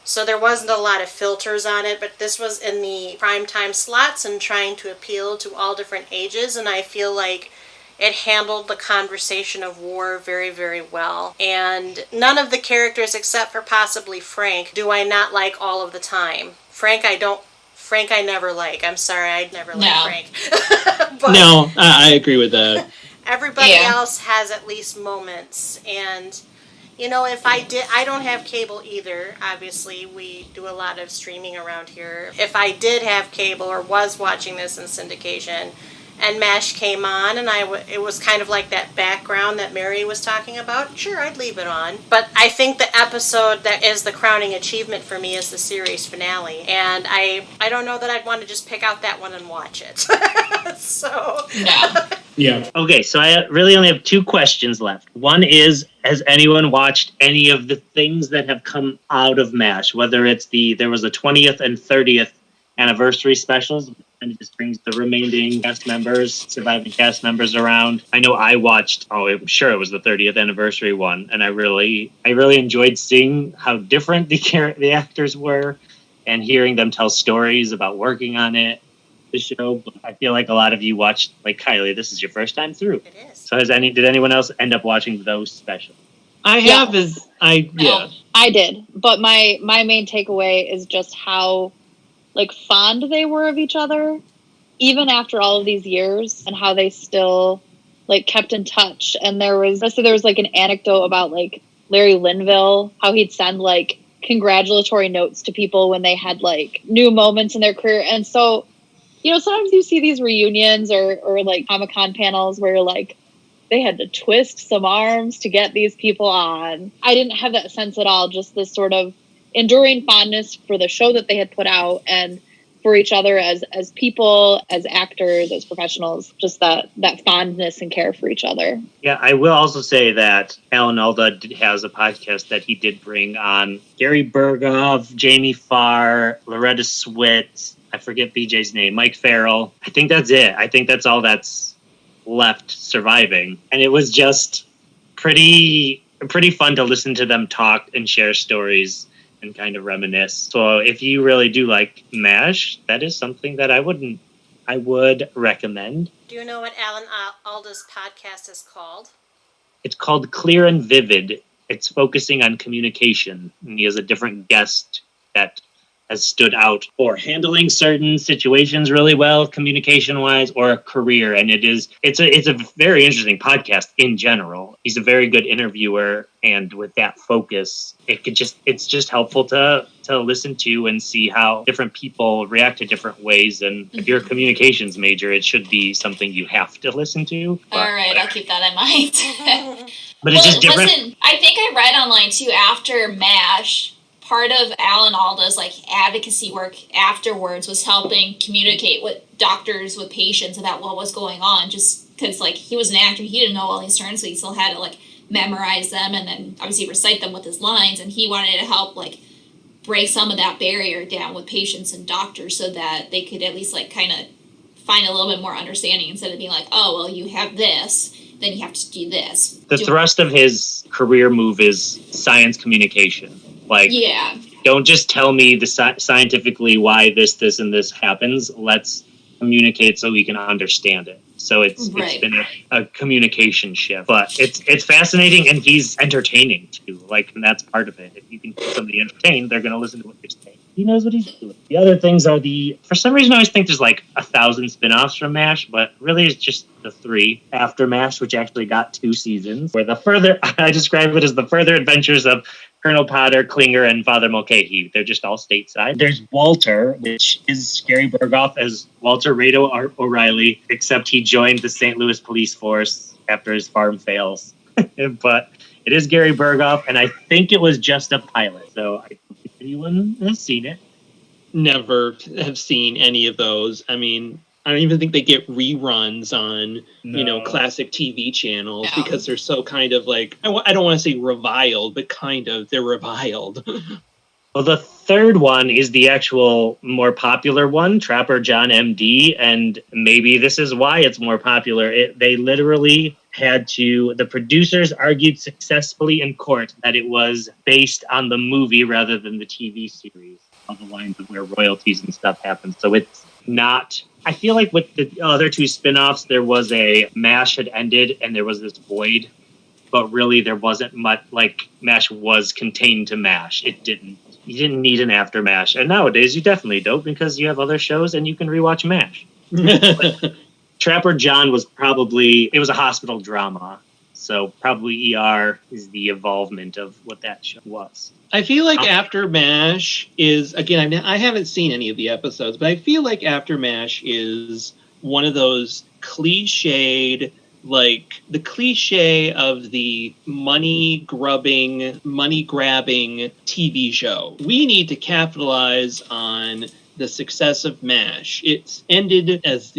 so there wasn't a lot of filters on it, but this was in the primetime slots and trying to appeal to all different ages, and I feel like it handled the conversation of war very, very well. And none of the characters, except for possibly Frank, do I not like all of the time. Frank I never like. I'm sorry, I'd never like Frank. But no, I agree with that. Everybody else has at least moments. And, you know, I don't have cable either. Obviously, we do a lot of streaming around here. If I did have cable or was watching this in syndication, and MASH came on, and it was kind of like that background that Mary was talking about, sure, I'd leave it on. But I think the episode that is the crowning achievement for me is the series finale. And I don't know that I'd want to just pick out that one and watch it. So... Yeah. Okay, so I really only have two questions left. One is, has anyone watched any of the things that have come out of MASH? Whether it's there was a 20th and 30th anniversary specials, and it just brings the remaining surviving cast members around. I know I watched, I'm sure it was the 30th anniversary one, and I really enjoyed seeing how different the actors were and hearing them tell stories about working on the show. But I feel like a lot of you watched, like Kylie, this is your first time through. It is. So did anyone else end up watching those specials? I did. But my main takeaway is just how fond they were of each other, even after all of these years, and how they still kept in touch. And there was an anecdote about Larry Linville, how he'd send congratulatory notes to people when they had new moments in their career. And so, you know, sometimes you see these reunions or Comic-Con panels where they had to twist some arms to get these people on. I didn't have that sense at all, just this sort of enduring fondness for the show that they had put out and for each other as people, as actors, as professionals, just that fondness and care for each other. Yeah, I will also say that Alan Alda has a podcast that he did bring on Gary Berghoff, Jamie Farr, Loretta Swit, I forget BJ's name, Mike Farrell. I think that's it. I think that's all that's left surviving. And it was just pretty fun to listen to them talk and share stories and kind of reminisce. So if you really do like MASH, that is something that I would recommend. Do you know what Alan Alda's podcast is called? It's called Clear and Vivid. It's focusing on communication. And he has a different guest that has stood out for handling certain situations really well, communication-wise, or a career. And it's a very interesting podcast in general. He's a very good interviewer, and with that focus, it's just helpful to listen to and see how different people react to different ways. And if you're a communications major, it should be something you have to listen to. All right, I'll keep that in mind. But it's just different. Listen, I think I read online too, after MASH, part of Alan Alda's advocacy work afterwards was helping communicate with doctors, with patients about what was going on, just because he was an actor, he didn't know all these terms, so he still had to memorize them and then obviously recite them with his lines, and he wanted to help break some of that barrier down with patients and doctors so that they could at least kind of find a little bit more understanding instead of being oh, well, you have this, then you have to do this. The thrust of his career move is science communication. Like, Yeah. don't just tell me the scientifically why this, and this happens. Let's communicate so we can understand it. So it's been a communication shift, but it's fascinating, and he's entertaining too. Like, and that's part of it. If you can keep somebody entertained, they're going to listen to what you're saying. He knows what he's doing. The other things are for some reason I always think there's like 1,000 spin-offs from MASH, but really it's just the 3 after MASH, which actually got 2 seasons, where I describe it as the further adventures of Colonel Potter, Klinger, and Father Mulcahy. They're just all stateside. There's Walter, which is Gary Berghoff as Walter Rado O'Reilly, except he joined the St. Louis police force after his farm fails. But it is Gary Berghoff, and I think it was just a pilot. So I don't think anyone has seen it. Never have seen any of those. I mean, I don't even think they get reruns on, classic TV channels because they're so kind of like, I don't want to say reviled, but kind of, they're reviled. Well, the third one is the actual more popular one, Trapper John MD, and maybe this is why it's more popular. They literally the producers argued successfully in court that it was based on the movie rather than the TV series, on the lines of where royalties and stuff happen. So it's not... I feel like with the other 2 spin-offs, there was MASH had ended and there was this void, but really there wasn't much, like MASH was contained to MASH. You didn't need an after MASH. And nowadays you definitely don't, because you have other shows and you can rewatch MASH. Trapper John was it was a hospital drama. So probably ER is the evolvement of what that show was. I feel like After MASH is, again, I haven't seen any of the episodes, but I feel like After MASH is one of those cliched, like the cliche of the money-grabbing TV show. We need to capitalize on the success of MASH. It's ended as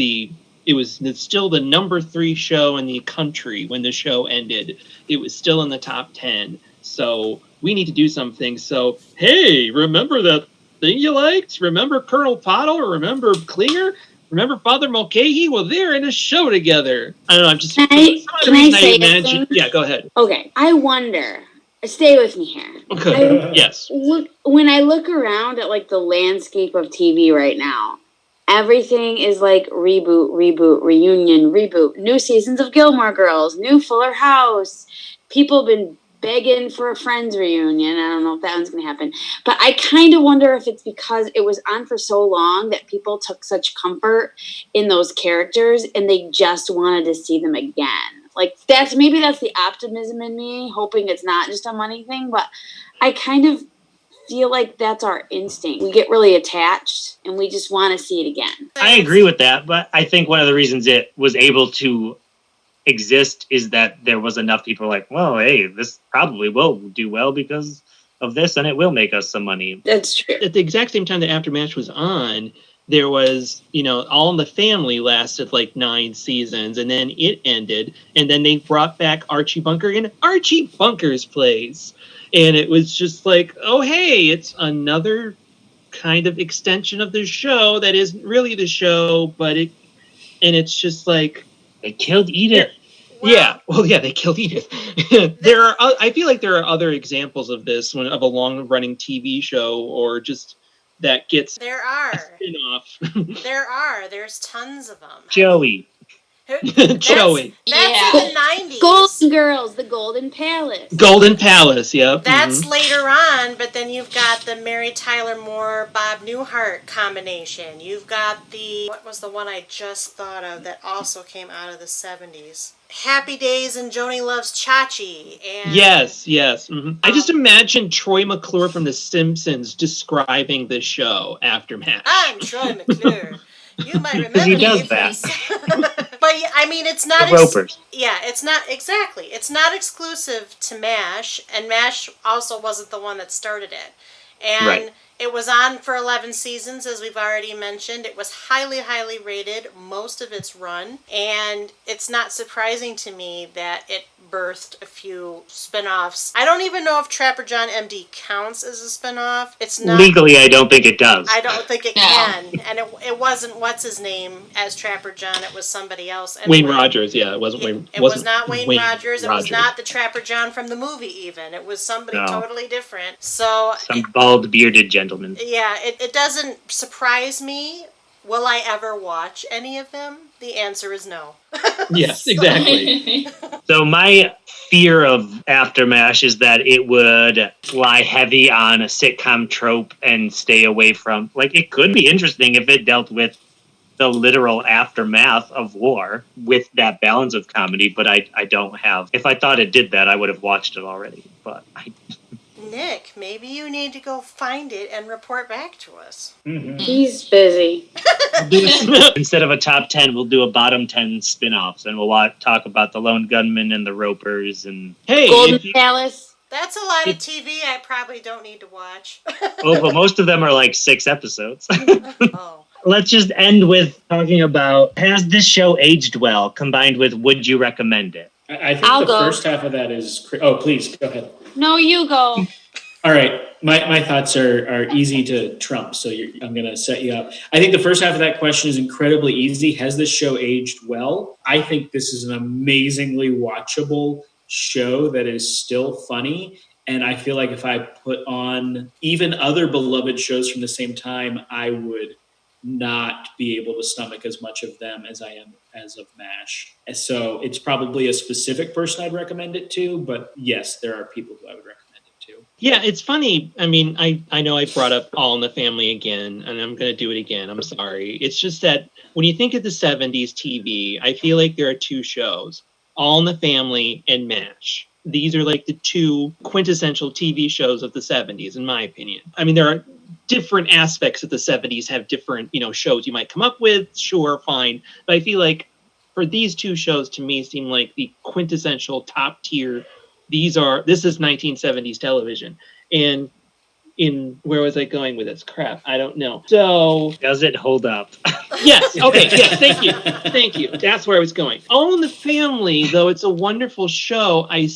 it's still the number 3 show in the country when the show ended. It was still in the top 10. So we need to do something. So, hey, remember that thing you liked? Remember Colonel Potter? Remember Klinger? Remember Father Mulcahy? Well, they're in a show together. I don't know. I'm just... Can I say something? Yeah, go ahead. Okay. I wonder... Stay with me here. Okay. Yes. When I look around at, like, the landscape of TV right now, everything is like reboot, reunion, reboot. New seasons of Gilmore Girls, new Fuller House. People have been begging for a Friends reunion. I don't know if that one's going to happen. But I kind of wonder if it's because it was on for so long that people took such comfort in those characters and they just wanted to see them again. Like, that's the optimism in me, hoping it's not just a money thing. But I kind of feel like that's our instinct. We get really attached and we just want to see it again. I agree with that, but I think one of the reasons it was able to exist is that there was enough people like, well, hey, this probably will do well because of this and it will make us some money. That's true. At the exact same time that After MASH was on, there was, All in the Family lasted like 9 seasons, and then it ended, and then they brought back Archie Bunker in Archie Bunker's place. And it was just like, oh, hey, it's another kind of extension of the show that isn't really the show, and it's just like... They killed Edith. They killed Edith. I feel like there are other examples of this, of a long-running TV show, or just that gets There are. a spin-off. There's tons of them. Joey. Joey. That's in the 90s. Golden Girls, the Golden Palace. Golden Palace, yep. That's later on, but then you've got the Mary Tyler Moore, Bob Newhart combination. You've got what was the one I just thought of that also came out of the 70s? Happy Days and Joni Loves Chachi. And Yes. Mm-hmm. I just imagine Troy McClure from The Simpsons describing the show After MASH. I'm Troy McClure. You might remember he me does that. But I mean, it's not... Ropers. It's not... Exactly. It's not exclusive to MASH, and MASH also wasn't the one that started it. And it was on for 11 seasons, as we've already mentioned. It was highly, highly rated most of its run, and it's not surprising to me that it birthed a few spin-offs. I don't even know if Trapper John MD counts as a spin-off. It's not. Legally, I don't think it does. I don't think it No. can. And it wasn't what's his name as Trapper John. It was somebody else. Wayne Anyway, Rogers, yeah, it wasn't Wayne. It was not Wayne Rogers. It was Rogers. not the Trapper John from the movie even. It was somebody No. totally different. So, Some bald, bearded gentleman. yeah, it doesn't surprise me. Will I ever watch any of them? The answer is no. Yes, exactly. So my fear of After MASH is that it would fly heavy on a sitcom trope and stay away from, like, it could be interesting if it dealt with the literal aftermath of war with that balance of comedy, but I don't have. If I thought it did that, I would have watched it already, but I... Nick, maybe you need to go find it and report back to us. Mm-hmm. He's busy. Instead of a top 10, we'll do a bottom 10 spin-offs, and we'll talk about the Lone Gunman and the Ropers and... Hey, Golden if you- Palace. That's a lot of TV I probably don't need to watch. Oh, but most of them are like 6 episodes. Oh. Let's just end with talking about, has this show aged well, combined with would you recommend it? I think I'll the go. first half of that is... Oh, please, go ahead. No, you go. All right, my thoughts are easy to trump, so I'm going to set you up. I think the first half of that question is incredibly easy. Has this show aged well? I think this is an amazingly watchable show that is still funny, and I feel like if I put on even other beloved shows from the same time, I would not be able to stomach as much of them as I am as of MASH. So it's probably a specific person I'd recommend it to, but yes, there are people who I would recommend it to. Yeah, it's funny. I mean, I know I brought up All in the Family again, and I'm going to do it again. I'm sorry. It's just that when you think of the 70s TV, I feel like there are 2 shows, All in the Family and MASH. These are like the 2 quintessential TV shows of the 70s, in my opinion. I mean, there are different aspects of the 70s have different, shows you might come up with. Sure, fine. But I feel like for these 2 shows, to me, seem like the quintessential top tier. This is 1970s television. And where was I going with this? Crap, I don't know. So... Does it hold up? Yes, okay, yes, thank you. That's where I was going. All in the Family, though it's a wonderful show, I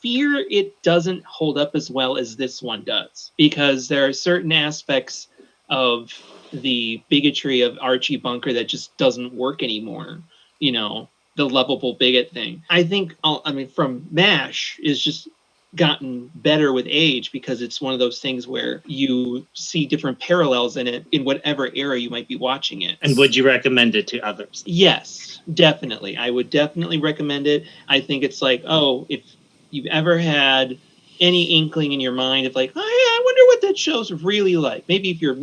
fear it doesn't hold up as well as this one does. Because there are certain aspects of the bigotry of Archie Bunker that just doesn't work anymore. The lovable bigot thing. I think, from MASH is just gotten better with age because it's one of those things where you see different parallels in it in whatever era you might be watching it. And would you recommend it to others? Yes, definitely. I would definitely recommend it. I think it's like, if you've ever had any inkling in your mind of like, oh yeah, I wonder what that show's really like. Maybe if you've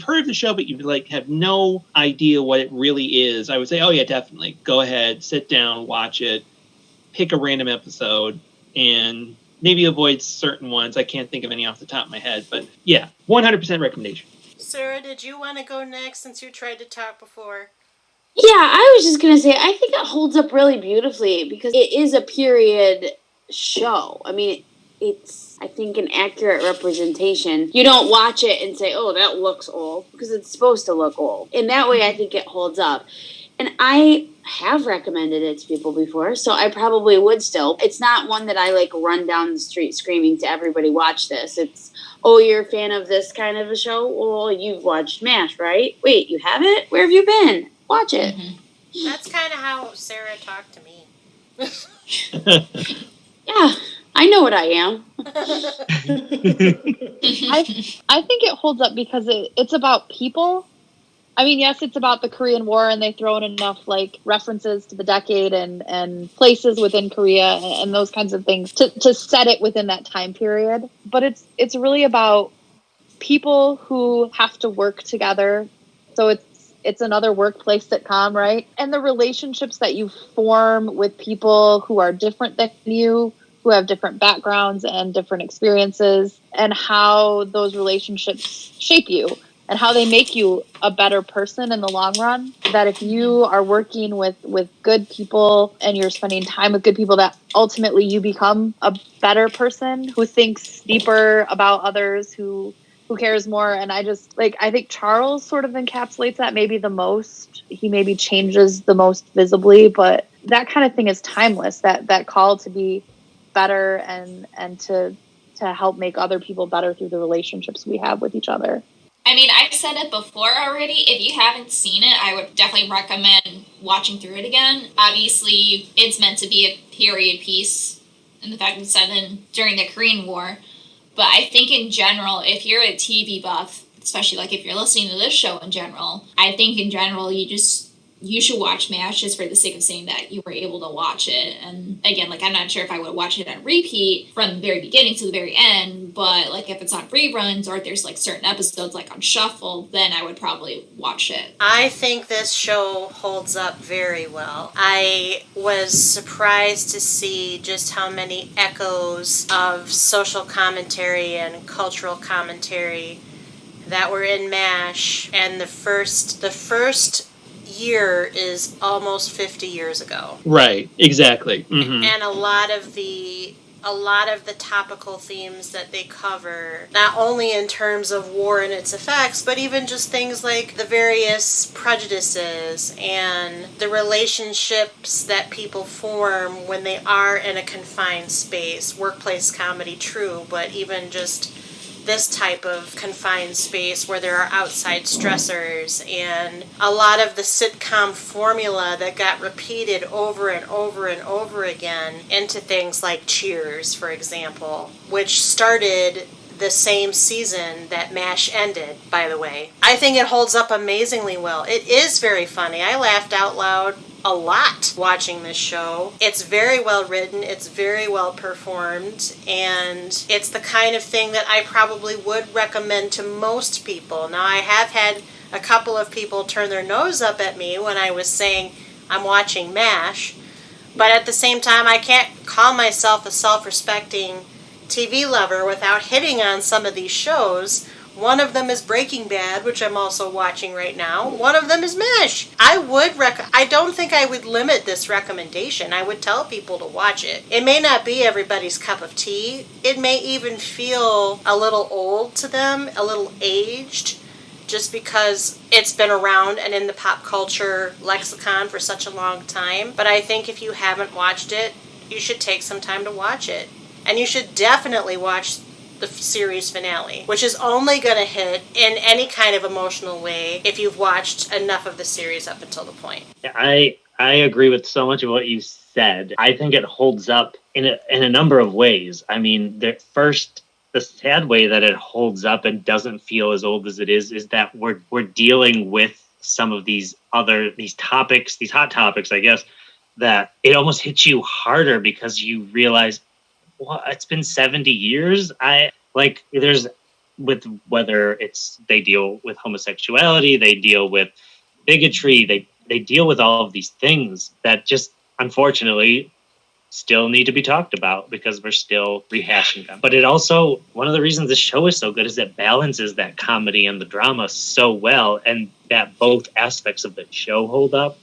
heard of the show, but you have no idea what it really is. I would say, oh yeah, definitely. Go ahead, sit down, watch it, pick a random episode, and maybe avoid certain ones. I can't think of any off the top of my head, but yeah, 100% recommendation. Sarah, did you want to go next since you tried to talk before? Yeah, I was just going to say, I think it holds up really beautifully because it is a period show. I mean, it's, I think, an accurate representation. You don't watch it and say, oh, that looks old, because it's supposed to look old. In that way, I think it holds up. And I have recommended it to people before, so I probably would still. It's not one that I, run down the street screaming to everybody, watch this. It's, oh, you're a fan of this kind of a show? Well, you've watched MASH, right? Wait, you haven't? Where have you been? Watch it. Mm-hmm. That's kind of how Sarah talked to me. Yeah, I know what I am. I think it holds up because it's about people. I mean, yes, it's about the Korean War, and they throw in enough references to the decade and places within Korea and those kinds of things to set it within that time period. But it's really about people who have to work together. So it's another workplace sitcom, right? And the relationships that you form with people who are different than you, who have different backgrounds and different experiences, and how those relationships shape you and how they make you a better person in the long run. That if you are working with good people and you're spending time with good people, that ultimately you become a better person who thinks deeper about others, who cares more. And I just, I think Charles sort of encapsulates that maybe the most. He maybe changes the most visibly, but that kind of thing is timeless. That call to be better and to help make other people better through the relationships we have with each other. I mean, I've said it before already. If you haven't seen it, I would definitely recommend watching through it again. Obviously, it's meant to be a period piece, and the fact it's set in during the Korean War. But I think in general, if you're a TV buff, especially like if you're listening to this show in general, I think in general you should watch MASH just for the sake of saying that you were able to watch it. And again, like I'm not sure if I would watch it on repeat from the very beginning to the very end, but like if it's on reruns or if there's like certain episodes like on shuffle, then I would probably watch it. I think this show holds up very well. I was surprised to see just how many echoes of social commentary and cultural commentary that were in MASH, and the first year is almost 50 years ago. Right, exactly. Mm-hmm. And a lot of the topical themes that they cover, not only in terms of war and its effects, but even just things like the various prejudices and the relationships that people form when they are in a confined space. Workplace comedy, true, but even just this type of confined space where there are outside stressors, and a lot of the sitcom formula that got repeated over and over and over again into things like Cheers, for example, which started the same season that MASH ended, by the way. I think it holds up amazingly well. It is very funny. I laughed out loud a lot watching this show. It's very well written, it's very well performed, and it's the kind of thing that I probably would recommend to most people. Now, I have had a couple of people turn their nose up at me when I was saying I'm watching MASH, but at the same time, I can't call myself a self-respecting TV lover without hitting on some of these shows. One of them is Breaking Bad, which I'm also watching right now. One of them is MASH. I don't think I would limit this recommendation. I would tell people to watch it. It may not be everybody's cup of tea. It may even feel a little old to them, a little aged, just because it's been around and in the pop culture lexicon for such a long time. But I think if you haven't watched it, you should take some time to watch it. And you should definitely watch the series finale, which is only going to hit in any kind of emotional way if you've watched enough of the series up until the point. I agree with so much of what you said. I think it holds up in a number of ways. I mean, the sad way that it holds up and doesn't feel as old as it is that we're dealing with some of these topics, these hot topics, I guess, that it almost hits you harder because you realize, well, it's been 70 years. There's with whether they deal with homosexuality, they deal with bigotry, they deal with all of these things that just unfortunately still need to be talked about because we're still rehashing them. But it also, one of the reasons the show is so good is it balances that comedy and the drama so well, and that both aspects of the show hold up.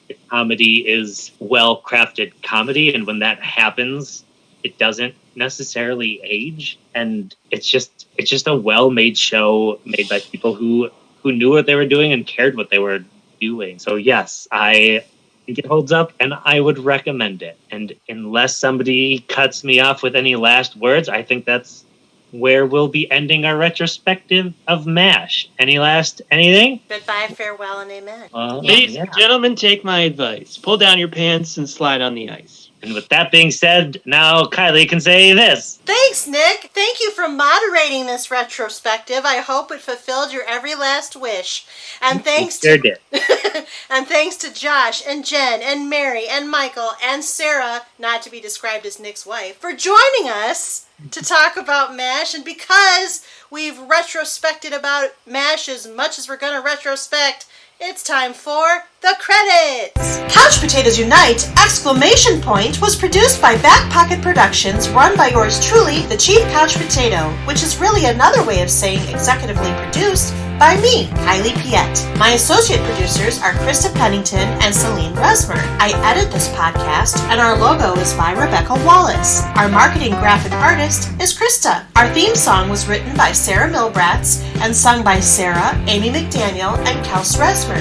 The comedy is well-crafted comedy, and when that happens, it doesn't necessarily age, and it's just a well-made show made by people who knew what they were doing and cared what they were doing. So yes, I think it holds up, and I would recommend it. And unless somebody cuts me off with any last words, I think that's where we'll be ending our retrospective of MASH. Anything? Goodbye, farewell, and amen. Ladies and gentlemen, take my advice. Pull down your pants and slide on the ice. And with that being said, now Kylie can say this. Thanks, Nick. Thank you for moderating this retrospective. I hope it fulfilled your every last wish. And thanks to and thanks to Josh and Jen and Mary and Michael and Sarah, not to be described as Nick's wife, for joining us to talk about MASH. And because we've retrospected about MASH as much as we're going to retrospect, it's time for the credits! Couch Potatoes Unite! Exclamation Point was produced by Back Pocket Productions, run by yours truly, the Chief Couch Potato, which is really another way of saying executively produced by me, Kylie Piette. My associate producers are Krista Pennington and Selene Rezmer. I edit this podcast, and our logo is by Rebecca Wallace. Our marketing graphic artist is Krista. Our theme song was written by Sarah Milbratz and sung by Sarah, Amy McDaniel, and Kels Rezmer.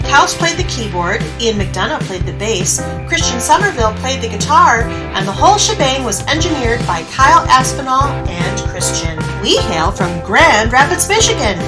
Kels played the keyboard, Ian McDonough played the bass, Christian Somerville played the guitar, and the whole shebang was engineered by Kyle Aspinall and Christian. We hail from Grand Rapids, Michigan.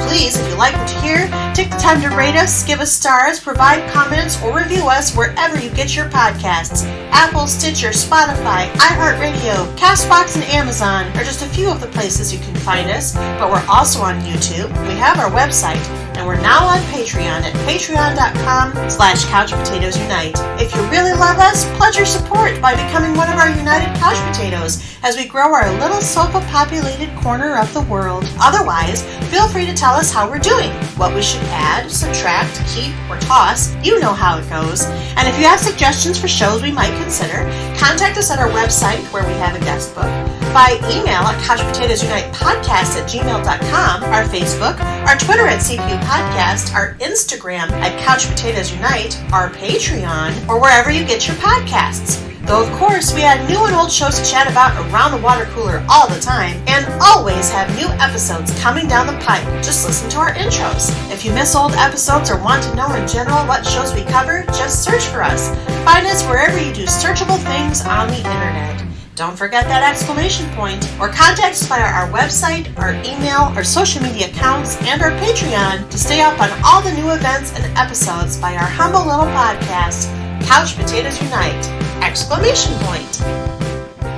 Please, if you like what you hear, take the time to rate us, give us stars, provide comments, or review us wherever you get your podcasts. Apple, Stitcher, Spotify, iHeartRadio, CastBox, and Amazon are just a few of the places you can find us, but we're also on YouTube. We have our website, and we're now on Patreon at patreon.com/CouchPotatoesUnite. If you really love us, pledge your support by becoming one of our United Couch Potatoes as we grow our little sofa-populated corner of the world. Otherwise, feel free to tell us how we're doing, what we should add, subtract, keep, or toss. You know how it goes. And if you have suggestions for shows we might consider, contact us at our website where we have a guest book, by email at couchpotatoesunitepodcast@gmail.com, our Facebook, our Twitter at CPU Podcast, our Instagram at Couch Potatoes Unite, our Patreon, or wherever you get your podcasts. Though, of course, we add new and old shows to chat about around the water cooler all the time, and always have new episodes coming down the pipe. Just listen to our intros. If you miss old episodes or want to know in general what shows we cover, just search for us. Find us wherever you do searchable things on the internet. Don't forget that exclamation point, or contact us via our website, our email, our social media accounts, and our Patreon to stay up on all the new events and episodes by our humble little podcast, Couch Potatoes Unite! Exclamation point.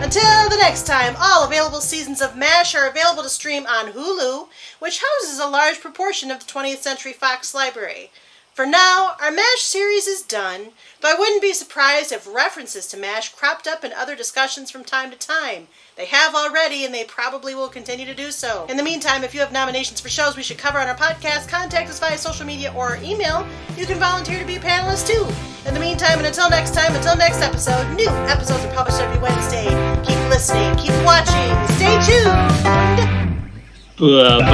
Until the next time, all available seasons of MASH are available to stream on Hulu, which houses a large proportion of the 20th Century Fox library. For now, our MASH series is done, though I wouldn't be surprised if references to MASH cropped up in other discussions from time to time. They have already, and they probably will continue to do so. In the meantime, if you have nominations for shows we should cover on our podcast, contact us via social media or email. You can volunteer to be a panelist too. In the meantime, and until next time, until next episode, new episodes are published every Wednesday. Keep listening, keep watching, stay tuned! Bye-bye.